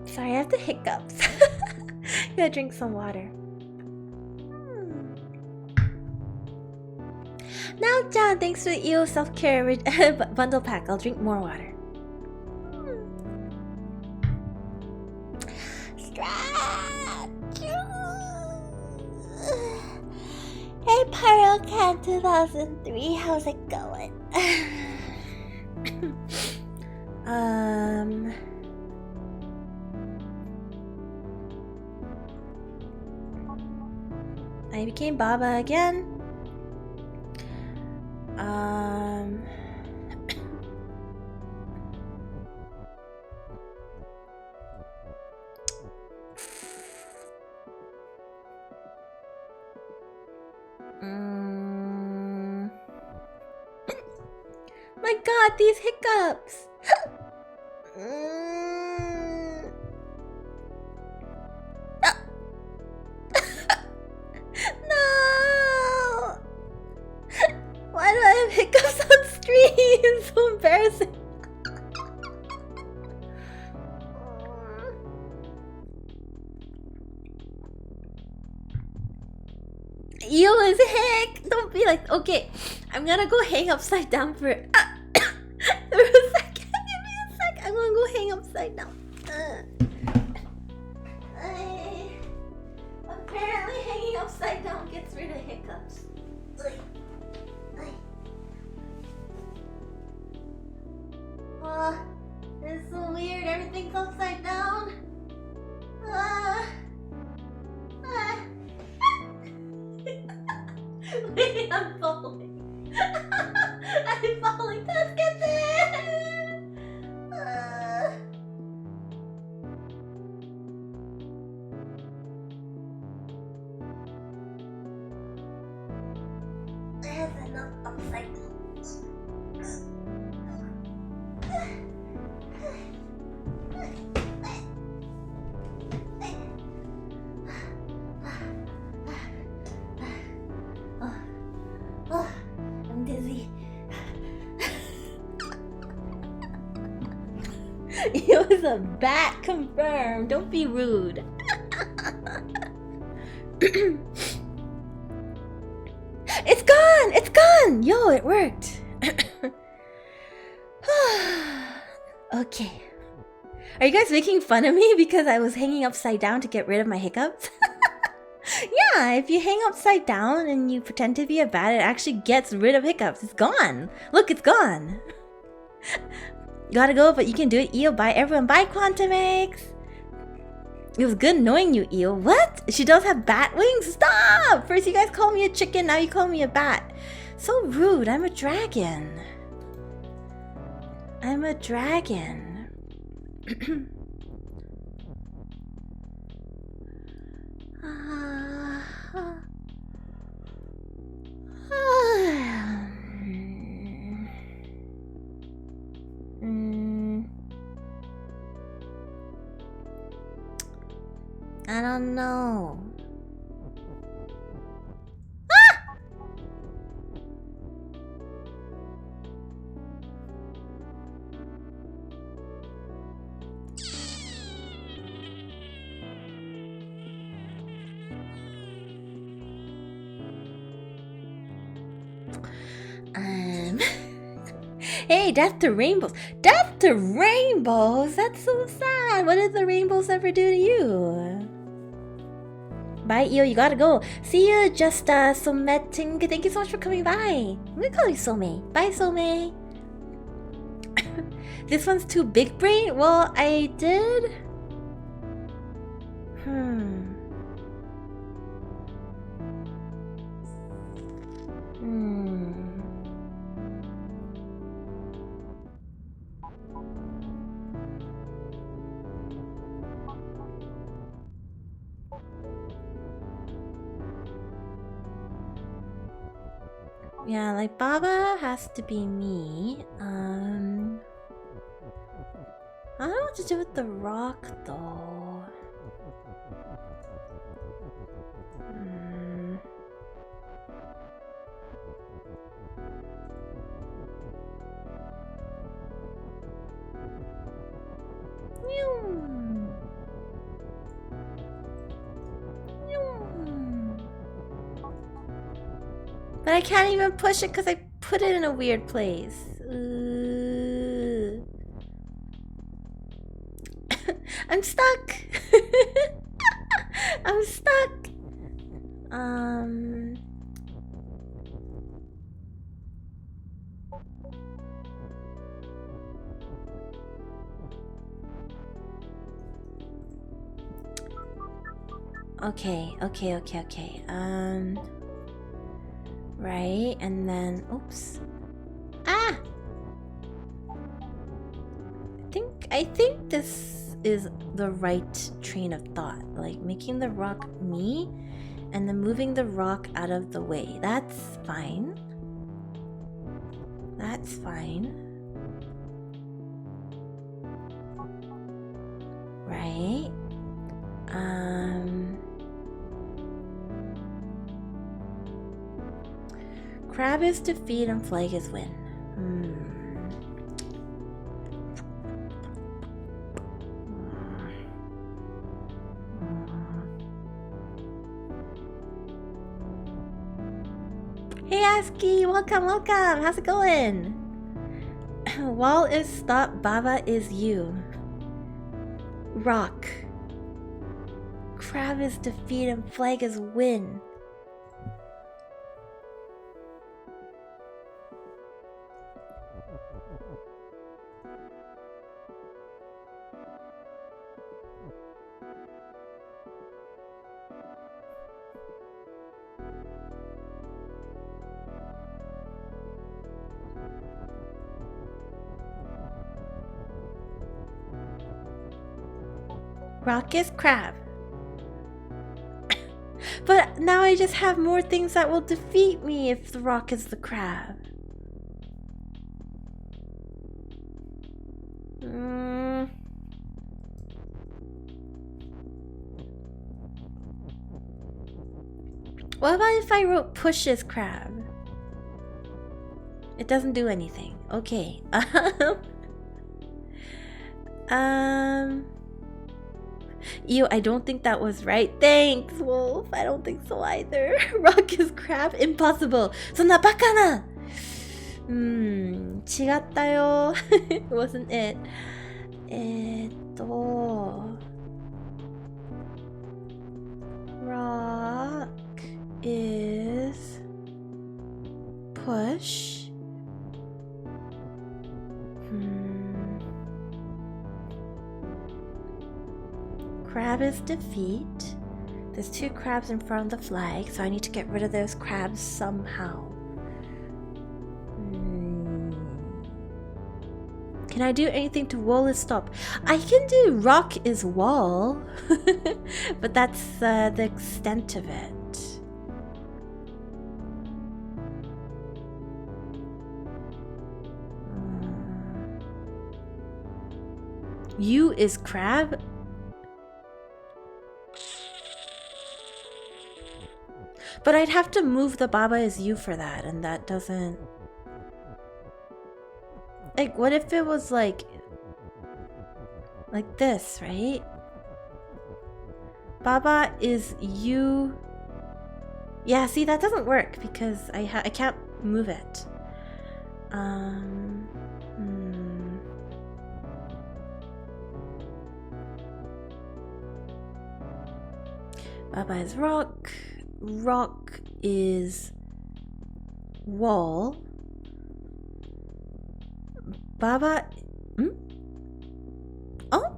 Sorry, I have the hiccups. Gotta drink some water. Now, John, thanks for the EO self-care bundle pack. I'll drink more water. Hey, PyroCat 2003, how's it going? I became Baba again. My God, these hiccups. No! Why do I have hiccups on stream? It's so embarrassing. Io is hick. Don't be like, okay, I'm gonna go hang upside down for a second. Give me a sec. I'm gonna go hang upside down. Apparently hanging upside down gets rid of hiccups. It's so weird. Everything's upside down. Wait, I'm falling. I'm falling. Let's get there. There's enough upside down. I'm dizzy. It was a bat, confirmed. Don't be rude. It's gone! It's gone! Yo, it worked. Okay. Are you guys making fun of me because I was hanging upside down to get rid of my hiccups? Yeah, if you hang upside down and you pretend to be a bat, it actually gets rid of hiccups. It's gone. Look, it's gone. Gotta go, but you can do it. Io, bye everyone. Bye, Quantumix. It was good knowing you, Io. What? She does have bat wings? Stop! First you guys call me a chicken, now you call me a bat. So rude. I'm a dragon. I'm a dragon. I don't know. Hey, death to rainbows. Death to rainbows? That's so sad. What did the rainbows ever do to you? Bye, Io, you gotta go. See you, just Someting. Thank you so much for coming by. I'm gonna call you Some. Bye, Some. This one's too big brain? Well, I did. Yeah, like Baba has to be me. I don't know what to do with the rock though. But I can't even push it because I put it in a weird place. I'm stuck. I'm stuck. Okay. Right, and then oops. I think this is the right train of thought. Like making the rock me and then moving the rock out of the way. That's fine. Right. Crab is defeat and flag is win. Hey Aski, welcome. How's it going? Wall is stop, Baba is you. Rock. Crab is defeat and flag is win. Rock is crab. But now I just have more things that will defeat me if the rock is the crab. What about if I wrote push is crab? It doesn't do anything. Okay. Ew, I don't think that was right. Thanks, Wolf. I don't think so either. Rock is crab? Impossible. そんなバカな! 違ったよ. It wasn't it. Rock is push. Crab is defeat. There's two crabs in front of the flag, so I need to get rid of those crabs somehow. Can I do anything to wall is stop? I can do rock is wall, but that's the extent of it. U is crab? But I'd have to move the Baba is you for that, and that doesn't... Like, what if it was like this, right? Baba is you. Yeah, see, that doesn't work because I can't move it. Baba is rock. Rock is wall. Baba... Oh?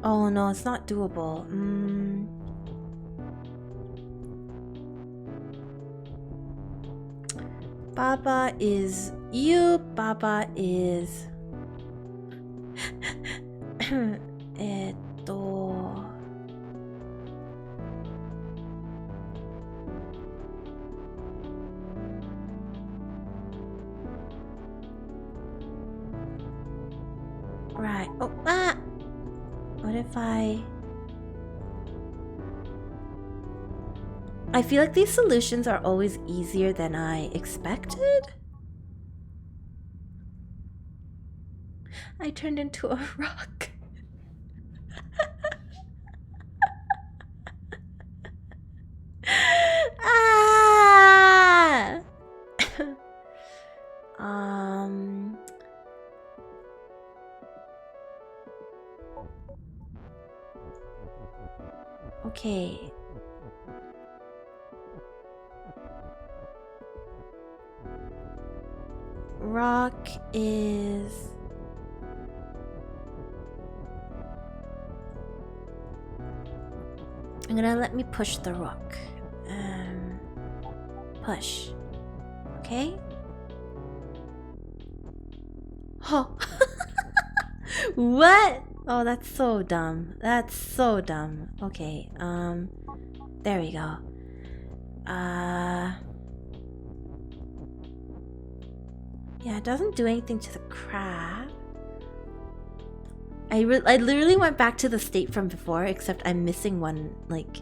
Oh no, it's not doable. Baba is you. Baba is... Right. Oh, ah! What if I feel like these solutions are always easier than I expected. I turned into a rock. Ah! Okay. Rock is... I'm gonna let me push the rock. Push. Okay? Oh. What? Oh, that's so dumb. That's so dumb. Okay, there we go. Yeah, it doesn't do anything to the crab. I literally went back to the state from before, except I'm missing one, like,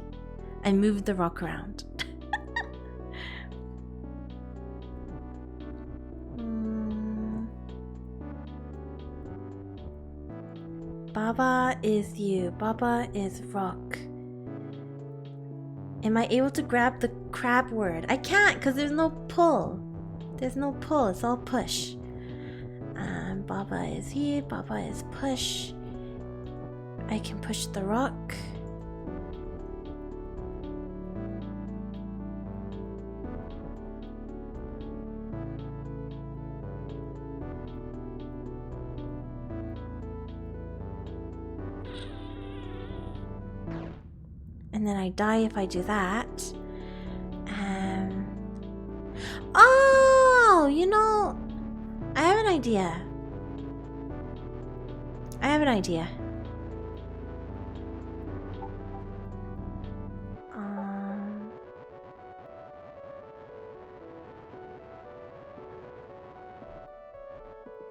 I moved the rock around. Baba is you. Baba is rock. Am I able to grab the crab word? I can't because there's no pull. There's no pull. It's all push. Baba is you. Baba is push. I can push the rock. And then I die if I do that. Oh, you know, I have an idea. I have an idea.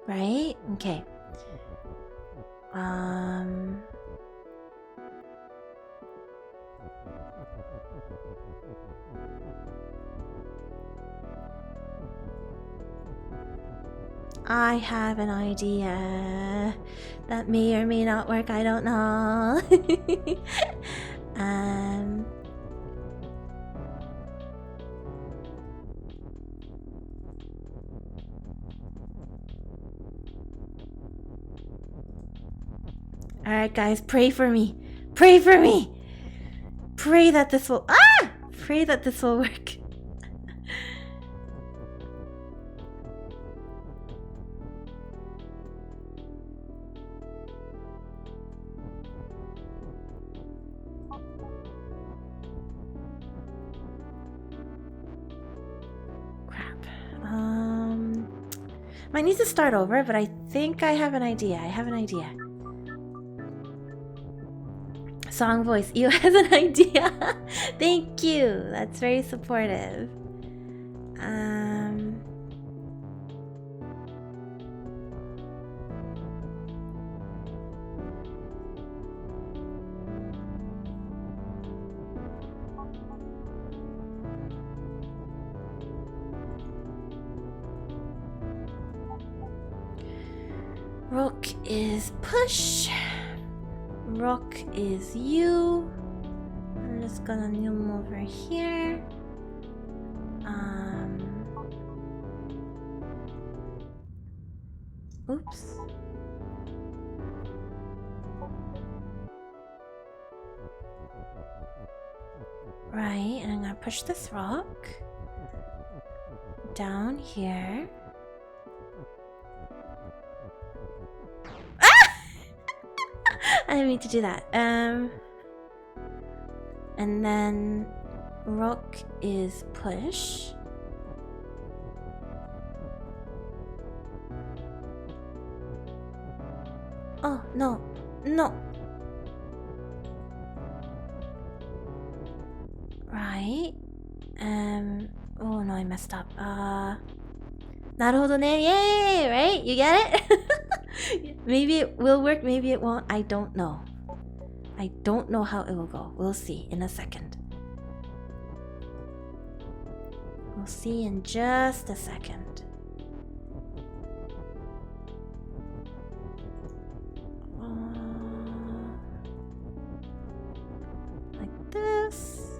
Right? Okay. I have an idea that may or may not work, I don't know. Alright guys, pray for me. Pray for me. Pray that this will... Ah! Pray that this will work. Might need to start over, but I think I have an idea. I have an idea. Song voice. Io has an idea. Thank you. That's very supportive. Rook is push. Rook is you. I'm just gonna move over here. Oops. Right, and I'm gonna push this rock down here. I didn't mean to do that. And then rook is push. Oh, no. No. Right. Oh no, I messed up. なるほどね. Yay! Right? You get it? Maybe it will work, maybe it won't. I don't know. I don't know how it will go. We'll see in a second. We'll see in just a second. Like this.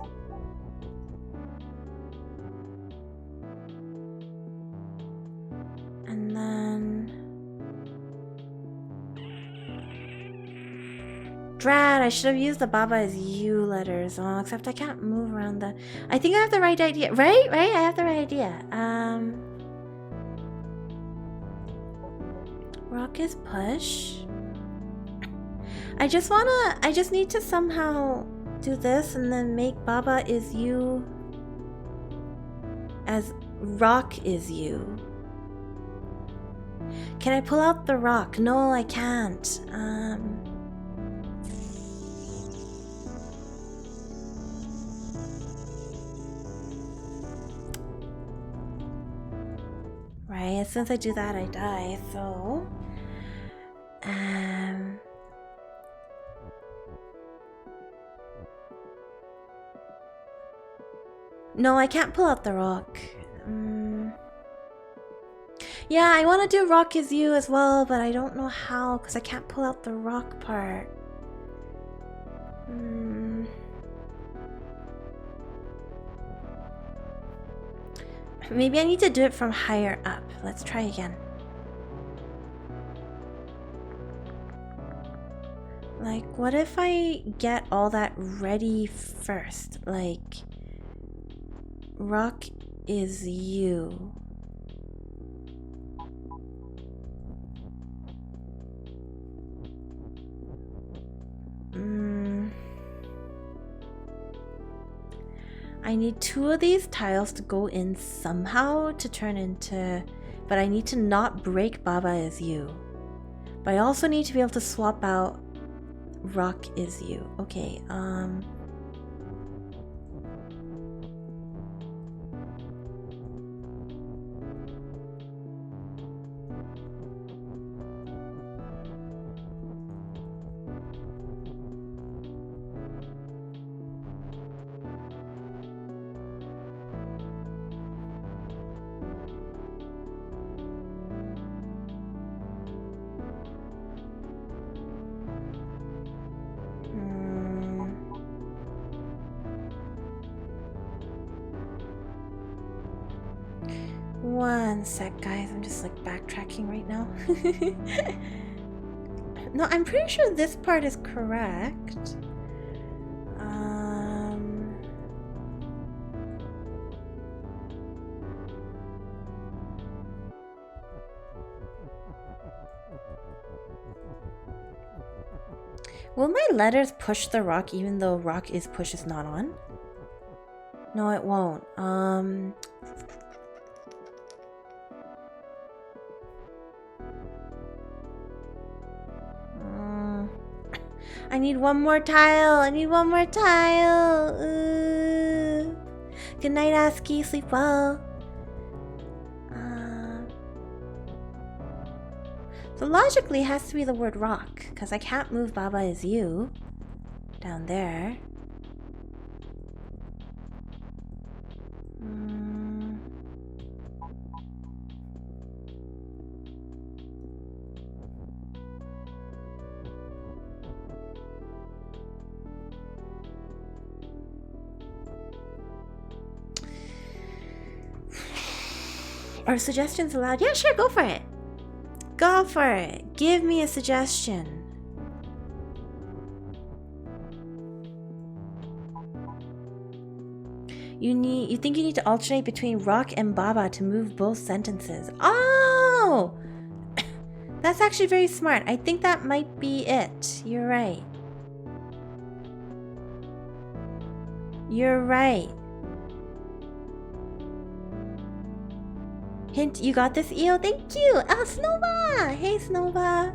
And then... Drat, I should have used the Baba as U letters. Oh, except I can't move around the... I think I have the right idea. Right? Right? I have the right idea. Rock is push. I just need to somehow do this and then make Baba is U as rock is U. Can I pull out the rock? No, I can't. Right, as soon as I do that, I die, so... No, I can't pull out the rock. Yeah, I want to do rock is you as well, but I don't know how, because I can't pull out the rock part. Maybe I need to do it from higher up. Let's try again. Like, what if I get all that ready first? Like, rock is you. I need 2 of these tiles to go in somehow to turn into... But I need to not break Baba is you. But I also need to be able to swap out rock is you. Okay, one sec, guys. I'm just like backtracking right now. No, I'm pretty sure this part is correct. Will my letters push the rock even though rock is push is not on? No, it won't. I need one more tile. I need one more tile. Good night, ASCII. Sleep well. So logically, it has to be the word rock, because I can't move Baba is you down there. Are suggestions allowed? Yeah, sure, go for it. Go for it. Give me a suggestion. You think you need to alternate between rock and Baba to move both sentences. Oh! That's actually very smart. I think that might be it. You're right. You're right. Hint, you got this, Io? Thank you! Oh, Snova! Hey, Snova!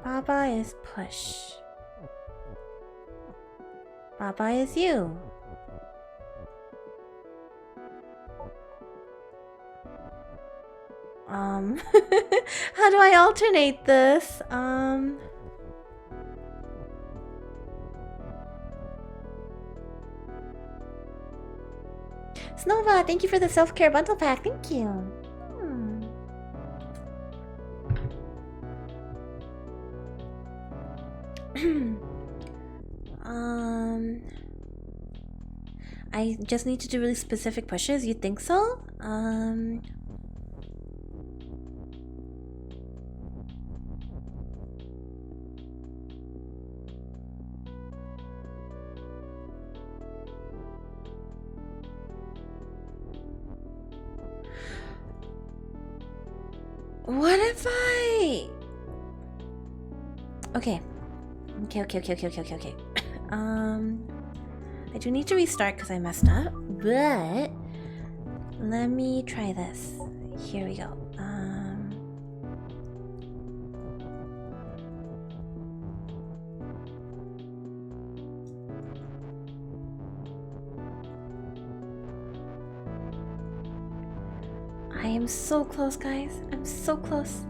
Baba is push. Baba is you. How do I alternate this? Snova, thank you for the self-care bundle pack. Thank you. I just need to do really specific pushes. You think so? What if I... Okay. Okay. I do need to restart because I messed up, but let me try this. Here we go. I am so close, guys. I'm so close.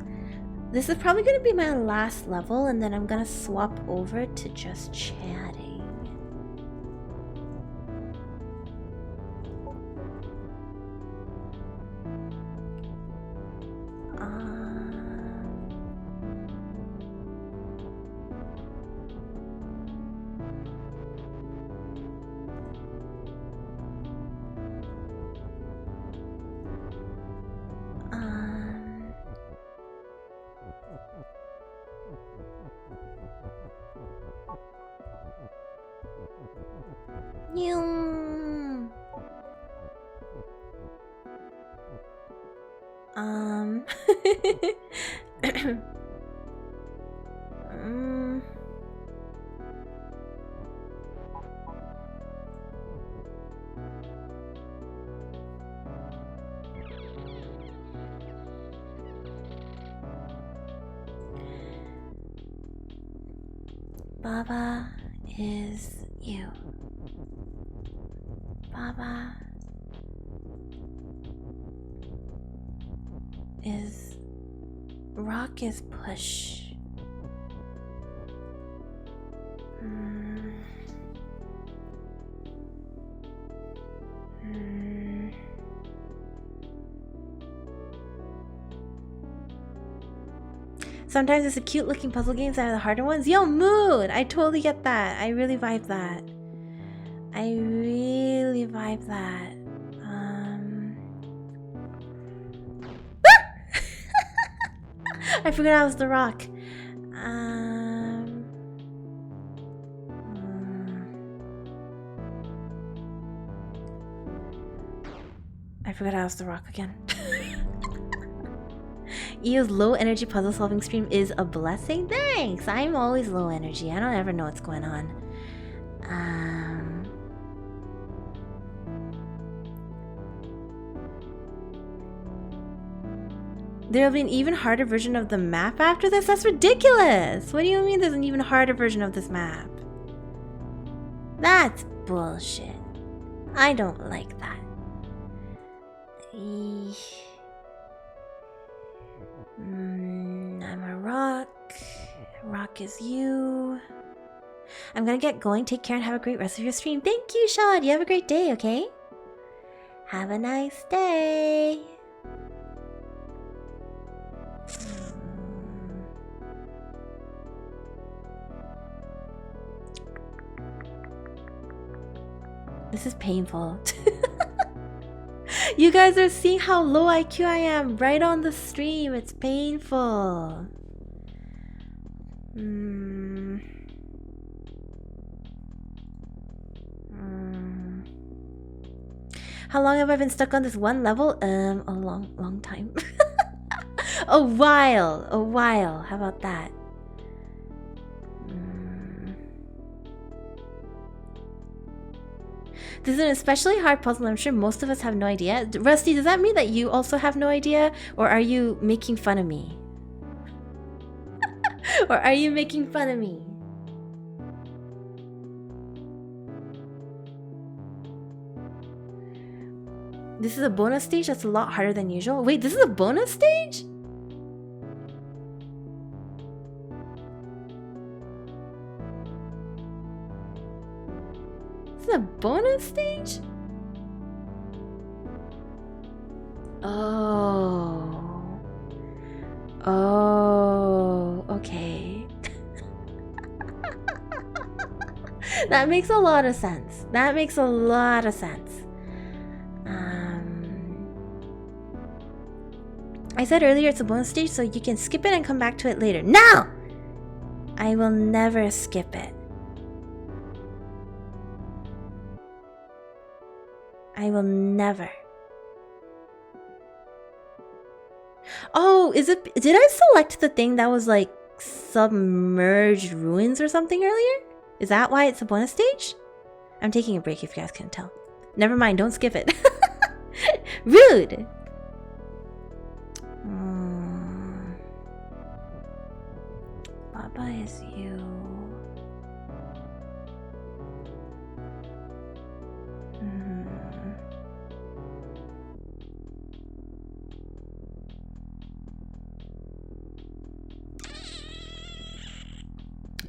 This is probably going to be my last level, and then I'm going to swap over to just chatting. Baba is you. Baba is... Rock is push. Sometimes it's the cute looking puzzle games that are the harder ones. Yo, mood! I totally get that. I really vibe that. I forgot I was the rock. I forgot I was the rock again. Io's low energy puzzle solving stream is a blessing. Thanks! I'm always low energy. I don't ever know what's going on. There'll be an even harder version of the map after this? That's ridiculous! What do you mean there's an even harder version of this map? That's bullshit. I don't like that. I'm a rock. Rock is you. I'm gonna get going. Take care and have a great rest of your stream. Thank you, Shad. You have a great day, okay? Have a nice day. This is painful. You guys are seeing how low IQ I am right on the stream. It's painful. How long have I been stuck on this one level? A long time. A while. How about that? This is an especially hard puzzle. I'm sure most of us have no idea. Rusty, does that mean that you also have no idea? Or are you making fun of me? Or are you making fun of me? This is a bonus stage that's a lot harder than usual. Wait, this is a bonus stage? This is a bonus stage? Oh, okay. That makes a lot of sense. I said earlier it's a bonus stage, so you can skip it and come back to it later. No! I will never skip it. I will never. Oh, is it? Did I select the thing that was like submerged ruins or something earlier? Is that why it's a bonus stage? I'm taking a break if you guys couldn't tell. Never mind, don't skip it. Rude! Baba is you.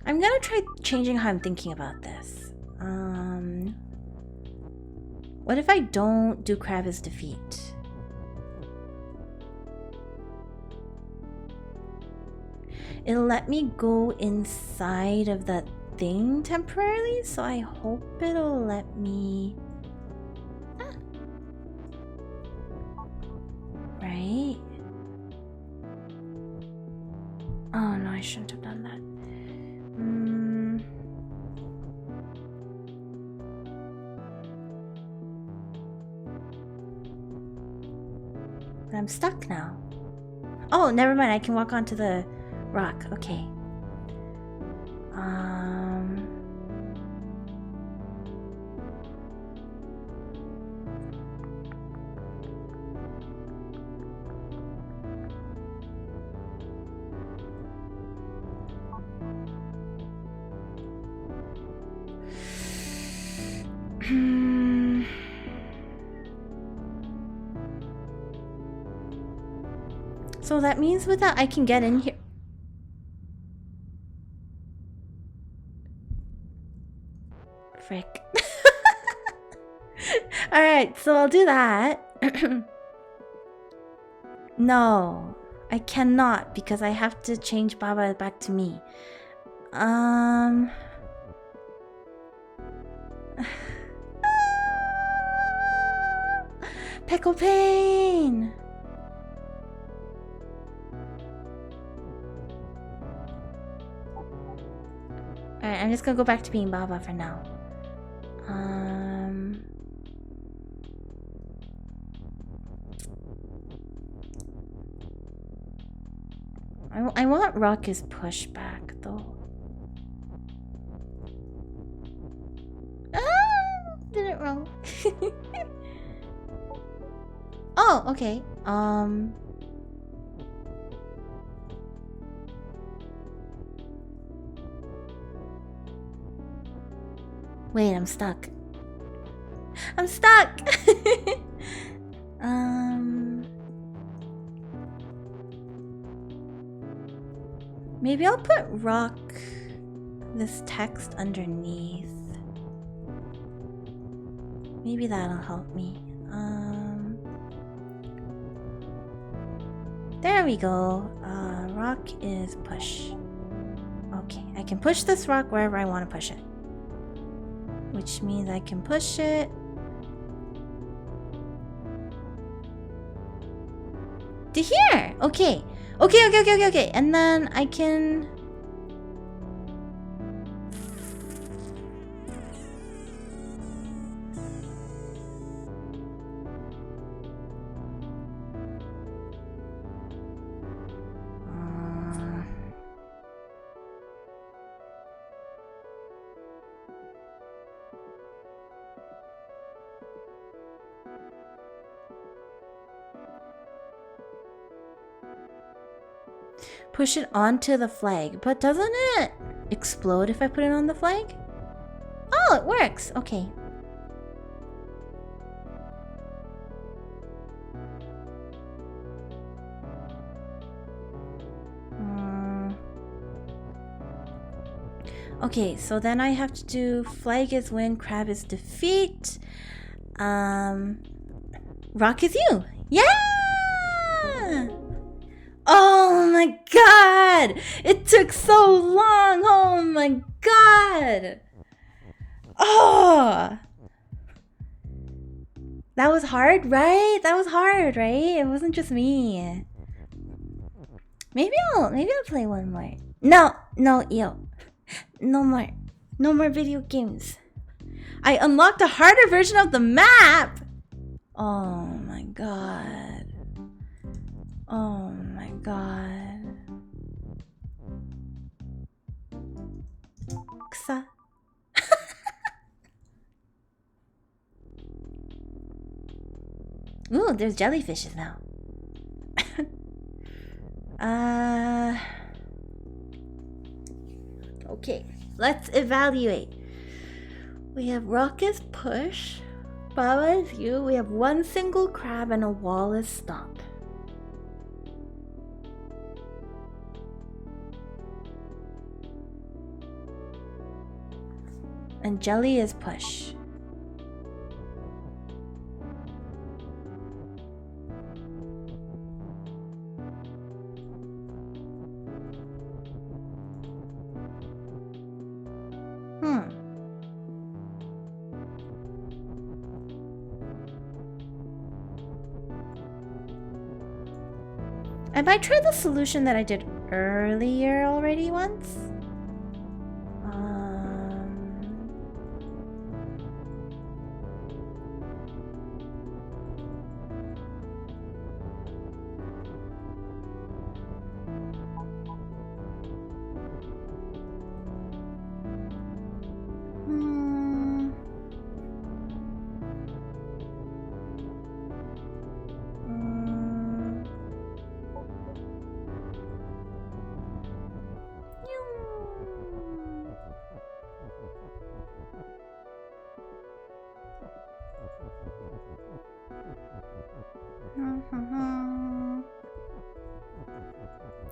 I'm gonna try changing how I'm thinking about this. What if I don't do Kravis defeat? It'll let me go inside of that thing temporarily, so I hope it'll let me... Right? Oh no, I shouldn't have done that. I'm stuck now. Oh, never mind. I can walk onto the rock. Okay. So that means with that I can get in here. Frick. Alright, so I'll do that. No, I cannot because I have to change Baba back to me. Peckle pain. Alright, I'm just gonna go back to being Baba for now. I want rock is push back though. Ah, did it wrong. Oh, okay. Wait, I'm stuck. I'm stuck. Maybe I'll put rock this text underneath. Maybe that'll help me. There we go. Rock is push. Okay, I can push this rock wherever I want to push it. Which means I can push it to here. Okay. Okay. And then I can... push it onto the flag, but doesn't it explode if I put it on the flag? Oh, it works. Okay. Okay, so then I have to do flag is win, crab is defeat. Rock is you. Yeah! Oh my god! It took so long! Oh my god! Oh! That was hard, right? That was hard, right? It wasn't just me. Maybe I'll play one more. No, Io. No more video games. I unlocked a harder version of the map! Oh my god. Oh my god. Kusa. Ooh, there's jellyfishes now. Okay, let's evaluate. We have rock is push, Baba is you, we have one single crab, and a wall is stop. And jelly is push. I might try the solution that I did earlier already once.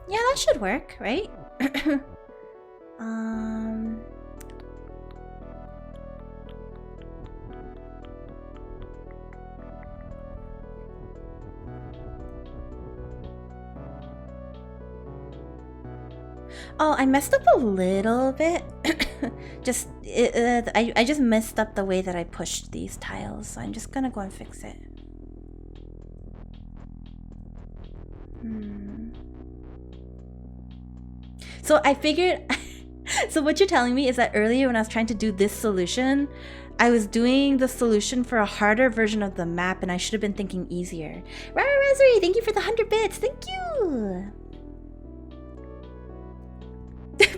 Yeah, that should work, right? Oh, I messed up a little bit. I just messed up the way that I pushed these tiles, so I'm just gonna go and fix it. So I figured, so what you're telling me is that earlier when I was trying to do this solution, I was doing the solution for a harder version of the map and I should have been thinking easier. Rara Rosary, thank you for the 100 bits. Thank you.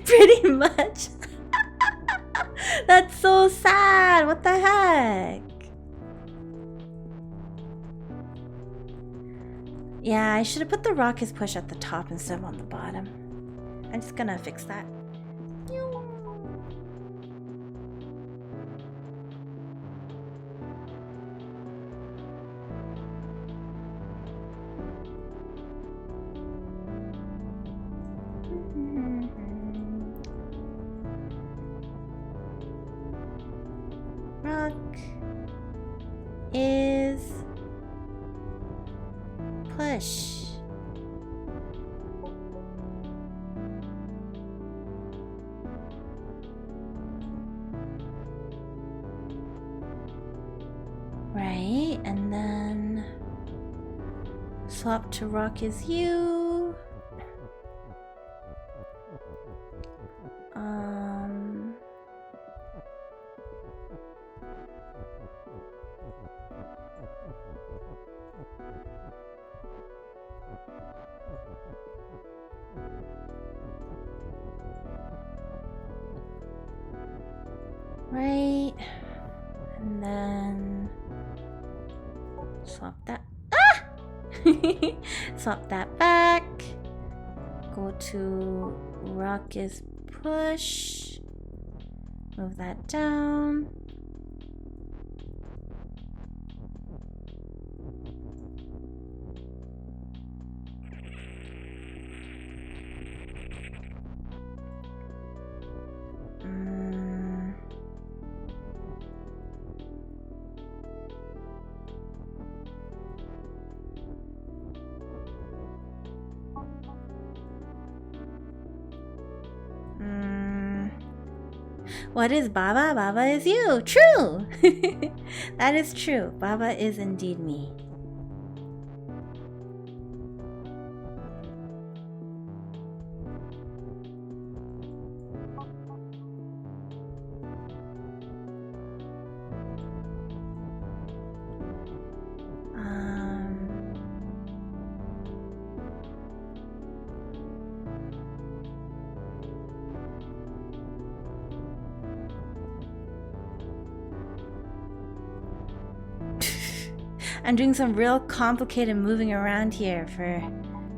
Pretty much. That's so sad. What the heck? Yeah, I should have put the rock is push at the top instead of on the bottom. I'm just gonna fix that. Rock is push. Right, and then swap to rock is you. Right, and then swap that. Ah! Swap that back. Go to rock is push. Move that down. What is Baba? Baba is you. True. That is true. Baba is indeed me. I'm doing some real complicated moving around here for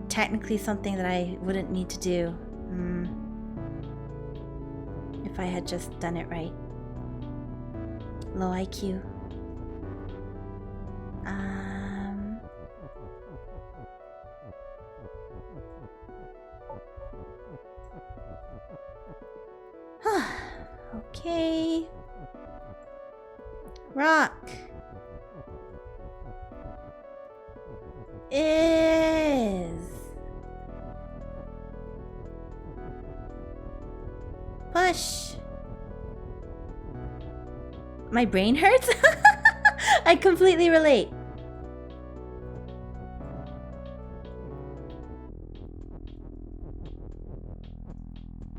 technically something that I wouldn't need to do. If I had just done it right. Low IQ. Okay. Rock is push. My brain hurts? I completely relate.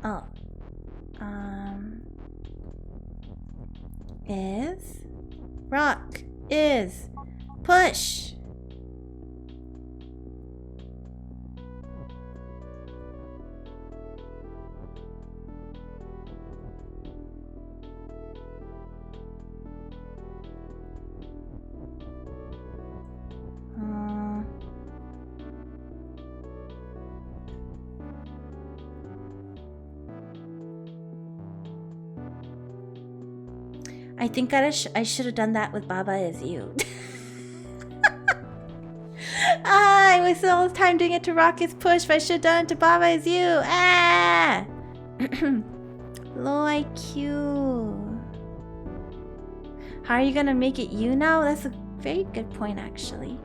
Oh. Is rock is push. I think I should have done that with Baba is you. I wasted all this time doing it to rock is push, but I should have done it to Baba is you. Ah! Low IQ. How are you gonna make it you now? That's a very good point, actually.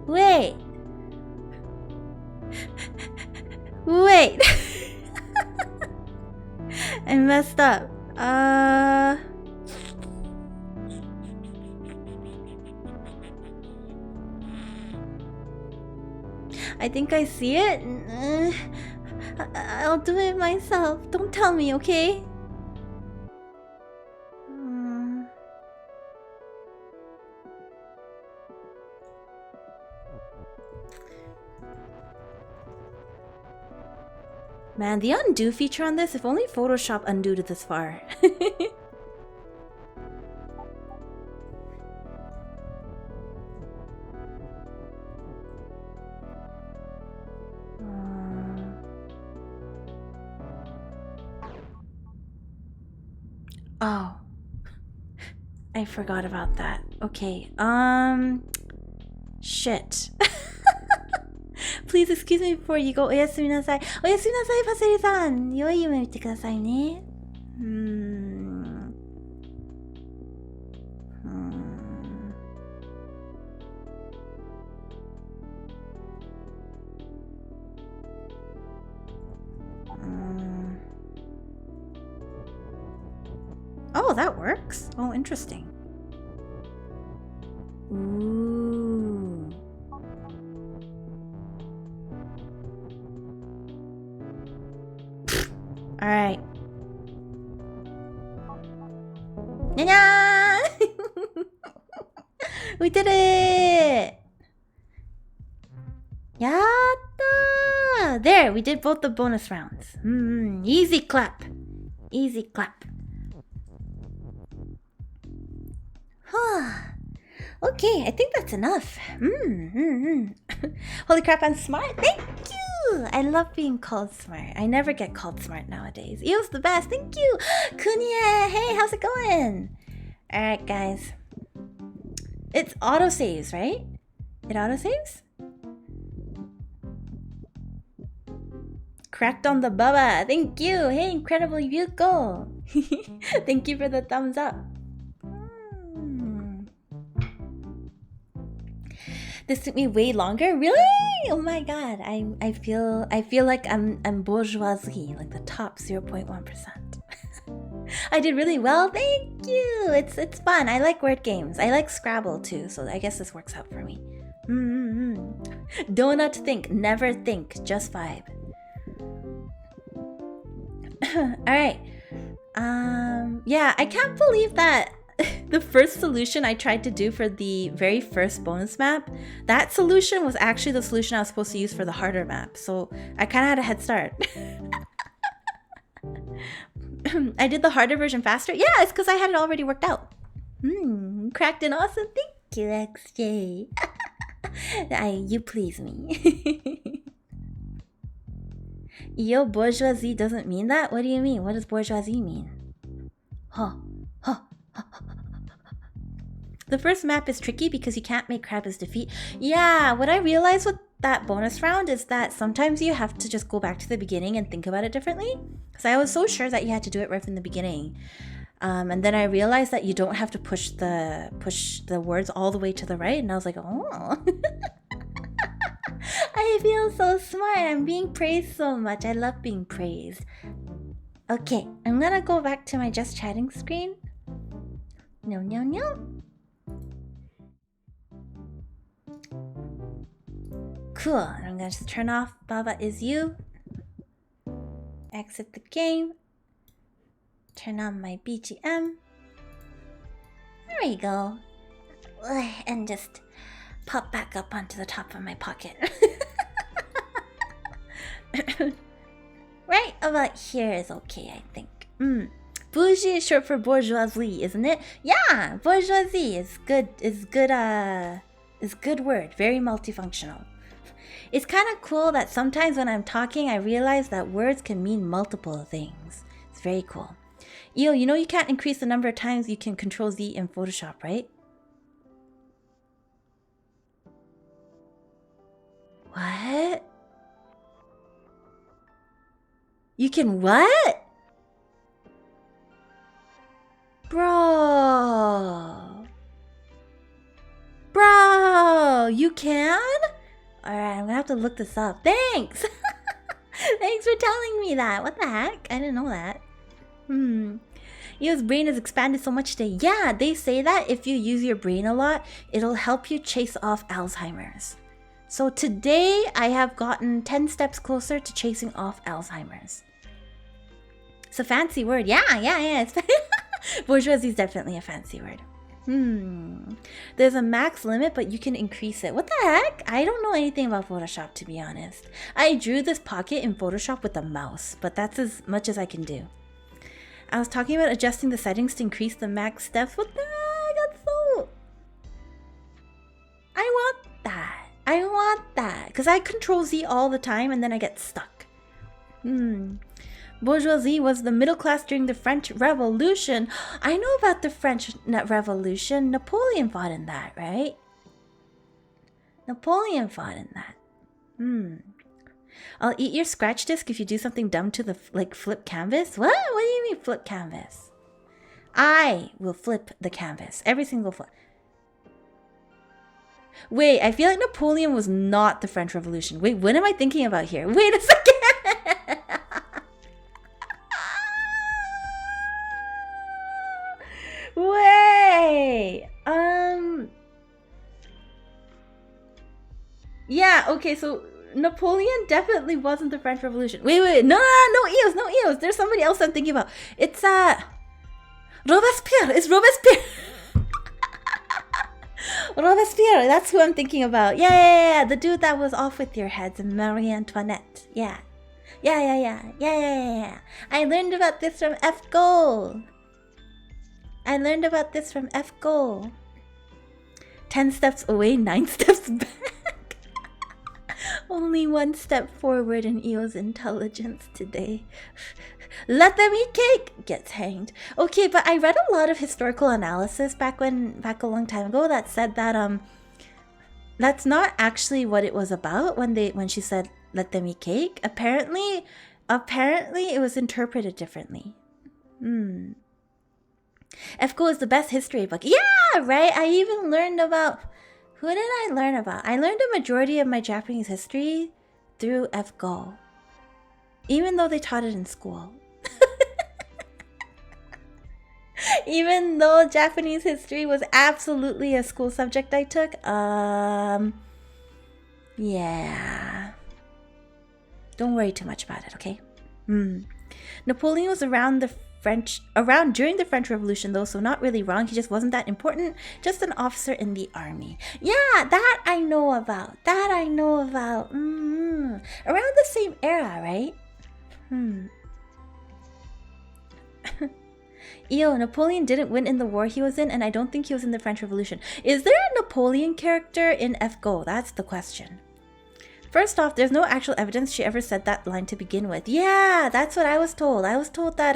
Wait. Wait. I messed up. I think I see it. I'll do it myself. Don't tell me, okay? Man, the undo feature on this, if only Photoshop undid it this far. Oh. I forgot about that. Okay, shit. Please excuse me before you go. おやすみなさい。おやすみなさい、パセリさん。良い夢見てくださいね。Oh, that works? Oh, interesting. Ooh. Alright. Nya-nya! We did it! Yatta! There, we did both the bonus rounds. Easy clap. Easy clap. Okay, I think that's enough. Holy crap, I'm smart. Thank you. I love being called smart. I never get called smart nowadays. Io's the best. Thank you. Kunie, hey, how's it going? Alright, guys. It's autosaves, right? It autosaves? Cracked on the baba. Thank you. Hey, incredible Yuko. Thank you for the thumbs up. This took me way longer. Really? Oh my god. I feel like I'm bourgeoisie, like the top 0.1%. I did really well. Thank you. It's fun. I like word games. I like Scrabble too, so I guess this works out for me. Donut think, never think, just vibe. All right. Yeah, I can't believe that the first solution I tried to do for the very first bonus map, that solution was actually the solution I was supposed to use for the harder map. So I kind of had a head start. I did the harder version faster. Yeah, it's because I had it already worked out. Cracked and awesome. Thank you, XJ. You please me. Yo, bourgeoisie doesn't mean that? What do you mean? What does bourgeoisie mean? The first map is tricky because you can't make crab as defeat. Yeah, what I realized with that bonus round is that sometimes you have to just go back to the beginning and think about it differently. Because I was so sure that you had to do it right from the beginning. And then I realized that you don't have to push the words all the way to the right. And I was like, oh. I feel so smart. I'm being praised so much. I love being praised. Okay, I'm gonna go back to my just chatting screen. No. Cool. I'm gonna just turn off Baba Is You. Exit the game. Turn on my BGM. There we go. And just pop back up onto the top of my pocket. Right about here is okay, I think. Bougie is short for bourgeoisie, isn't it? Yeah, bourgeoisie is good. Is good word. Very multifunctional. It's kind of cool that sometimes when I'm talking, I realize that words can mean multiple things. It's very cool. Io, you know you can't increase the number of times you can Control Z in Photoshop, right? What? You can what? Bro, you can? Alright, I'm gonna have to look this up. Thanks! Thanks for telling me that. What the heck? I didn't know that. Io's brain has expanded so much today. Yeah, they say that if you use your brain a lot, it'll help you chase off Alzheimer's. So today, I have gotten 10 steps closer to chasing off Alzheimer's. It's a fancy word. Yeah. Bourgeoisie is definitely a fancy word. There's a max limit, but you can increase it. What the heck? I don't know anything about Photoshop, to be honest. I drew this pocket in Photoshop with a mouse, but that's as much as I can do. I was talking about adjusting the settings to increase the max steps. What the heck? That's so... I want that. I want that. Because I Control Z all the time and then I get stuck. Bourgeoisie was the middle class during the French Revolution. I know about the French Revolution. Napoleon fought in that, right? Napoleon fought in that. I'll eat your scratch disc if you do something dumb to the, like, flip canvas. What? What do you mean flip canvas? I will flip the canvas. Every single flip. Wait, I feel like Napoleon was not the French Revolution. Wait, what am I thinking about here? Wait a second. Wait. Yeah, okay, so Napoleon definitely wasn't the French Revolution. Wait. No EOS. There's somebody else I'm thinking about. It's Robespierre. It's Robespierre. Robespierre, that's who I'm thinking about. Yeah. The dude that was off with your heads and Marie Antoinette. Yeah. I learned about this from F. Goal. 10 steps away, 9 steps back. Only 1 step forward in Io's intelligence today. Let them eat cake! Gets hanged. Okay, but I read a lot of historical analysis back a long time ago that said that that's not actually what it was about when she said let them eat cake. Apparently it was interpreted differently. FGO is the best history book. Yeah, right? I even learned about... Who did I learn about? I learned a majority of my Japanese history through FGO. Even though they taught it in school. Even though Japanese history was absolutely a school subject I took. Yeah. Don't worry too much about it, okay? Napoleon was around during the French Revolution though, so not really wrong. He just wasn't that important. Just an officer in the army. Yeah, that I know about. Around the same era, right? Io, Napoleon didn't win in the war he was in, and I don't think he was in the French Revolution. Is there a Napoleon character in FGO? That's the question. First off, there's no actual evidence she ever said that line to begin with. Yeah, that's what I was told. I was told that,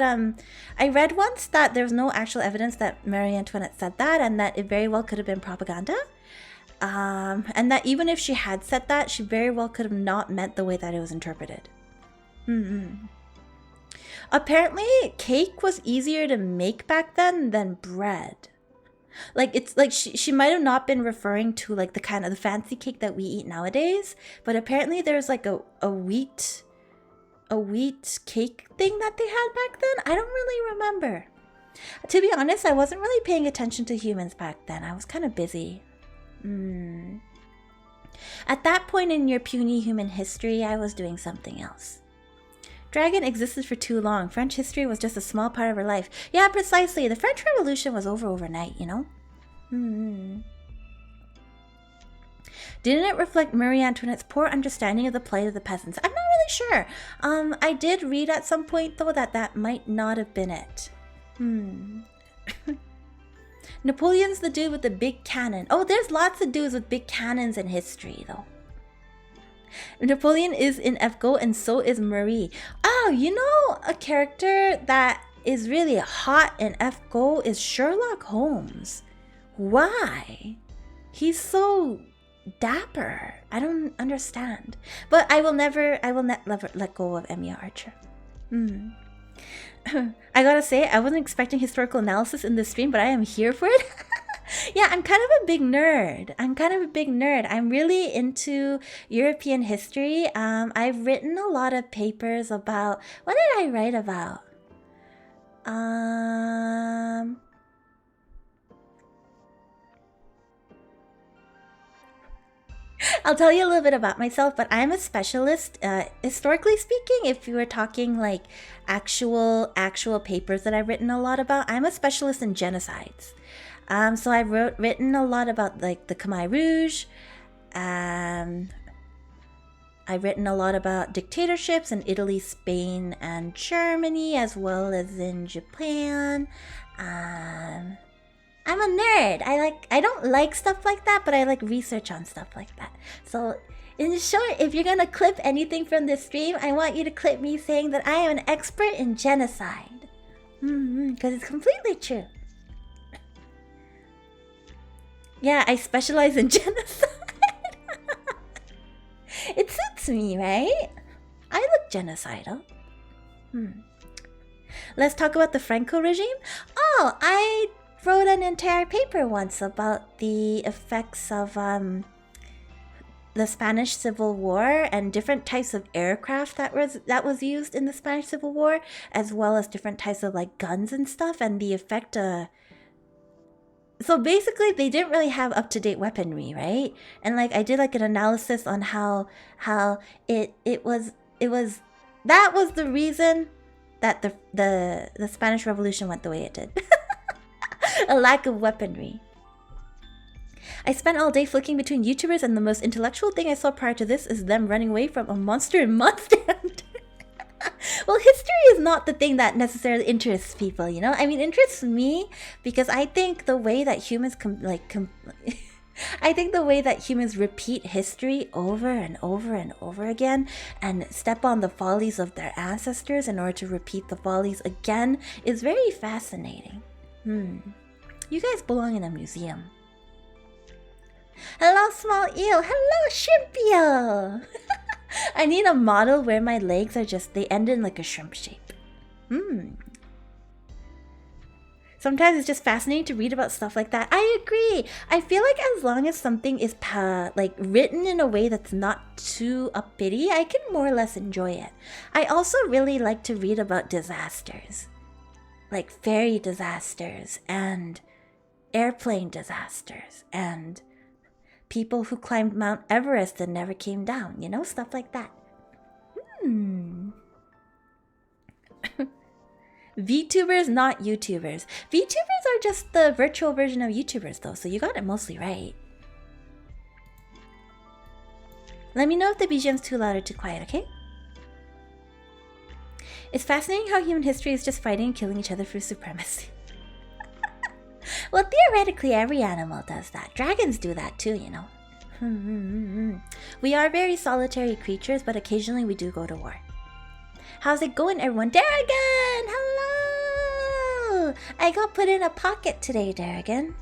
I read once that there's no actual evidence that Marie Antoinette said that, and that it very well could have been propaganda. And that even if she had said that, she very well could have not meant the way that it was interpreted. Apparently, cake was easier to make back then than bread. Like, it's like she might have not been referring to like the kind of the fancy cake that we eat nowadays, but apparently there's like a wheat cake thing that they had back then. I don't really remember. To be honest, I wasn't really paying attention to humans back then. I was kind of busy. At that point in your puny human history, I was doing something else. Dragon existed for too long. French history was just a small part of her life. Yeah, precisely. The French Revolution was over overnight, you know? Didn't it reflect Marie Antoinette's poor understanding of the plight of the peasants? I'm not really sure. I did read at some point, though, that might not have been it. Napoleon's the dude with the big cannon. Oh, there's lots of dudes with big cannons in history, though. Napoleon is in FGO and so is Marie. Oh, you know a character that is really hot in FGO is Sherlock Holmes. Why? He's so dapper. I don't understand. But I will never let go of Emilia Archer. I gotta say, I wasn't expecting historical analysis in this stream, but I am here for it. Yeah, I'm kind of a big nerd. I'm really into European history. I've written a lot of papers about... What did I write about? I'll tell you a little bit about myself, but I'm a specialist, historically speaking, if you were talking like actual papers that I've written a lot about, I'm a specialist in genocides. So I've written a lot about like the Khmer Rouge. I've written a lot about dictatorships in Italy, Spain, and Germany, as well as in Japan. I'm a nerd. I don't like stuff like that, but I like research on stuff like that. So in short, if you're gonna clip anything from this stream, I want you to clip me saying that I am an expert in genocide. Because it's completely true. Yeah, I specialize in genocide. It suits me, right? I look genocidal. Let's talk about the Franco regime. Oh, I wrote an entire paper once about the effects of the Spanish Civil War and different types of aircraft that was used in the Spanish Civil War, as well as different types of like guns and stuff, and the effect. So basically, they didn't really have up-to-date weaponry, right? And like I did like an analysis on how it was that was the reason that the Spanish Revolution went the way it did. A lack of weaponry. I spent all day flicking between YouTubers, and the most intellectual thing I saw prior to this is them running away from a monster in Monster Hunter. Well, history is not the thing that necessarily interests people, you know? I mean, interests me because I think the way that humans I think the way that humans repeat history over and over and over again and step on the follies of their ancestors in order to repeat the follies again is very fascinating. You guys belong in a museum. Hello, small eel. Hello, shrimp eel. I need a model where my legs are they end in like a shrimp shape. Sometimes it's just fascinating to read about stuff like that. I agree. I feel like as long as something is like written in a way that's not too uppity, I can more or less enjoy it. I also really like to read about disasters. Like ferry disasters and airplane disasters and people who climbed Mount Everest and never came down, you know, stuff like that. VTubers, not YouTubers. VTubers are just the virtual version of YouTubers though, so you got it mostly right. Let me know if the BGM's too loud or too quiet, okay? It's fascinating how human history is just fighting and killing each other for supremacy. Well, theoretically, every animal does that. Dragons do that too, you know. We are very solitary creatures, but occasionally we do go to war. How's it going, everyone? Darrigan! Hello! I got put in a pocket today, Darrigan.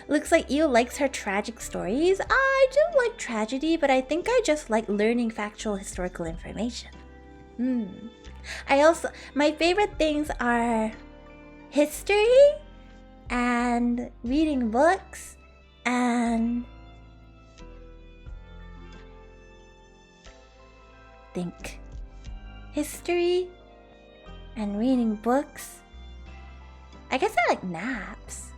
Looks like Io likes her tragic stories. I do like tragedy, but I think I just like learning factual historical information. My favorite things are history and reading books and history and reading books. I guess I like naps.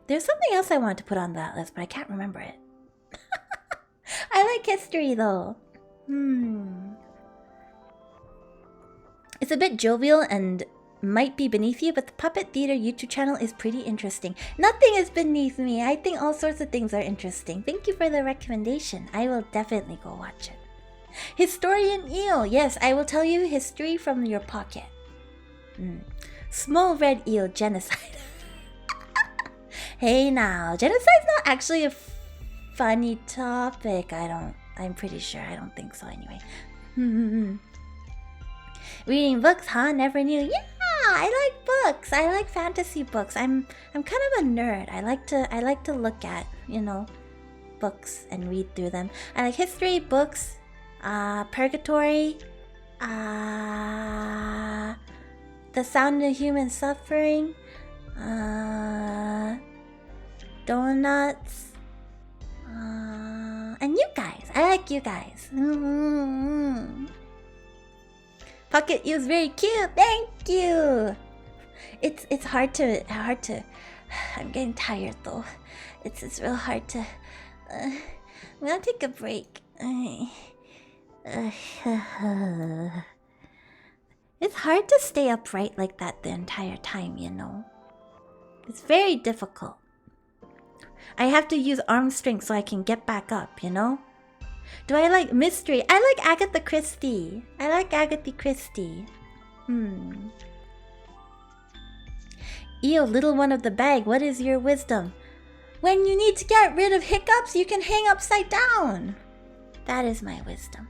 There's something else I wanted to put on that list, but I can't remember it. I like history though. It's a bit jovial and might be beneath you, but the Puppet Theater YouTube channel is pretty interesting. Nothing is beneath me. I think all sorts of things are interesting. Thank you for the recommendation. I will definitely go watch it. Historian Eel. Yes, I will tell you history from your pocket. Small red eel genocide. Hey now, genocide's not actually a funny topic. I'm pretty sure. I don't think so anyway. Reading books, huh? Never knew. Yeah, I like books. I like fantasy books. I'm kind of a nerd. I like to look at, you know, books and read through them. I like history books, purgatory, The Sound of Human Suffering, donuts, and you guys. I like you guys. Pocket Eels very cute. Thank you. It's hard to. I'm getting tired though. It's real hard to. I'm gonna take a break. It's hard to stay upright like that the entire time, you know. It's very difficult. I have to use arm strength so I can get back up, you know? Do I like mystery? I like Agatha Christie. I like Agatha Christie. Io, little one of the bag, what is your wisdom? When you need to get rid of hiccups, you can hang upside down. That is my wisdom.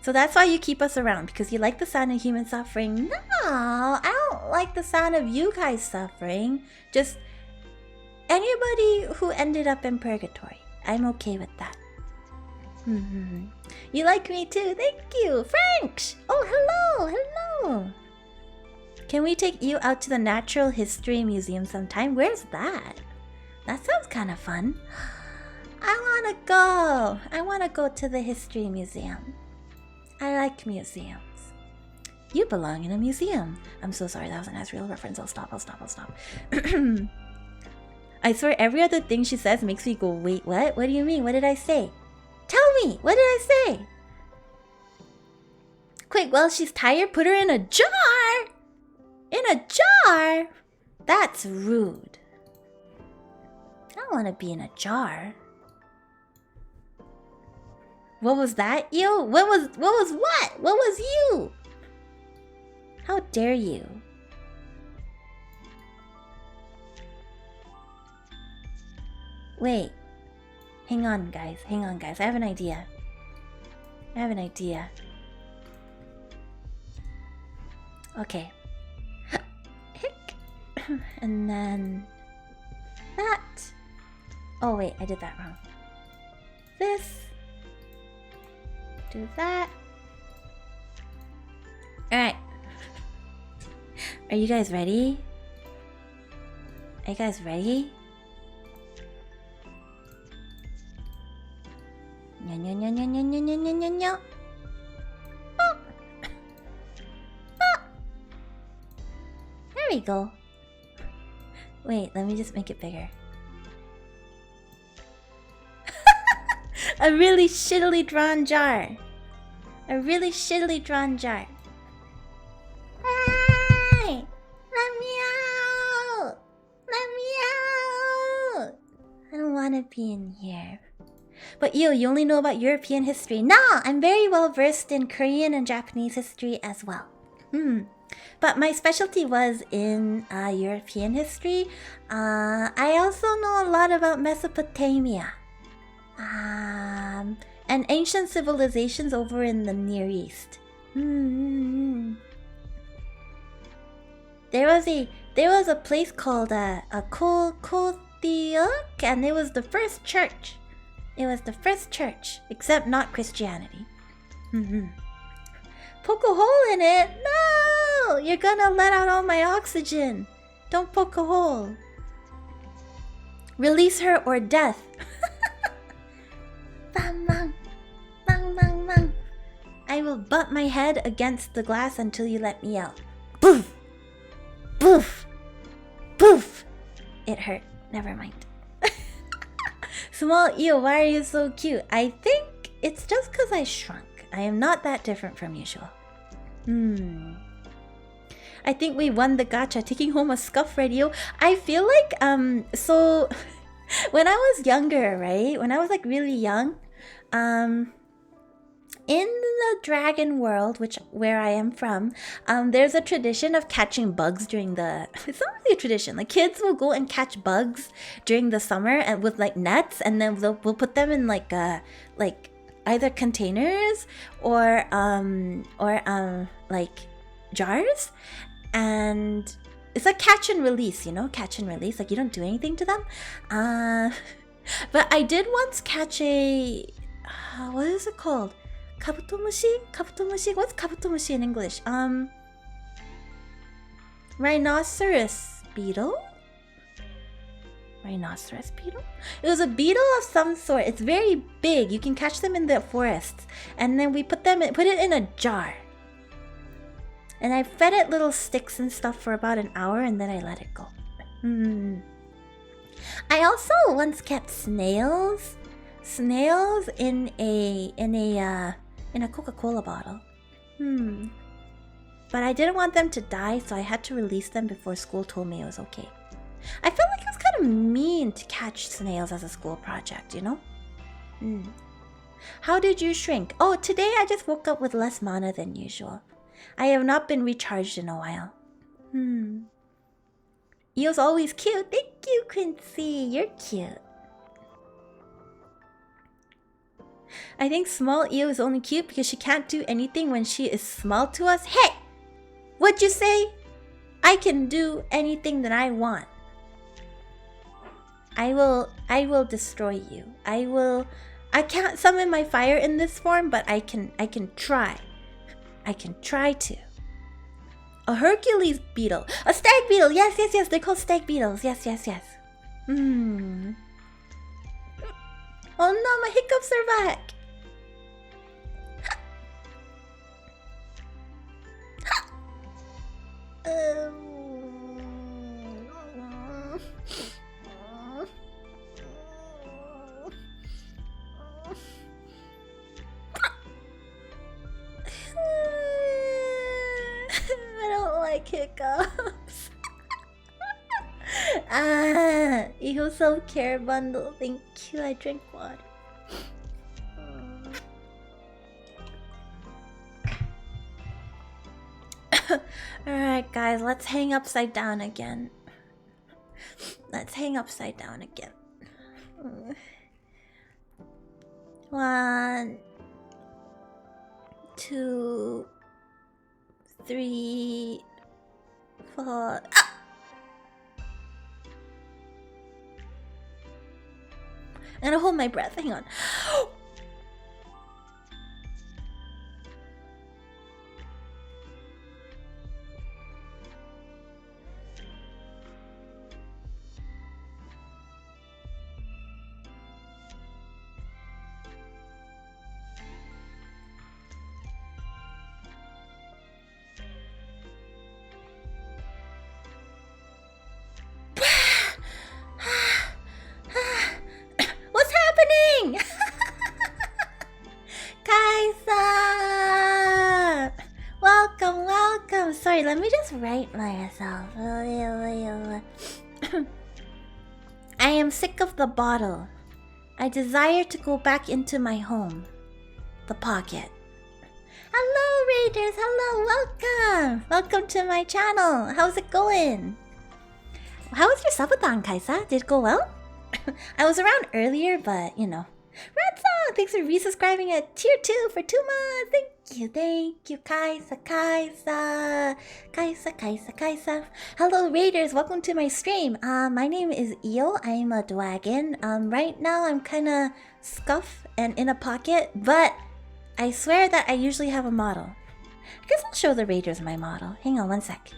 So that's why you keep us around, because you like the sound of human suffering. No, I don't like the sound of you guys suffering. Just anybody who ended up in purgatory. I'm okay with that. You like me too. Thank you. French! Oh, hello. Hello. Can we take you out to the Natural History Museum sometime? Where's that? That sounds kind of fun. I want to go. I want to go to the History Museum. I like museums. You belong in a museum. I'm so sorry, that was an Asriel reference. I'll stop. I swear every other thing she says makes me go, wait, what? What do you mean? What did I say? Tell me! What did I say? Quick, well, she's tired. Put her in a jar! In a jar? That's rude. I don't want to be in a jar. What was that, you? What was what? What was you? How dare you? Wait. Hang on, guys. I have an idea. Okay. And then that. Oh wait, I did that wrong. This. Do that. Alright. Are you guys ready? Are you guys ready? There we go. Wait, let me just make it bigger. A really shittily drawn jar. Hey! Let me out! I don't want to be in here. But you only know about European history. No, I'm very well versed in Korean and Japanese history as well. But my specialty was in European history. I also know a lot about Mesopotamia. And ancient civilizations over in the Near East. There was a place called Kotiok, and it was the first church. Except not Christianity. Poke a hole in it? No! You're gonna let out all my oxygen. Don't poke a hole. Release her or death. Bang, bang. Bang, bang, bang. I will butt my head against the glass until you let me out. Boof! Boof! Boof! It hurt. Never mind. Small Io, why are you so cute? I think it's just because I shrunk. I am not that different from usual. I think we won the gacha, taking home a scuff radio. I feel like, so when I was younger, right? When I was like really young, in the dragon world, where I am from, there's a tradition of catching bugs during the... It's not really a tradition. Like, kids will go and catch bugs during the summer and with like nets, and then we'll put them in like either containers or like jars, and it's like catch and release, you know, catch and release. Like, you don't do anything to them. But I did once catch a what is it called? Kabutomushi? What's kabutomushi in English? Rhinoceros beetle? Rhinoceros beetle? It was a beetle of some sort. It's very big. You can catch them in the forests. And then we put it in a jar. And I fed it little sticks and stuff for about an hour, and then I let it go. I also once kept snails in a Coca-Cola bottle. But I didn't want them to die, so I had to release them before school told me it was okay. I felt like it was kind of mean to catch snails as a school project, you know? How did you shrink? Oh, today I just woke up with less mana than usual. I have not been recharged in a while. Io's always cute. Thank you, Quincy. You're cute. I think small Io is only cute because she can't do anything when she is small to us. Hey! What'd you say? I can do anything that I want. I will destroy you. I can't summon my fire in this form, but I can try. I can try to. A Hercules beetle. A stag beetle. Yes. They're called stag beetles. Yes. Oh no, my hiccups are back. I don't like hiccups. Eagle self-care bundle. Thank you. I drink water. Alright guys, let's hang upside down again. Let's hang upside down again. 1, 2, 3, 4. Ah! I'm gonna hold my breath. Hang on. What's happening? Kaisa! Welcome. Sorry, let me just write myself. I am sick of the bottle. I desire to go back into my home. The pocket. Hello, Raiders. Hello, welcome to my channel. How's it going? How was your subathon, Kaisa? Did it go well? I was around earlier, but you know. Red Song, thanks for resubscribing at tier 2 for 2 months. Thank you, Kaisa. Hello, Raiders. Welcome to my stream. My name is Io. I'm a dragon. Right now I'm kind of scuffed and in a pocket, but I swear that I usually have a model. I guess I'll show the Raiders my model. Hang on one sec.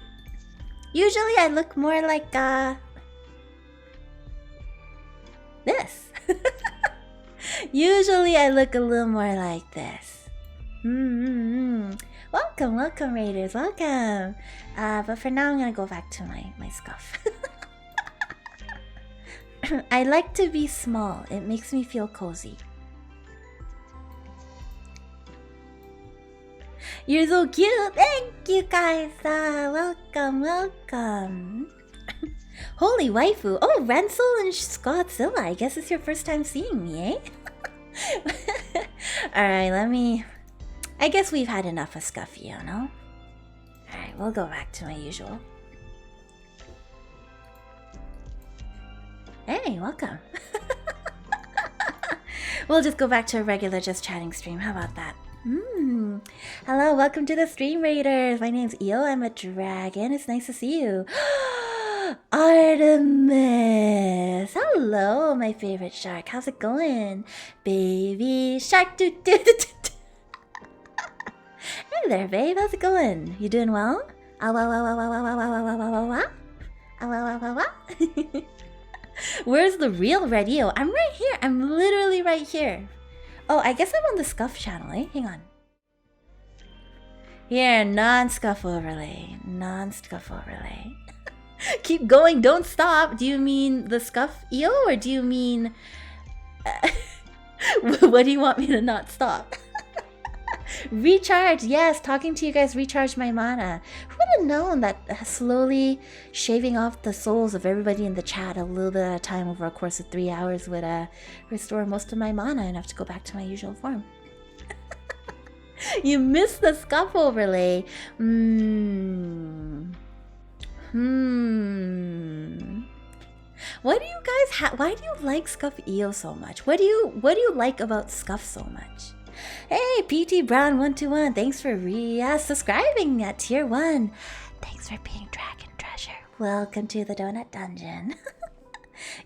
Usually I look more like this. Usually I look a little more like this. Welcome, Raiders. Welcome. But for now I'm gonna go back to my scuff. I like to be small. It makes me feel cozy. You're so cute. Thank you, guys. Welcome. Holy waifu. Oh, Ransel and Scottzilla. I guess it's your first time seeing me, eh? Alright, I guess we've had enough of Scuffy, you know? Alright, we'll go back to my usual. Hey, welcome. We'll just go back to a regular just chatting stream. How about that? Hello, welcome to the Stream Raiders. My name's Io. I'm a dragon. It's nice to see you. Artemis. Hello, my favorite shark. How's it going? Baby shark. Hey there, babe. How's it going? You doing well? Where's the real radio? I'm right here. I'm literally right here. Oh, I guess I'm on the Scuff channel, eh? Hang on. Here, non-Scuff overlay. Non-Scuff overlay. Keep going, don't stop. Do you mean the Scuff Io, or do you mean... what do you want me to not stop? Recharge, yes, talking to you guys recharged my mana. Who would have known that slowly shaving off the souls of everybody in the chat a little bit at a time over a course of 3 hours would restore most of my mana enough to go back to my usual form. You missed the scuff overlay. What do you guys why do you like Scuff Io so much? What do you like about Scuff so much? Hey, PT Brown 121, thanks for subscribing at tier 1. Thanks for being Dragon Treasure. Welcome to the Donut Dungeon.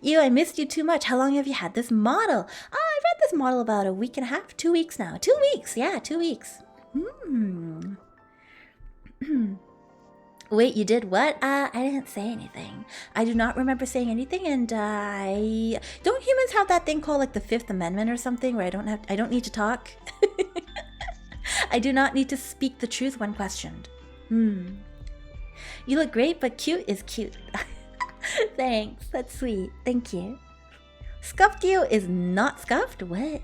Ew, I missed you too much. How long have you had this model? Oh, I've had this model about a week and a half, 2 weeks now. 2 weeks, yeah, 2 weeks. Wait, you did what? I didn't say anything. I do not remember saying anything, and don't humans have that thing called like the Fifth Amendment or something where I don't need to talk? I do not need to speak the truth when questioned. You look great, but cute is cute. Thanks, that's sweet. Thank you. Scuffed Io is not scuffed? What?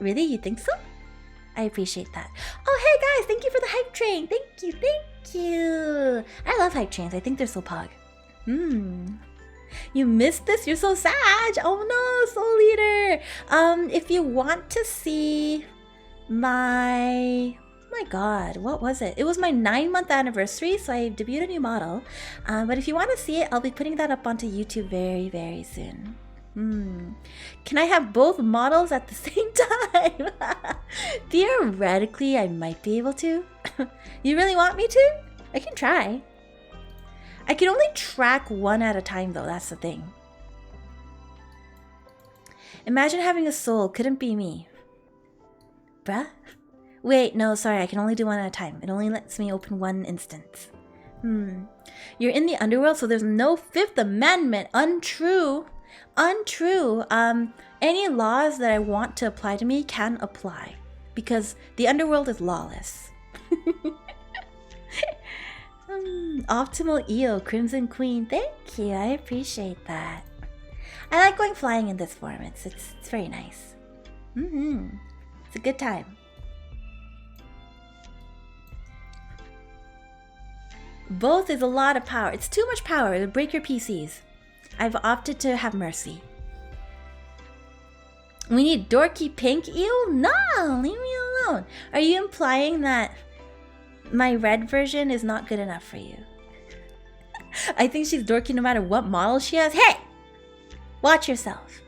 Really? You think so? I appreciate that. Oh, hey guys, thank you for the hype train. Thank you, thank you. I love hype trains. I think they're so pog. You missed this? You're so sad. Oh no, Soul Leader. If you want to see my god, what was it? It was my 9-month anniversary, so I debuted a new model. But if you want to see it, I'll be putting that up onto YouTube very, very soon. Can I have both models at the same time? Theoretically, I might be able to. You really want me to? I can try. I can only track one at a time though, that's the thing. Imagine having a soul, couldn't be me. Bruh? Wait, no, sorry, I can only do one at a time. It only lets me open one instance. You're in the Underworld, so there's no Fifth Amendment. Untrue. Untrue. Any laws that I want to apply to me can apply because the Underworld is lawless. Optimal Io, Crimson Queen. Thank you. I appreciate that. I like going flying in this form. It's very nice. It's a good time. Both is a lot of power. It's too much power. It'll break your PCs. I've opted to have mercy. We need dorky pink Io? No, leave me alone. Are you implying that my red version is not good enough for you? I think she's dorky no matter what model she has. Hey! Watch yourself.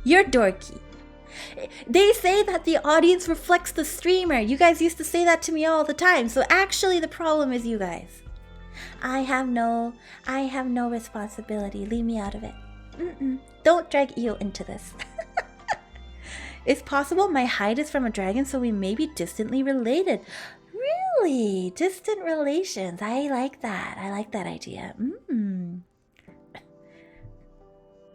You're dorky. They say that the audience reflects the streamer. You guys used to say that to me all the time. So actually the problem is you guys. I have no responsibility. Leave me out of it. Don't drag Io into this. It's possible my hide is from a dragon, so we may be distantly related. Really? Distant relations. I like that. I like that idea.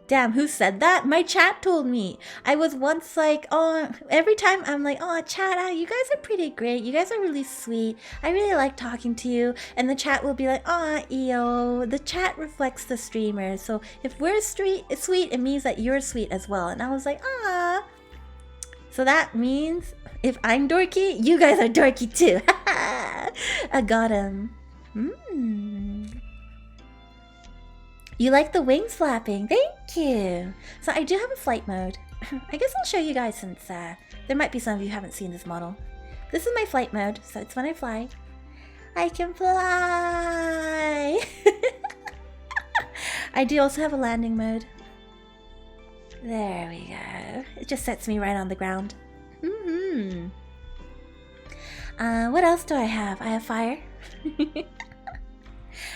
Damn, who said that? My chat told me. I was once like, oh, every time I'm like, oh, chat, you guys are pretty great. You guys are really sweet. I really like talking to you. And the chat will be like, oh, Io, the chat reflects the streamer. So if we're sweet, it means that you're sweet as well. And I was like, ah. So that means if I'm dorky, you guys are dorky too. I got him. You like the wings flapping? Thank you. So I do have a flight mode. I guess I'll show you guys since there might be some of you who haven't seen this model. This is my flight mode, so it's when I fly. I can fly. I do also have a landing mode. There we go. It just sets me right on the ground. What else do I have? I have fire.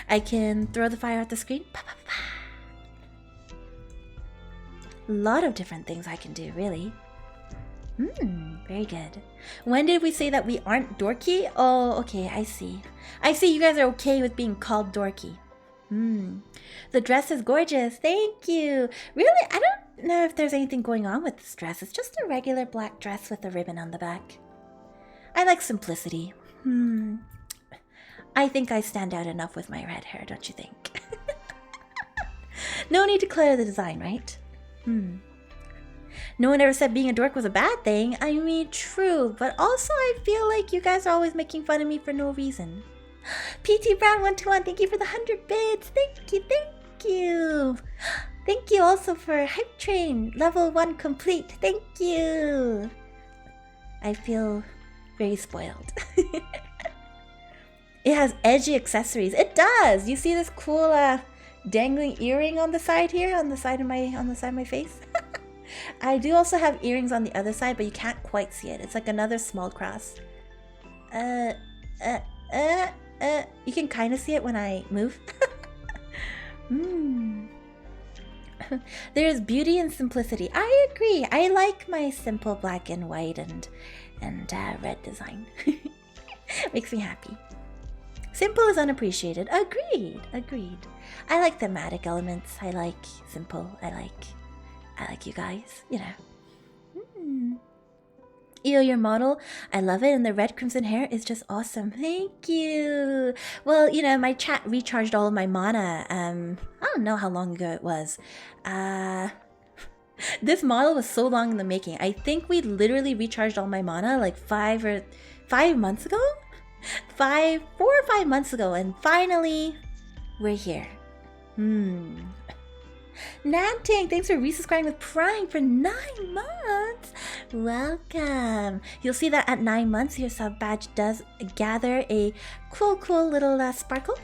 I can throw the fire at the screen. A lot of different things I can do, really. Very good. When did we say that we aren't dorky? Oh, okay, I see. I see you guys are okay with being called dorky. The dress is gorgeous. Thank you. Really, I don't know if there's anything going on with this dress. It's just a regular black dress with a ribbon on the back. I like simplicity. I think I stand out enough with my red hair, don't you think? No need to clear the design, right? No one ever said being a dork was a bad thing. I mean, true, but also I feel like you guys are always making fun of me for no reason. PT Brown 121, thank you for the 100 bits. Thank you, thank you. Thank you also for Hype Train, level 1 complete. Thank you. I feel very spoiled. It has edgy accessories. It does. You see this cool dangling earring on the side here, on the side of my face. I do also have earrings on the other side, but you can't quite see it. It's like another small cross. You can kind of see it when I move. There's beauty in simplicity. I agree. I like my simple black and white and red design. Makes me happy. Simple is unappreciated. Agreed. Agreed. I like thematic elements. I like simple. I like you guys. You know. Io, your model, I love it, and the red crimson hair is just awesome. Thank you. Well, you know, my chat recharged all of my mana. I don't know how long ago it was. This model was so long in the making. I think we literally recharged all my mana like 5 months ago? 4 or 5 months ago, and finally, we're here. Nanting, thanks for resubscribing with Prime for 9 months. Welcome. You'll see that at 9 months, your sub badge does gather a cool little sparkle.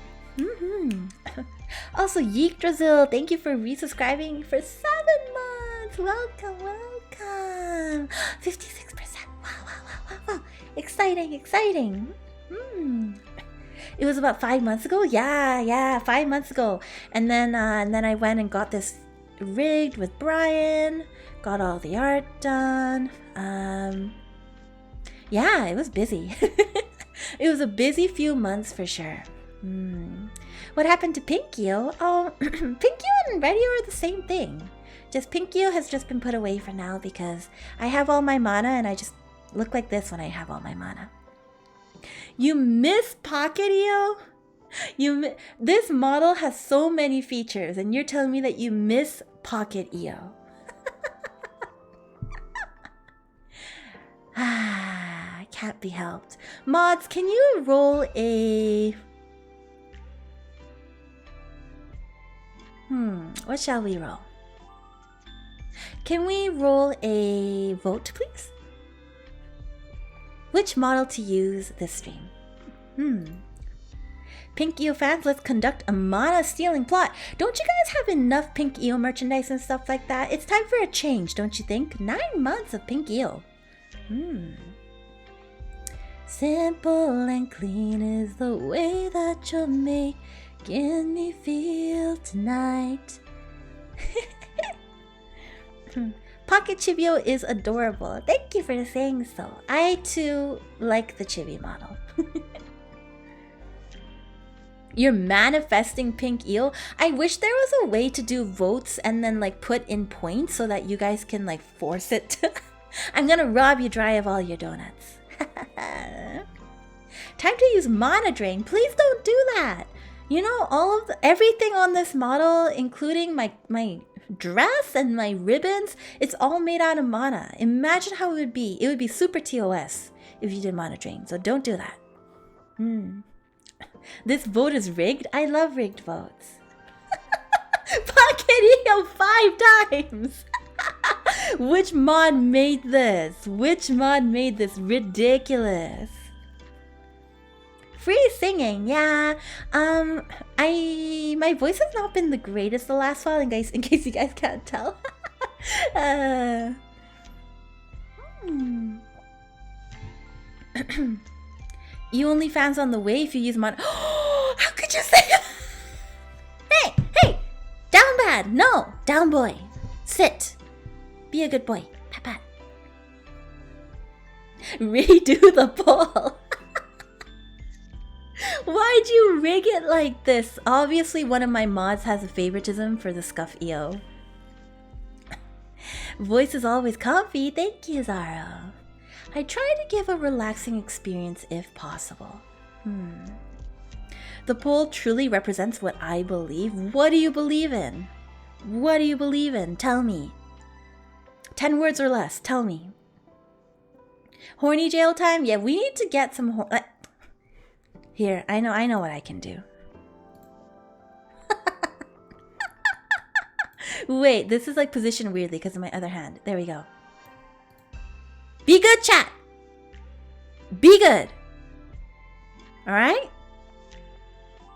Also, Yeek Brazil, thank you for resubscribing for 7 months. Welcome. 56%. Wow. Exciting. It was about 5 months ago. Yeah, 5 months ago. And then I went and got this rigged with Brian. Got all the art done. Yeah, it was busy. It was a busy few months for sure. What happened to Pink Io? Oh, Pink Io and Red Io are the same thing. Just Pink Io has just been put away for now because I have all my mana and I just look like this when I have all my mana. You miss Pocket Io? This model has so many features and you're telling me that you miss Pocket Io. Can't be helped. Mods, can you roll a... what shall we roll? Can we roll a vote, please? Which model to use this stream? Pink Io fans, let's conduct a mana stealing plot. Don't you guys have enough Pink Io merchandise and stuff like that? It's time for a change, don't you think? 9 months of Pink Io. Simple and clean is the way that you're making me feel tonight. Pocket Chibio is adorable. Thank you for saying so. I too like the chibi model. You're manifesting Pink Io. I wish there was a way to do votes and then like put in points so that you guys can like force it to... I'm gonna rob you dry of all your donuts. Time to use mana drain. Please don't do that. You know, everything on this model, including my dress and my ribbons, it's all made out of mana. Imagine how it would be. It would be super TOS if you did mana drain. So don't do that. This vote is rigged. I love rigged votes. Pocket Io 5 times. Which mod made this? Which mod made this ridiculous? Free singing, yeah. My voice has not been the greatest the last while, in case you guys can't tell. You only fans on the way if you use mod. How could you say that? Hey, down bad. No, down boy. Sit. Be a good boy. Pat pat. Redo the poll. Why'd you rig it like this? Obviously, one of my mods has a favoritism for the Scuff Io. Voice is always comfy. Thank you, Zaro. I try to give a relaxing experience if possible. The poll truly represents what I believe. What do you believe in? What do you believe in? Tell me. 10 words or less. Tell me. Horny jail time? Yeah, we need to get some Here, I know what I can do. Wait, this is like positioned weirdly because of my other hand. There we go. Be good, chat. Be good. All right?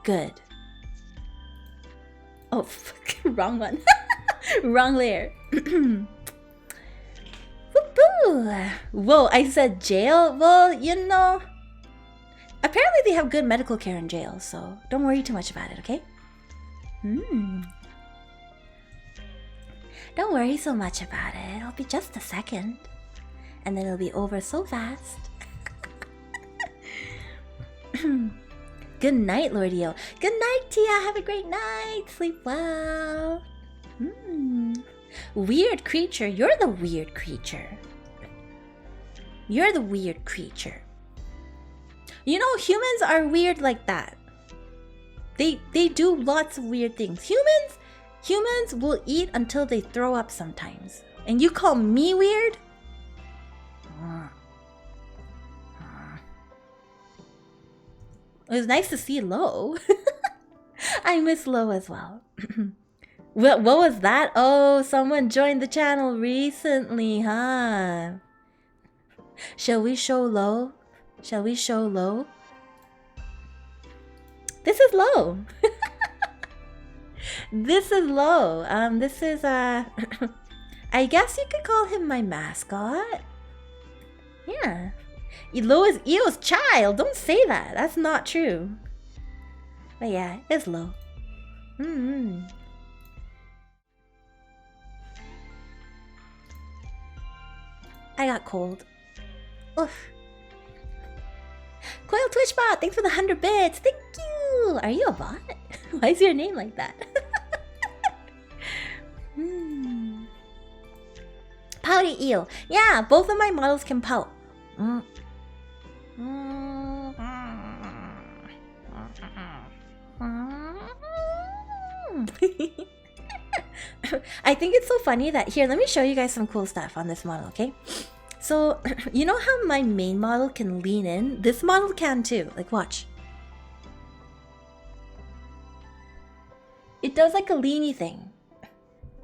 Good. Oh, fuck. Wrong one. Wrong layer. Whoa, I said jail? Well, you know, apparently they have good medical care in jail, so don't worry too much about it, okay? Don't worry so much about it. It'll be just a second. And then it'll be over so fast. Good night, Lord Io. Good night, Tia. Have a great night. Sleep well. Weird creature. You're the weird creature. You're the weird creature. You know, humans are weird like that. They do lots of weird things. Humans will eat until they throw up sometimes. And you call me weird? It was nice to see Lo. I miss Lo as well. What was that? Oh, someone joined the channel recently, huh? Shall we show Lo? Shall we show Lo? This is Lo. This is Lo. This is I guess you could call him my mascot. Yeah. Lo is Io's child. Don't say that. That's not true. But yeah, it's Lo. I got cold. Oof. Coil Twitchbot, thanks for the 100 bits. Thank you. Are you a bot? Why is your name like that? Pouty Io. Yeah, both of my models can pout. I think it's so funny that here, let me show you guys some cool stuff on this model, okay? So, you know how my main model can lean in? This model can too. Like, watch. It does like a leany thing.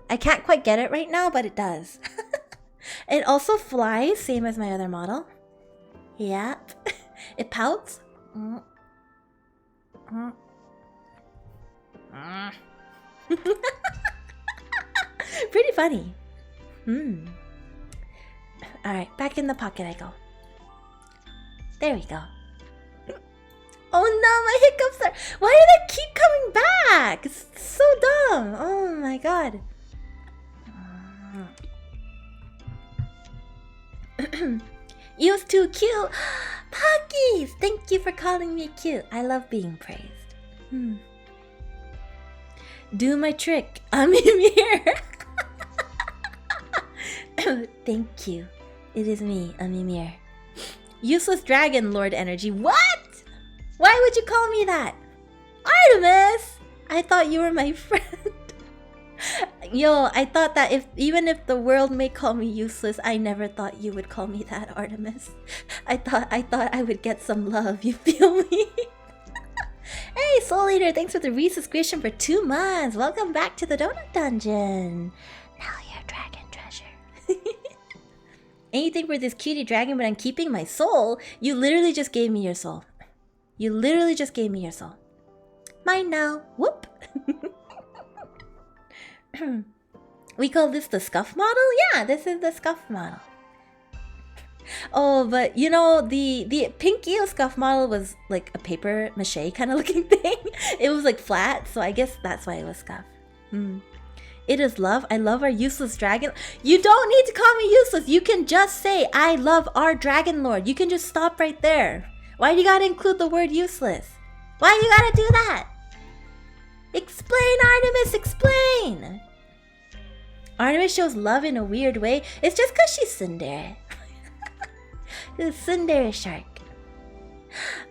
I can't quite get it right now, but it does. It also flies, same as my other model. Yep. It pouts. Pretty funny. Alright, back in the pocket I go. There we go. Oh no, my hiccups are... Why do they keep coming back? It's so dumb. Oh my god. Io's too cute. Pockies! Thank you for calling me cute. I love being praised. Do my trick. I'm here. Thank you. It is me, Amimir. Useless dragon, Lord Energy. What? Why would you call me that? Artemis! I thought you were my friend. Yo, I thought that even if the world may call me useless, I never thought you would call me that, Artemis. I thought I would get some love, you feel me? Hey, Soul Eater, thanks for the resubscription for 2 months. Welcome back to the Donut Dungeon. Now you're dragon treasure. Anything for this cutie dragon, but I'm keeping my soul. You literally just gave me your soul. You literally just gave me your soul. Mine now. Whoop. We call this the scuff model? Yeah, this is the scuff model. Oh, but you know, the pink Io scuff model was like a paper mache kind of looking thing. It was like flat, so I guess that's why it was scuff. It is love. I love our useless dragon. You don't need to call me useless. You can just say, I love our dragon lord. You can just stop right there. Why do you gotta include the word useless? Why you gotta do that? Explain, Artemis, explain. Artemis shows love in a weird way. It's just because she's tsundere. Who's tsundere shark?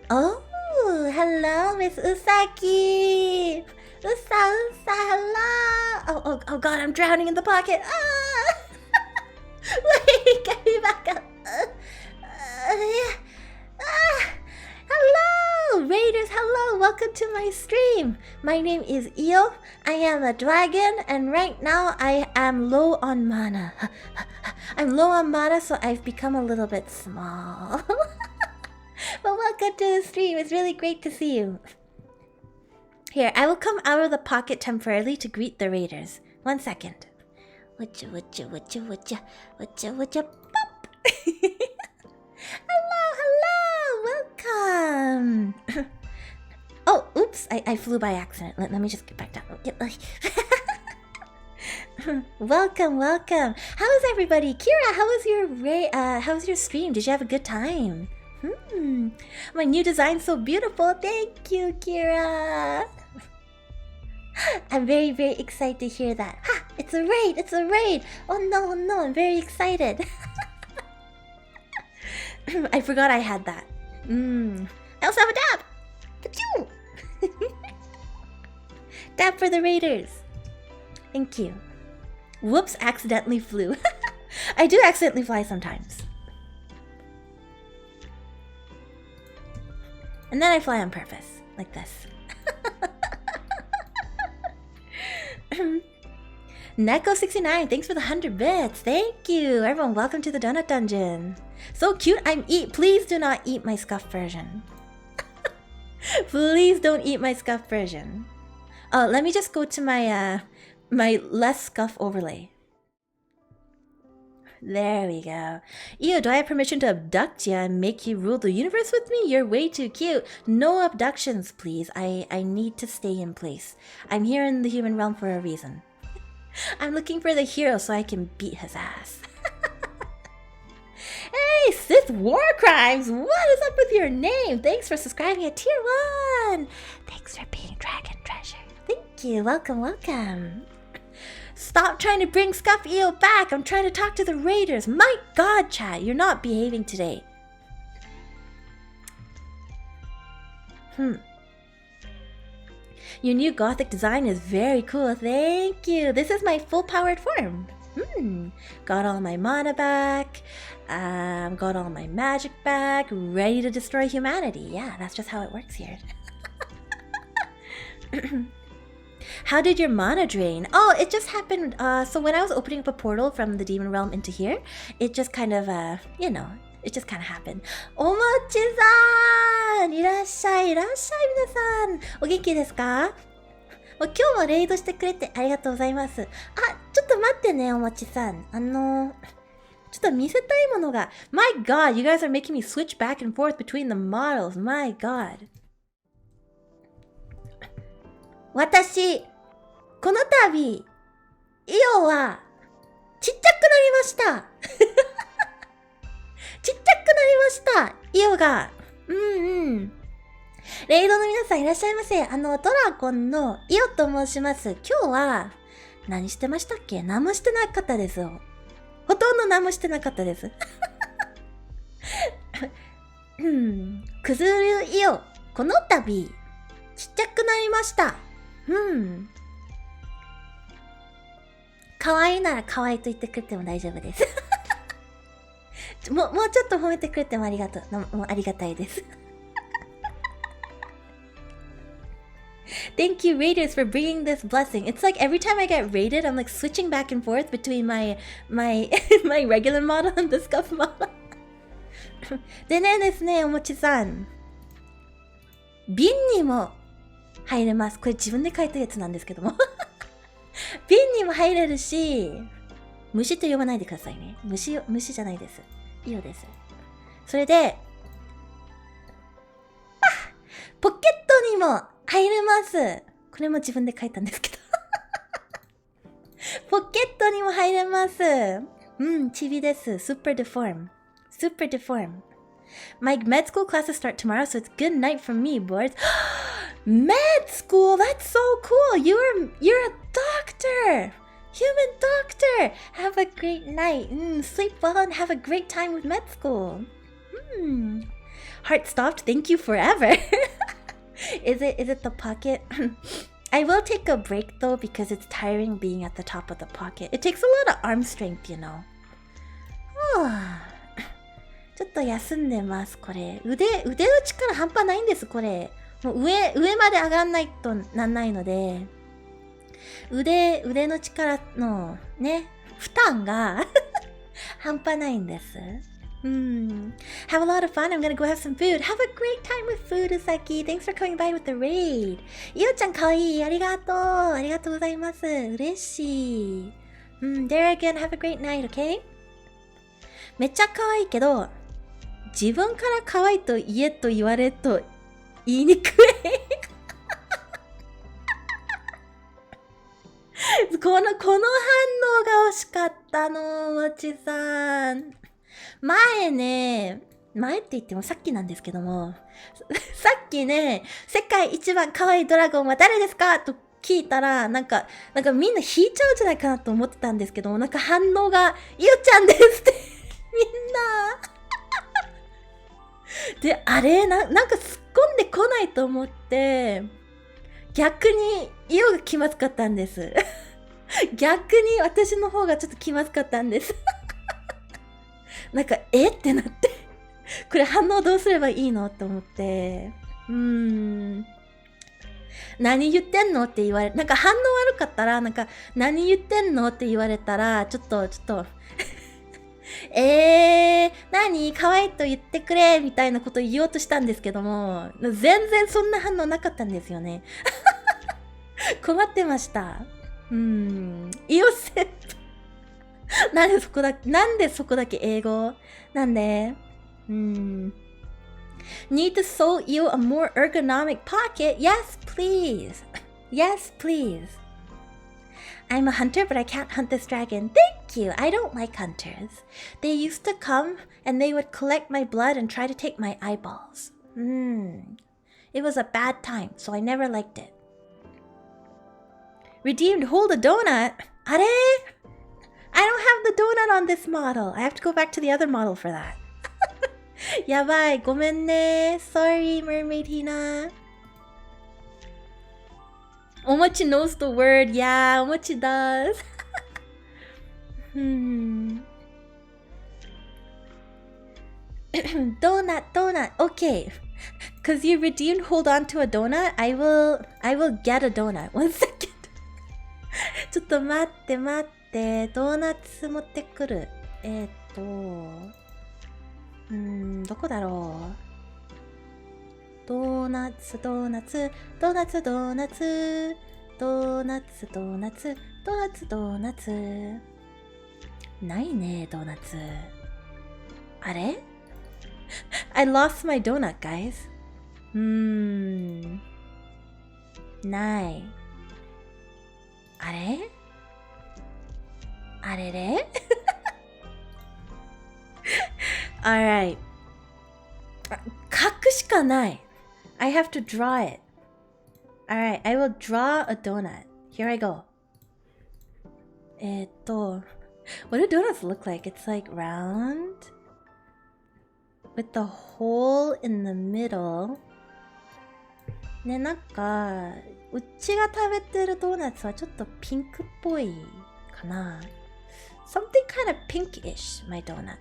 Oh, hello, Miss Usaki. Usa, hello. Oh god, I'm drowning in the pocket. Ah! Wait, get me back up. Yeah. Hello, Raiders. Hello, welcome to my stream. My name is Io. I am a dragon, and right now I am low on mana. I'm low on mana, so I've become a little bit small. But welcome to the stream. It's really great to see you. Here, I will come out of the pocket temporarily to greet the Raiders. 1 second. Whatcha, pop! Hello, welcome! Oh, oops, I flew by accident. Let me just get back down. Welcome. How's everybody? Kira, how was your stream? Did you have a good time? My new design's so beautiful. Thank you, Kira. I'm very, very excited to hear that. Ha! It's a raid! Oh no, I'm very excited. I forgot I had that. I also have a dab! Pachoo! Dab for the Raiders. Thank you. Whoops, accidentally flew. I do accidentally fly sometimes. And then I fly on purpose, like this. Neko69, thanks for the 100 bits. Thank you. Everyone, welcome to the Donut Dungeon. So cute, please do not eat my scuffed version. Please don't eat my scuffed version. Oh, let me just go to my my less scuff overlay. There we go. Io, do I have permission to abduct you and make you rule the universe with me? You're way too cute. No abductions, please. I need to stay in place. I'm here in the human realm for a reason. I'm looking for the hero so I can beat his ass. Hey, Sith War Crimes! What is up with your name? Thanks for subscribing at Tier 1! Thanks for being Dragon Treasure. Thank you. Welcome. Stop trying to bring Scuff Io back. I'm trying to talk to the Raiders. My god, chat, you're not behaving today. Your new gothic design is very cool. Thank you. This is my full-powered form. Got all my mana back. Got all my magic back. Ready to destroy humanity. Yeah, that's just how it works here. How did your mana drain? Oh, it just happened. So when I was opening up a portal from the demon realm into here, it just kind of, it just kind of happened. Omochi-san! いらっしゃい、皆さん。お元気ですか？今日もレイドしてくれてありがとうございます。あ、ちょっと待ってね、おもちさん。ちょっと見せたいものが。My God, you guys are making me switch back and forth between the models. My God. 私、この度、イオは、ちっちゃくなりました。ちっちゃくなりました。イオが。レイドの皆さんいらっしゃいませ。ドラゴンのイオと申します。今日は、何してましたっけ？何もしてなかったですよ。ほとんど何もしてなかったです。くずるイオ、この度、ちっちゃくなりました。可愛いなら可愛いと言ってくれても大丈夫です。もうちょっと褒めてくれてもありがとう。もうありがたいです。Thank you, Raiders, for bringing this blessing. It's like every time I get raided, I'm like switching back and forth between my regular model and the scuff model. でねですね、おもちさん。瓶にも入れます。これ自分で書いたやつなんですけども。瓶にも入れるし、虫と呼ばないでくださいね。虫じゃないです。イオです。それで、ポケットにも入れます。これも自分で書いたんですけど。ポケットにも入れます。チビです。Super deform. Super deform. My med school classes start tomorrow, so it's good night for me, boys. Med school? That's so cool. You're a doctor. Human doctor. Have a great night. Sleep well and have a great time with med school. Heart stopped. Thank you forever. Is it the pocket? I will take a break though because it's tiring being at the top of the pocket. It takes a lot of arm strength, you know. ちょっと休んでます、これ。腕の力半端ないんです、これ。もう上まで上がんないとなんないので、腕の力のね、負担が半端ないんです。Have a lot of fun. I'm gonna go have some food. Have a great time with food, Usaki. Thanks for coming by with the raid. いおちゃんかわいい。ありがとう。ありがとうございます。嬉しい。There again. Have a great night, okay? めっちゃ可愛いけど、自分から可愛いと言えと言われると言いにくい。この反応が欲しかったの、もちさん。前って言ってもさっきなんですけども、さっきね、世界一番可愛いドラゴンは誰ですかと聞いたら、なんかみんな引いちゃうんじゃないかなと思ってたんですけども、なんか反応が、ゆうちゃんですって、みんな。で、あれなんか突っ込んでこないと思って、逆に、イオが気まずかったんです。逆に私の方がちょっと気まずかったんです。なんか、ってなって。これ反応どうすればいいのって思って。何言ってんのって言われ、なんか反応悪かったら、なんか、何言ってんのって言われたら、ちょっと、何可愛いと言ってくれみたいなこと言おうとしたんですけども、全然そんな反応なかったんですよね。困ってました。イオ先輩。なんでそこだけ英語なんでNeed to sew you a more ergonomic pocket? Yes, please. Yes, please. I'm a hunter, but I can't hunt this dragon. Thank you. I don't like hunters. They used to come and they would collect my blood and try to take my eyeballs. It was a bad time, so I never liked it. Redeemed, hold a donut. Are? I don't have the donut on this model. I have to go back to the other model for that. やばい、ごめんね。Sorry, Mermaid Hina. おもち knows the word. Yeah, おもち does. Donut. Okay. Because you redeemed hold on to a donut, I will get a donut. One second. ちょっと待って。ドーナツ持ってくる。どこだろう。ドーナツ。ないね、ドーナツ。あれ？ I lost my donut, guys. ない。あれれAlright. 書くしかない。I have to draw it. Alright, I will draw a donut. Here I go. What do donuts look like? It's like round with the hole in the middle. ね、なんか、うちが食べてるドーナツはちょっとピンクっぽいかな。Something kind of pinkish, my donut.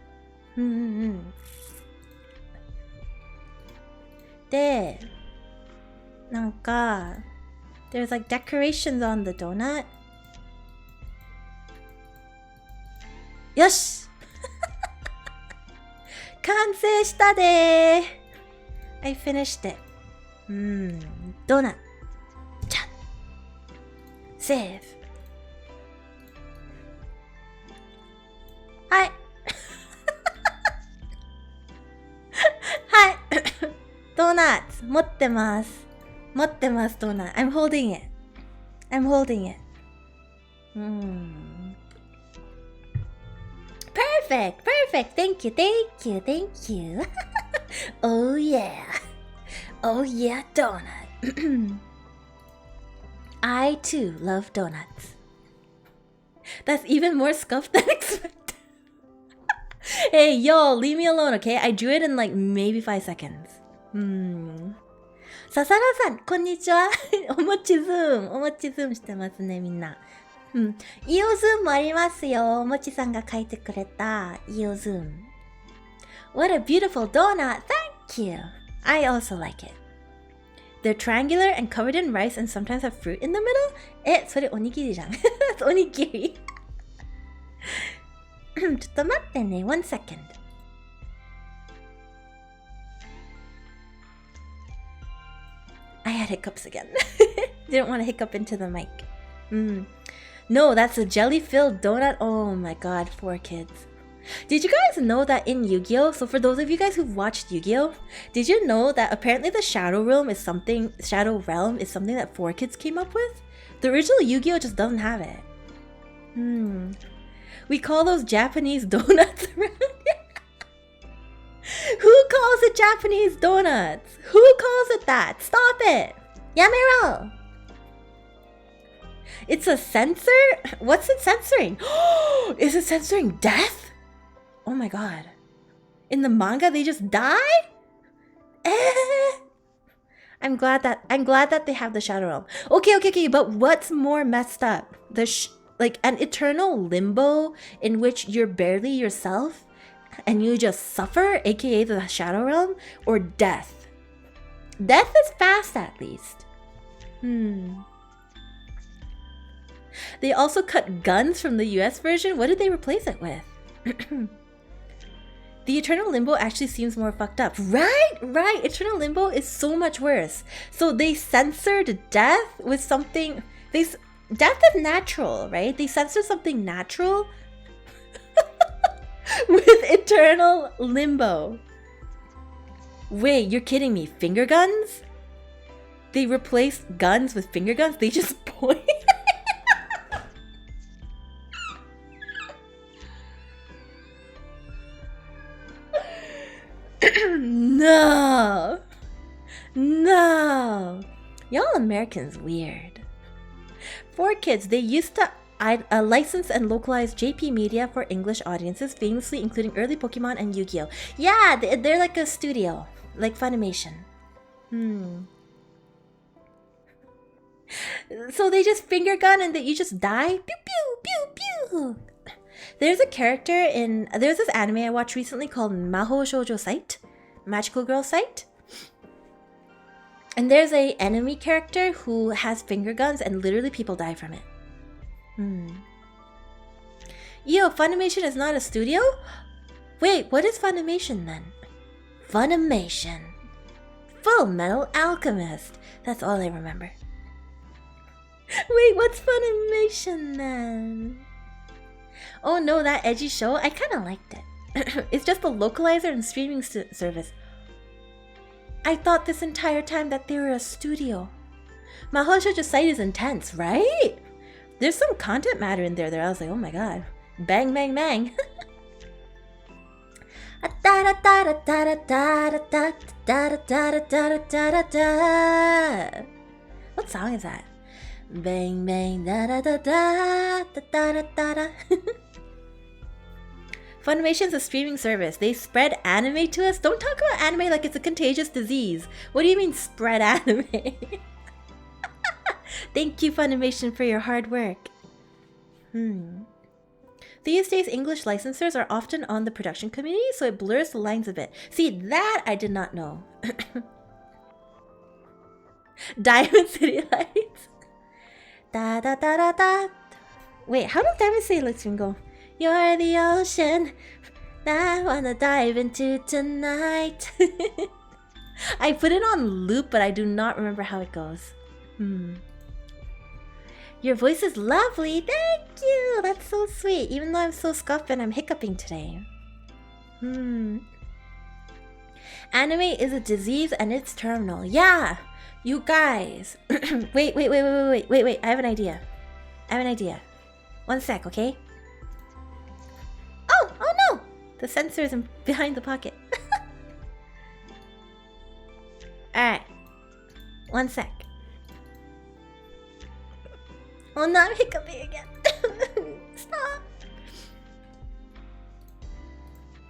で、なんか、there's like decorations on the donut. よし完成したでー I finished it. ドーナツ。ちゃん。セーフ。はい。はい。ドーナツ。持ってます、ドーナツ。I'm holding it. Perfect. Thank you. Oh yeah, donut. I too love donuts. That's even more scuffed than expected. Hey, yo, leave me alone, okay? I drew it in like maybe 5 seconds. ささらさん、こんにちは。おもちズームしてますね、みんな。うん。イオズームもありますよ。もちさんが書いてくれたイオズーム。What a beautiful donut! Thank you! I also like it. They're triangular and covered in rice and sometimes have fruit in the middle? え、それおにぎりじゃん。おにぎり。ちょっと待ってね。One second. I had hiccups again. Didn't want to hiccup into the mic. No, that's a jelly-filled donut. Oh my god, 4kids. Did you guys know that in Yu-Gi-Oh? So for those of you guys who've watched Yu-Gi-Oh, did you know that apparently the Shadow Realm is something that 4kids came up with? The original Yu-Gi-Oh just doesn't have it. We call those Japanese donuts around here. Who calls it Japanese donuts? Who calls it that? Stop it! Yamero! It's a censor? What's it censoring? Is it censoring death? Oh my god. In the manga they just die? I'm glad that they have the Shadow Realm. Okay, but what's more messed up? Like an eternal limbo in which you're barely yourself and you just suffer, aka the Shadow Realm, or death? Death is fast at least. They also cut guns from the US version. What did they replace it with? The Eternal Limbo actually seems more fucked up. Right. Eternal Limbo is so much worse. So they censored death with something... Death is natural, right? They censored something natural with Eternal Limbo. Wait, you're kidding me. Finger guns? They replaced guns with finger guns? They just point... No. Y'all Americans weird. 4kids, they used to license and localize JP Media for English audiences, famously including early Pokemon and Yu-Gi-Oh! Yeah, they're like a studio, like Funimation. So they just finger gun and that you just die? Pew pew pew pew. There's this anime I watched recently called Mahou Shoujo Site, Magical Girl Site. And there's a enemy character who has finger guns and literally people die from it. Yo, Funimation is not a studio? Wait, what is Funimation then? Funimation. Full Metal Alchemist. That's all I remember. Wait, what's Funimation then? Oh no, that edgy show? I kind of liked it. It's just a localizer and streaming service. I thought this entire time that they were a studio. Mahou Shoujo Site is intense, right? There's some content matter in there that I was like, oh my god. Bang, bang, bang. What song is that? Bang, bang, da da da da da da da da. Funimation's a streaming service. They spread anime to us. Don't talk about anime like it's a contagious disease. What do you mean spread anime? Thank you, Funimation, for your hard work. These days, English licensors are often on the production committee, so it blurs the lines a bit. See, that I did not know. Diamond City Lights. Da da da da da. Wait, how does Diamond City Lights go? You're the ocean I wanna dive into tonight. I put it on loop, but I do not remember how it goes. Your voice is lovely. Thank you. That's so sweet. Even though I'm so scuffed and I'm hiccuping today. Anime is a disease and it's terminal. Yeah, you guys. Wait. I have an idea. One sec, okay? Oh no! The sensor is behind the pocket. Alright. One sec. Oh no, I'm hiccuping again. Stop.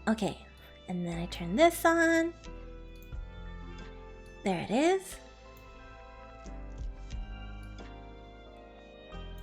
Okay. And then I turn this on. There it is.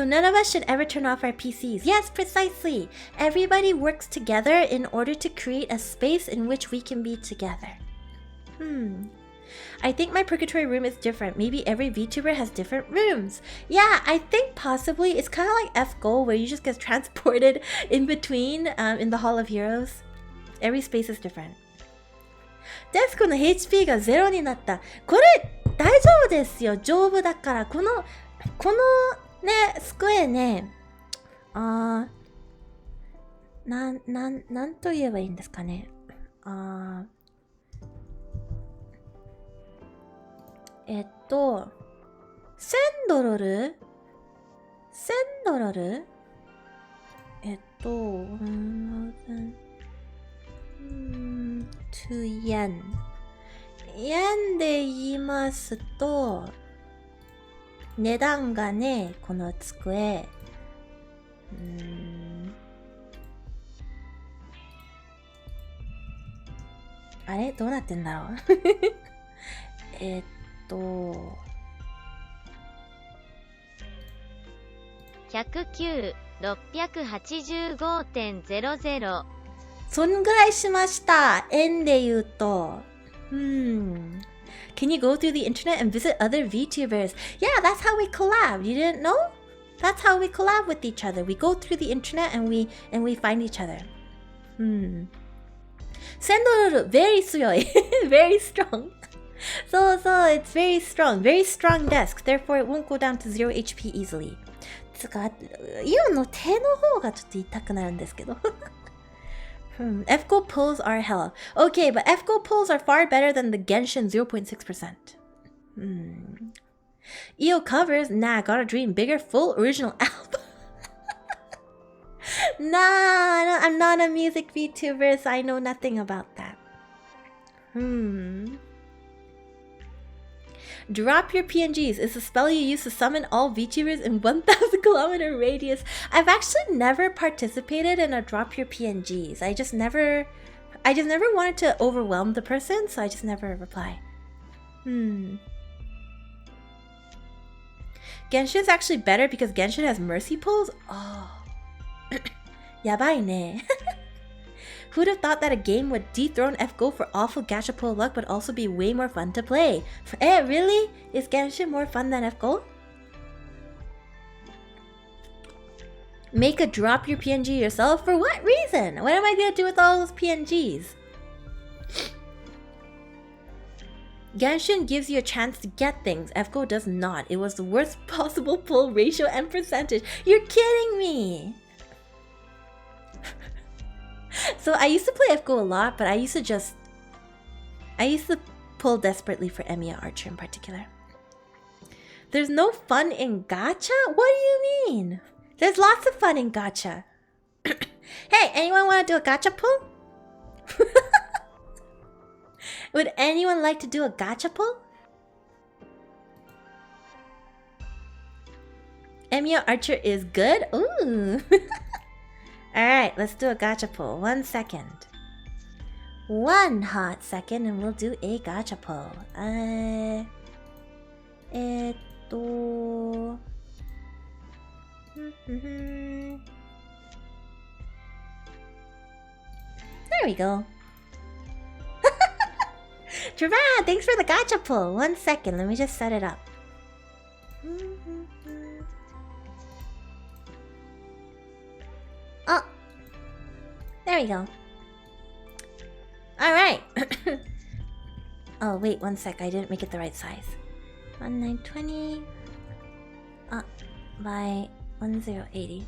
So none of us should ever turn off our PCs. Yes, precisely. Everybody works together in order to create a space in which we can be together. I think my purgatory room is different. Maybe every VTuber has different rooms. Yeah, I think possibly. It's kind of like F-Goal where you just get transported in between in the Hall of Heroes. Every space is different. デスクの HP が0になった。これ大丈夫ですよ。丈夫だから。このね、机ね。なんと言えばいいんですかね。1000ドル1000ドルto yen で言いますと値段がねこの机あれどうなってんだろう109、685.00 そんぐらいしました。円で言うと。Can you go through the internet and visit other VTubers? Yeah, that's how we collab. You didn't know? That's how we collab with each other. We go through the internet and we find each other. 1000ドル very 強い。very strong. So, it's very strong. Very strong desk. Therefore, it won't go down to 0 HP easily. つか、イオンの手の方がちょっと痛くなるんですけど。F-Goal pulls are hell. Okay, but F-Goal pulls are far better than the Genshin 0.6%. Io covers? Nah, got a dream. Bigger, full original album. Nah, I'm not a music VTuber, so I know nothing about that. Drop your PNGs is a spell you use to summon all VTubers in 1,000 kilometer radius. I've actually never participated in a drop your PNGs. I just never wanted to overwhelm the person, so I just never reply. Genshin's actually better because Genshin has mercy pulls? Oh. Yabai ne. Who'd have thought that a game would dethrone F-Goal for awful gacha pull luck but also be way more fun to play? Really? Is Genshin more fun than F-Goal? Make a drop your PNG yourself? For what reason? What am I gonna do with all those PNGs? Genshin gives you a chance to get things. F-Goal does not. It was the worst possible pull ratio and percentage. You're kidding me! So I used to play F-Goal a lot, but I used to pull desperately for Emiya Archer in particular. There's no fun in gacha? What do you mean? There's lots of fun in gacha. Hey, anyone want to do a gacha pull? Would anyone like to do a gacha pull? Emiya Archer is good? Ooh. Alright, let's do a gacha pull. 1 second. 1 hot second and we'll do a gacha pull. There we go. Trevor, thanks for the gacha pull. 1 second, let me just set it up. Oh, there we go. Alright. Oh, wait, 1 sec. I didn't make it the right size. 1920 by 1080.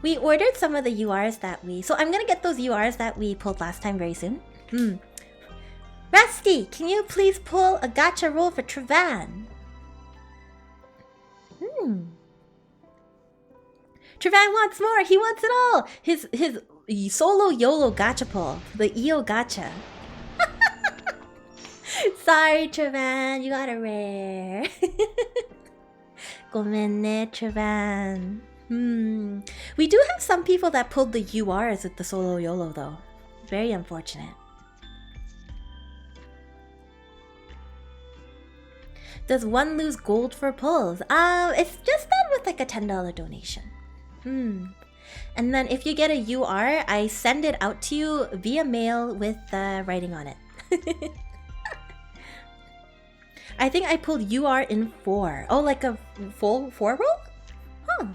We ordered some of the URs that we... So I'm gonna get those URs that we pulled last time very soon. Rusty, can you please pull a gacha roll for Trevan? Trevan wants more. He wants it all. His solo YOLO gacha pull. The Io gacha. Sorry, Trevan. You got a rare. Gomen ne, Trevan. We do have some people that pulled the URs with the solo YOLO though. Very unfortunate. Does one lose gold for pulls? It's just done with like a $10 donation. And then if you get a UR, I send it out to you via mail with writing on it. I think I pulled UR in 4. Oh, like a full 4 roll? Huh.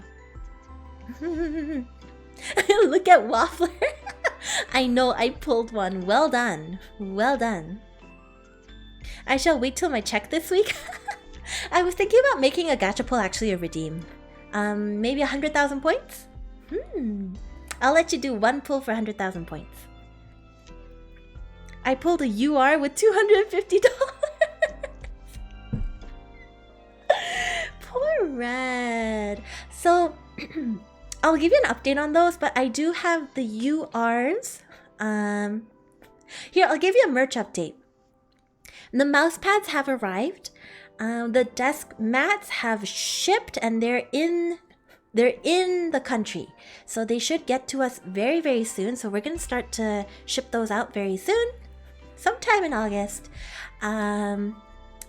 Look at Waffler. I know, I pulled one. Well done. Well done. I shall wait till my check this week. I was thinking about making a gacha pull actually a redeem. Maybe 100,000 points? I'll let you do one pull for 100,000 points. I pulled a UR with $250. Poor Red. So, I'll give you an update on those, but I do have the URs. Here, I'll give you a merch update. The mouse pads have arrived. The desk mats have shipped and they're in the country. So they should get to us very, very soon. So we're going to start to ship those out very soon. Sometime in August.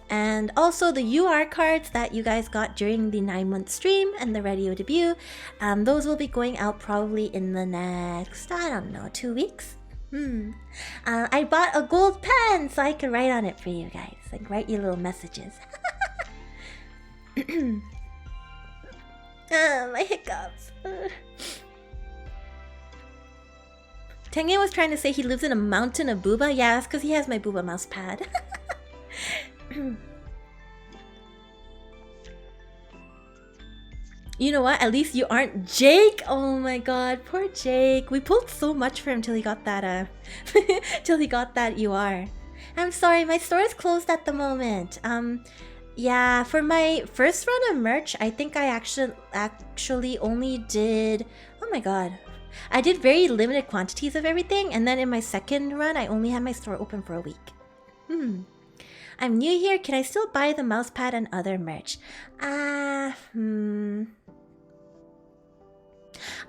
And also the UR cards that you guys got during the 9-month stream and the radio debut. Those will be going out probably in the next, I don't know, 2 weeks. I bought a gold pen so I can write on it for you guys. Like write you little messages. My hiccups. Tengen was trying to say he lives in a mountain of booba. Yeah, that's because he has my booba mouse pad. You know what? At least you aren't Jake. Oh my god, poor Jake. We pulled so much for him till he got that till he got that UR. I'm sorry, my store is closed at the moment. Yeah, for my first run of merch, I think I actually only did, oh my god, I did very limited quantities of everything, and then in my second run, I only had my store open for a week. I'm new here. Can I still buy the mousepad and other merch?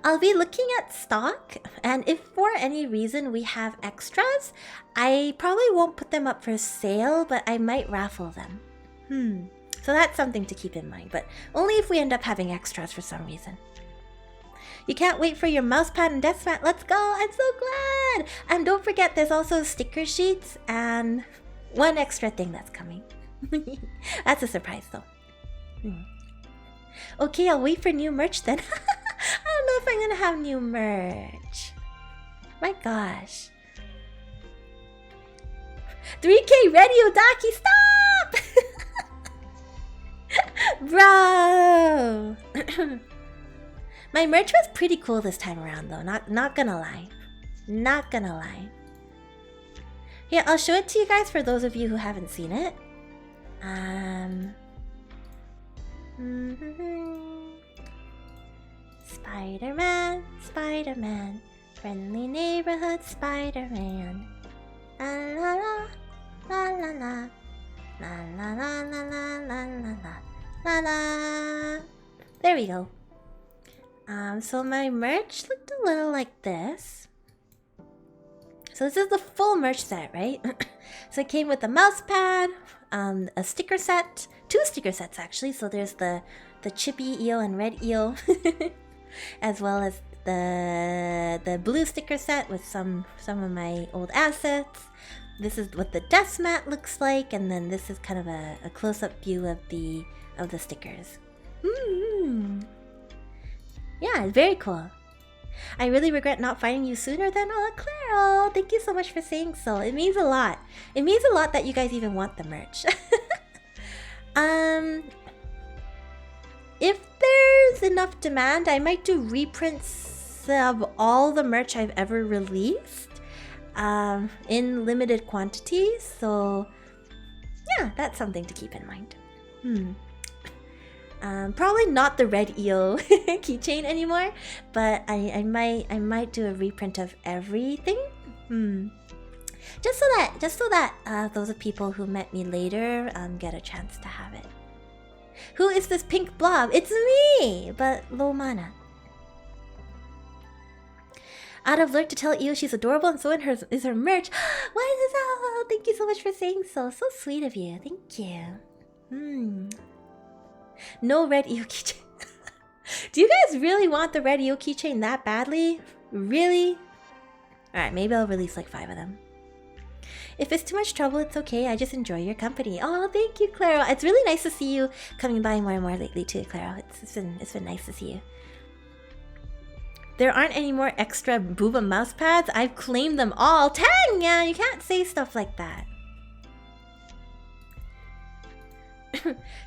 I'll be looking at stock, and if for any reason we have extras, I probably won't put them up for sale, but I might raffle them. So that's something to keep in mind, but only if we end up having extras for some reason. You can't wait for your mousepad and desk mat. Let's go! I'm so glad! And don't forget, there's also sticker sheets and one extra thing that's coming. That's a surprise though. Okay, I'll wait for new merch then. I don't know if I'm gonna have new merch. My gosh. 3K radio Daki, stop! Bro! My merch was pretty cool this time around though, not gonna lie. Not gonna lie. Yeah, I'll show it to you guys for those of you who haven't seen it. Spider-Man, Spider-Man, friendly neighborhood Spider-Man. La la la, la la la, la la la la la la la la la. There we go. So my merch looked a little like this. So this is the full merch set, right? So it came with a mouse pad, a sticker set, 2 sticker sets actually. So there's the chippy eel and red eel, as well as the blue sticker set with some of my old assets. This is what the desk mat looks like, and then this is kind of a close-up view of the stickers. Yeah, very cool. I really regret not finding you sooner than Claire. Thank you so much for saying so. It means a lot. It means a lot that you guys even want the merch. If there's enough demand, I might do reprints of all the merch I've ever released in limited quantities. So yeah, that's something to keep in mind. Probably not the red eel keychain anymore, but I might do a reprint of everything. Just so that those of people who met me later get a chance to have it. Who is this pink blob? It's me, but low mana. Out of Lurk to tell Io she's adorable, and so is her merch. What is this? Oh, thank you so much for saying so. So sweet of you. Thank you. No red Io keychain. Do you guys really want the red Io keychain that badly? Really? Alright, maybe I'll release like 5 of them. If it's too much trouble, it's okay. I just enjoy your company. Oh, thank you, Claro. It's really nice to see you coming by more and more lately too, Claro. It's been nice to see you. There aren't any more extra booba mouse pads. I've claimed them all. Tanya, you can't say stuff like that.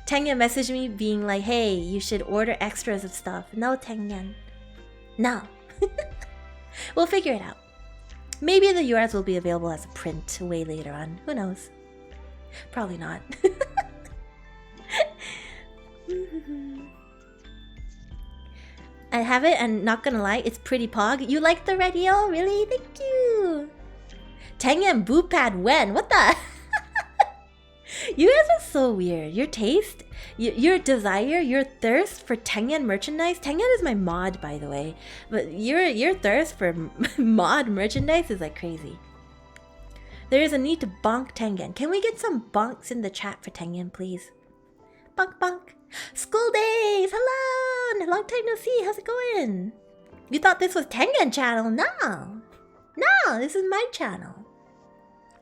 Tanya messaged me being like, hey, you should order extras of stuff. No, Tanya. No. We'll figure it out. Maybe the URLs will be available as a print way later on. Who knows? Probably not. I have it, and not gonna lie, it's pretty pog. You like the red Io? Really? Thank you. Tengen boob pad when? What the? You guys are so weird. Your taste, your desire, your thirst for Tengen merchandise. Tengen is my mod, by the way. But your thirst for mod merchandise is like crazy. There is a need to bonk Tengen. Can we get some bonks in the chat for Tengen, please? Bonk bonk. School days! Hello! Long time no see. How's it going? You thought this was Tengen channel? No! No, this is my channel.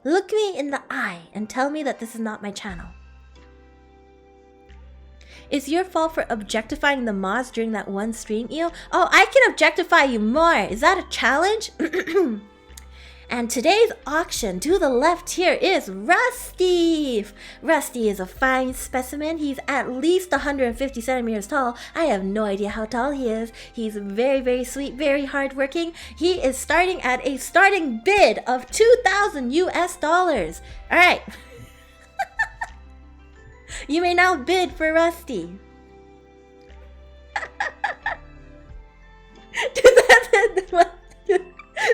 Look me in the eye and tell me that this is not my channel. It's your fault for objectifying the mods during that one stream, Io. Oh, I can objectify you more. Is that a challenge? And today's auction to the left here is Rusty. Rusty is a fine specimen. He's at least 150 centimeters tall. I have no idea how tall he is. He's very, very sweet, very hardworking. He is starting at a starting bid of 2,000 US dollars. All right. You may now bid for Rusty.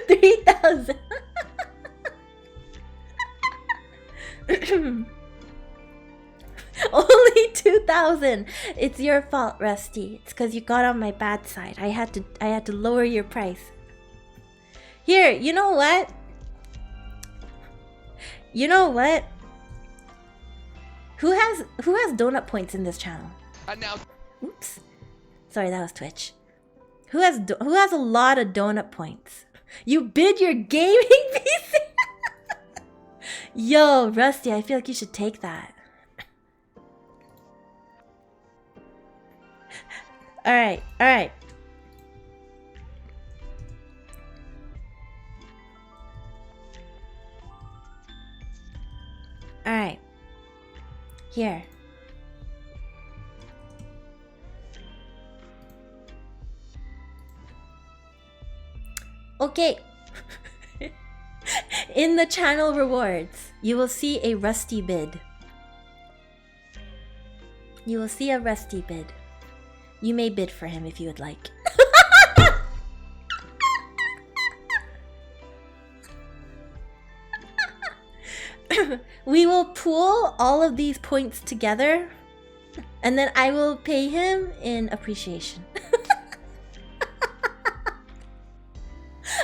3,000. Only 2,000. It's your fault, Rusty. It's because you got on my bad side. I had to lower your price. Here, you know what? You know what? Who has donut points in this channel? Now. Oops. Sorry, that was Twitch. Who has a lot of donut points? You bid your gaming PC? Yo, Rusty, I feel like you should take that. Alright, alright. Alright. Here. Okay. In the channel rewards, you will see a Rusty bid. You will see a Rusty bid. You may bid for him if you would like. We will pool all of these points together, and then I will pay him in appreciation.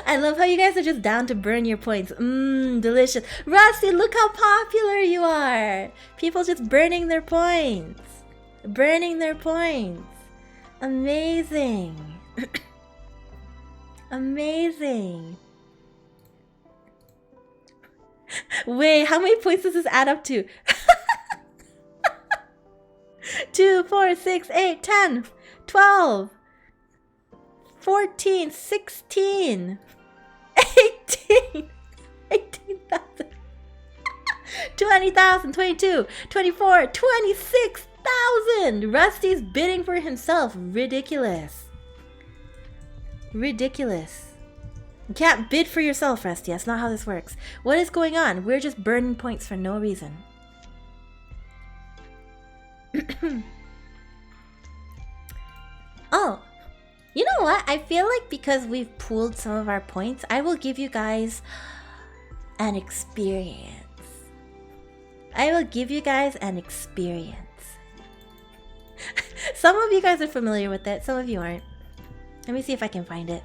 I love how you guys are just down to burn your points. Delicious. Rusty, look how popular you are. People just burning their points. Burning their points. Amazing. Amazing. Wait, how many points does this add up to? 2, 4, 6, 8, 10, 12, 14, 16, 18, 18,000, 20,000, 22, 24, 26,000. Rusty's bidding for himself. Ridiculous. Ridiculous. You can't bid for yourself, Rusty. That's not how this works. What is going on? We're just burning points for no reason. Oh, you know what? I feel like because we've pooled some of our points, I will give you guys an experience. I will give you guys an experience. Some of you guys are familiar with it, some of you aren't. Let me see if I can find it.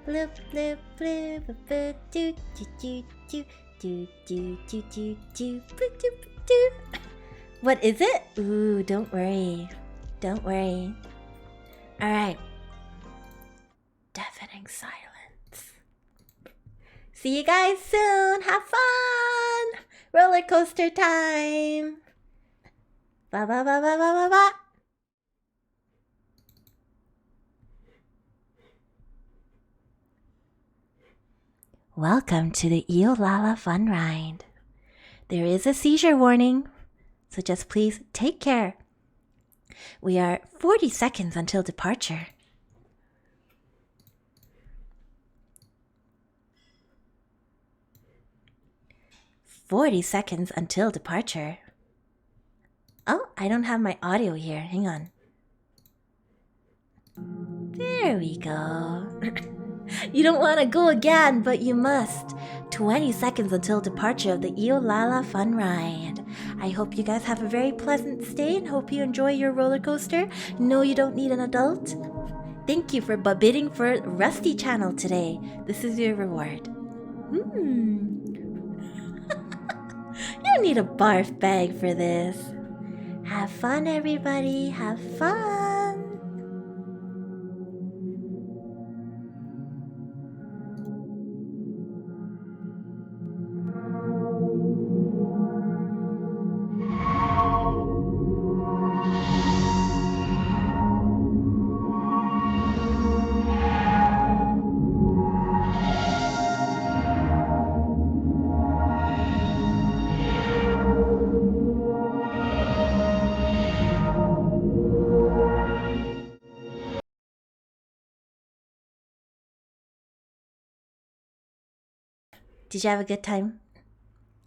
Blip, blip, blip, blip, do, do, do, do. Do, do, do, do, do, boo, do, boo, do. What is it? Ooh, don't worry. Don't worry. Alright. Deafening silence. See you guys soon. Have fun. Roller coaster time. Ba ba ba ba ba ba ba. Welcome to the Io Fun Ride. There is a seizure warning, so just please take care. We are 40 seconds until departure. Oh, I don't have my audio here. Hang on. There we go. You don't want to go again, but you must. 20 seconds until departure of the Io Fun Ride. I hope you guys have a very pleasant stay and hope you enjoy your roller coaster. No, you don't need an adult. Thank you for bidding for Rusty Channel today. This is your reward. You don't need a barf bag for this. Have fun, everybody. Have fun. Did you have a good time?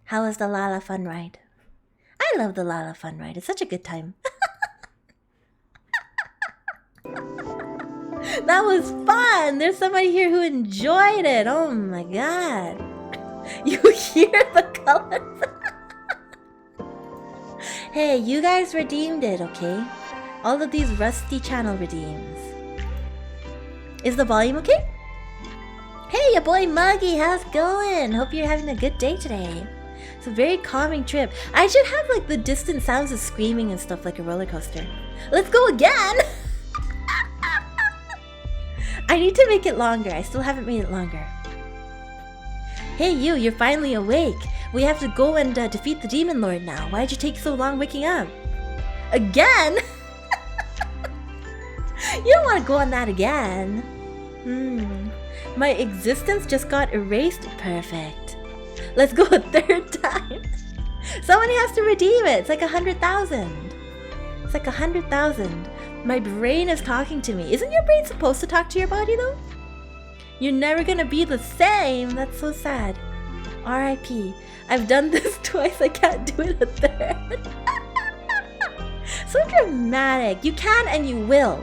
How was the Lala Fun Ride? I love the Lala Fun Ride. It's such a good time. That was fun. There's somebody here who enjoyed it. Oh my god. You hear the colors? Hey, you guys redeemed it, okay? All of these Rusty Channel redeems. Is the volume okay? Hey, your boy Muggy, how's it going? Hope you're having a good day today. It's a very calming trip. I should have like the distant sounds of screaming and stuff like a roller coaster. Let's go again! I need to make it longer. I still haven't made it longer. Hey you, you're finally awake. We have to go and defeat the Demon Lord now. Why'd you take so long waking up? Again? You don't want to go on that again. My existence just got erased. Perfect. Let's go a third time. Somebody has to redeem it. It's like 100,000. It's like 100,000. My brain is talking to me. Isn't your brain supposed to talk to your body though? You're never gonna be the same. That's so sad. R.I.P. I've done this twice. I can't do it a third. So dramatic. You can and you will.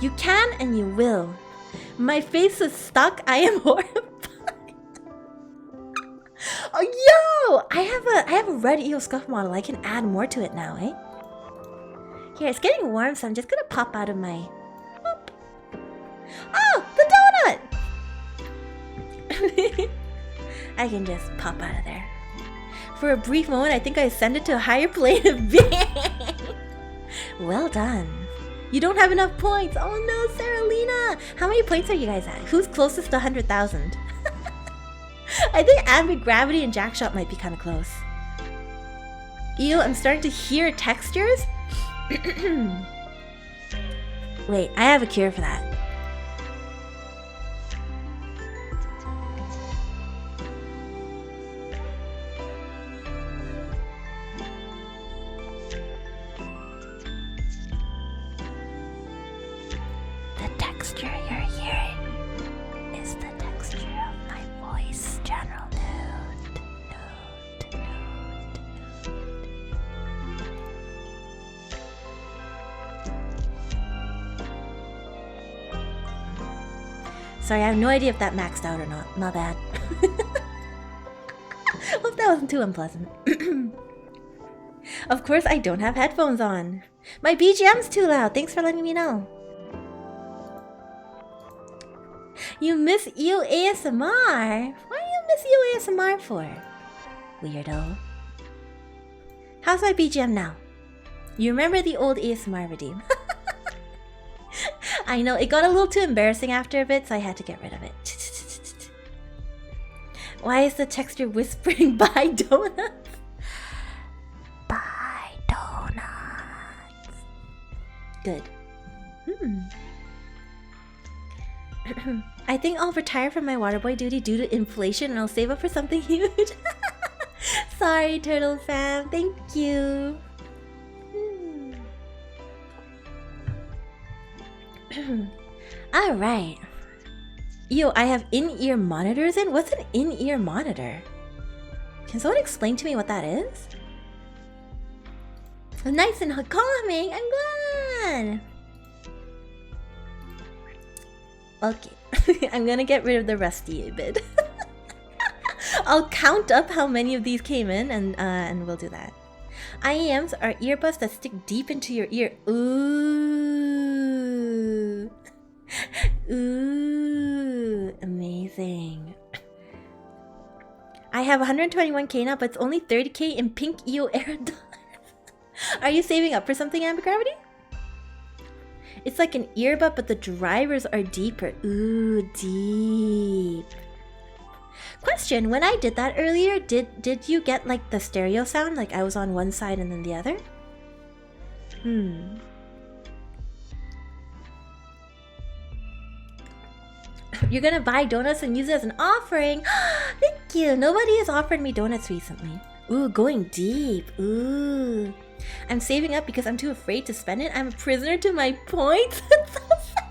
You can and you will. My face is stuck. I am horrified. Oh, yo! I have a red Io scuff model. I can add more to it now, eh? Here, it's getting warm, so I'm just gonna pop out of my... Boop. Oh, the donut! I can just pop out of there. For a brief moment, I think I ascended to a higher plane of being. Well done. You don't have enough points. Oh no, Saralina. How many points are you guys at? Who's closest to 100,000? I think Ambient Gravity and Jackshot might be kind of close. Ew, I'm starting to hear textures. Wait, I have a cure for that. The texture you're hearing is the texture of my voice. General nude. Sorry, I have no idea if that maxed out or not. My bad. Hope that wasn't too unpleasant. Of course, I don't have headphones on. My BGM's too loud. Thanks for letting me know. You miss Io ASMR? Why do you Miss Io ASMR for? Weirdo. How's my BGM now? You remember the old ASMR redeem? I know, it got a little too embarrassing after a bit, so I had to get rid of it. Why is the texture whispering buy donuts? Buy donuts. Good. I think I'll retire from my waterboy duty due to inflation and I'll save up for something huge. Sorry, Turtle Fam. Thank you. Alright. Yo, I have in-ear monitors in? What's an in-ear monitor? Can someone explain to me what that is? Nice and calming. I'm glad. Okay. I'm gonna get rid of the rusty bit. I'll count up how many of these came in and we'll do that. IEMs are earbuds that stick deep into your ear. Ooh. Ooh. Amazing. I have 121k now, but it's only 30k in pink Io era dollars. Are you saving up for something, Ambigravity? It's like an earbud, but the drivers are deeper. Ooh, deep. Question, when I did that earlier, did you get like the stereo sound? Like I was on one side and then the other? You're gonna buy donuts and use it as an offering? Thank you! Nobody has offered me donuts recently. Ooh, going deep. Ooh. I'm saving up because I'm too afraid to spend it. I'm a prisoner to my points. That's so sad.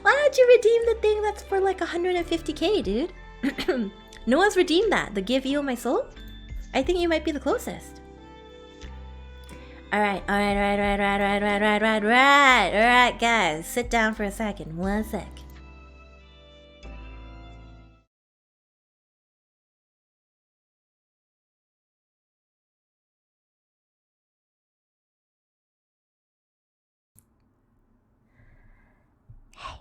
Why don't you redeem the thing that's for like 150k, dude? No one's redeemed that. The Give Io My Soul? I think you might be the closest. Alright, guys. Sit down for a second. One sec. Hey.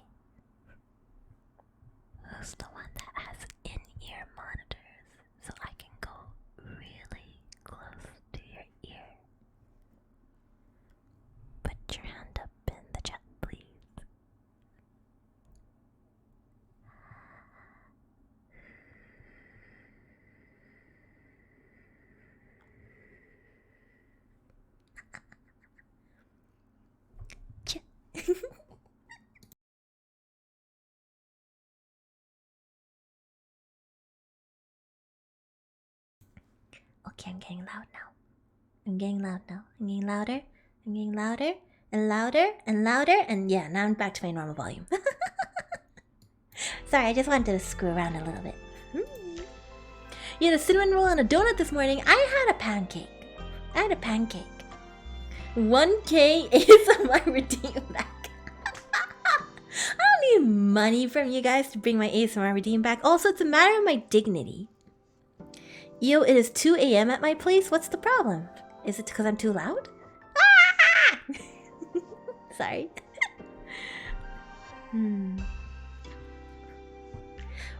Who's the one that has in-ear monitors so I can go really close to your ear? Put your hand up in the chat, please. Okay, I'm getting loud now. I'm getting loud now. I'm getting louder. I'm getting louder and louder and louder. And yeah, now I'm back to my normal volume. Sorry, I just wanted to screw around a little bit. You had a cinnamon roll and a donut this morning. I had a pancake. 1k is my redeem back. I don't need money from you guys to bring my ASMR redeem back. Also, it's a matter of my dignity. Yo, it is 2 AM at my place. What's the problem? Is it because I'm too loud? Ah! Sorry.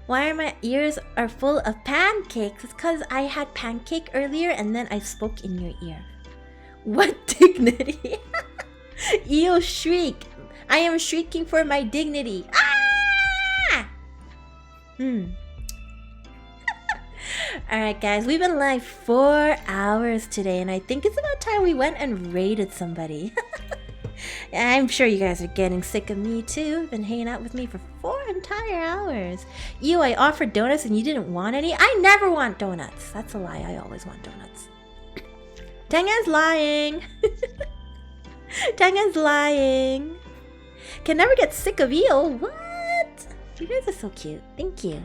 Why are my ears are full of pancakes? It's because I had pancake earlier and then I spoke in your ear. What dignity? Io shriek. I am shrieking for my dignity. Ah! Alright guys, we've been live 4 hours today and I think it's about time we went and raided somebody. I'm sure you guys are getting sick of me too. You've been hanging out with me for 4 entire hours. You, I offered donuts and you didn't want any? I never want donuts. That's a lie, I always want donuts. Tenga's lying. Tenga's lying. Can never get sick of Io. What? You guys are so cute. Thank you.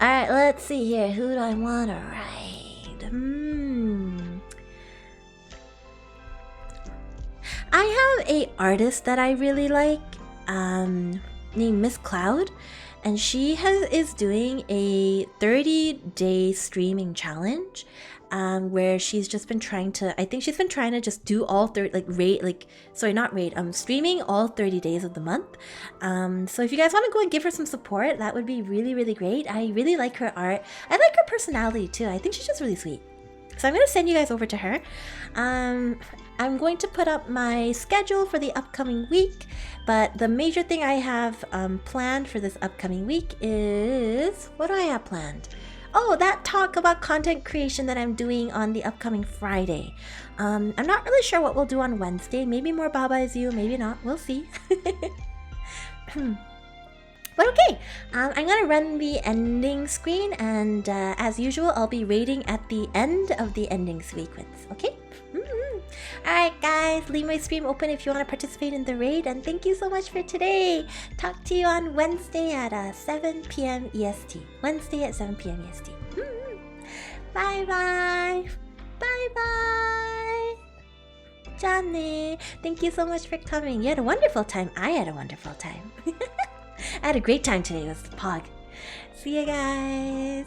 Alright, let's see here. Who do I want to ride? I have a artist that I really like, named Miss Cloud, and she is doing a 30-day streaming challenge, where she's just been trying to, I think she's been trying to just do all 30, streaming all 30 days of the month. So if you guys want to go and give her some support, that would be really, really great. I really like her art. I like her personality too. I think she's just really sweet. So I'm going to send you guys over to her. I'm going to put up my schedule for the upcoming week, but the major thing I have planned for this upcoming week is... what do I have planned? Oh, that talk about content creation that I'm doing on the upcoming Friday. I'm not really sure what we'll do on Wednesday. Maybe more Baba Is You, maybe not. We'll see. But okay, I'm gonna run the ending screen, and as usual, I'll be rating at the end of the ending sequence, okay? Alright guys, leave my stream open if you want to participate in the raid, and thank you so much for today. Talk to you on Wednesday at 7 PM EST. Wednesday at 7 PM EST. Bye bye! Bye bye! Johnny, thank you so much for coming. You had a wonderful time. I had a wonderful time. I had a great time today with the Pog. See you guys.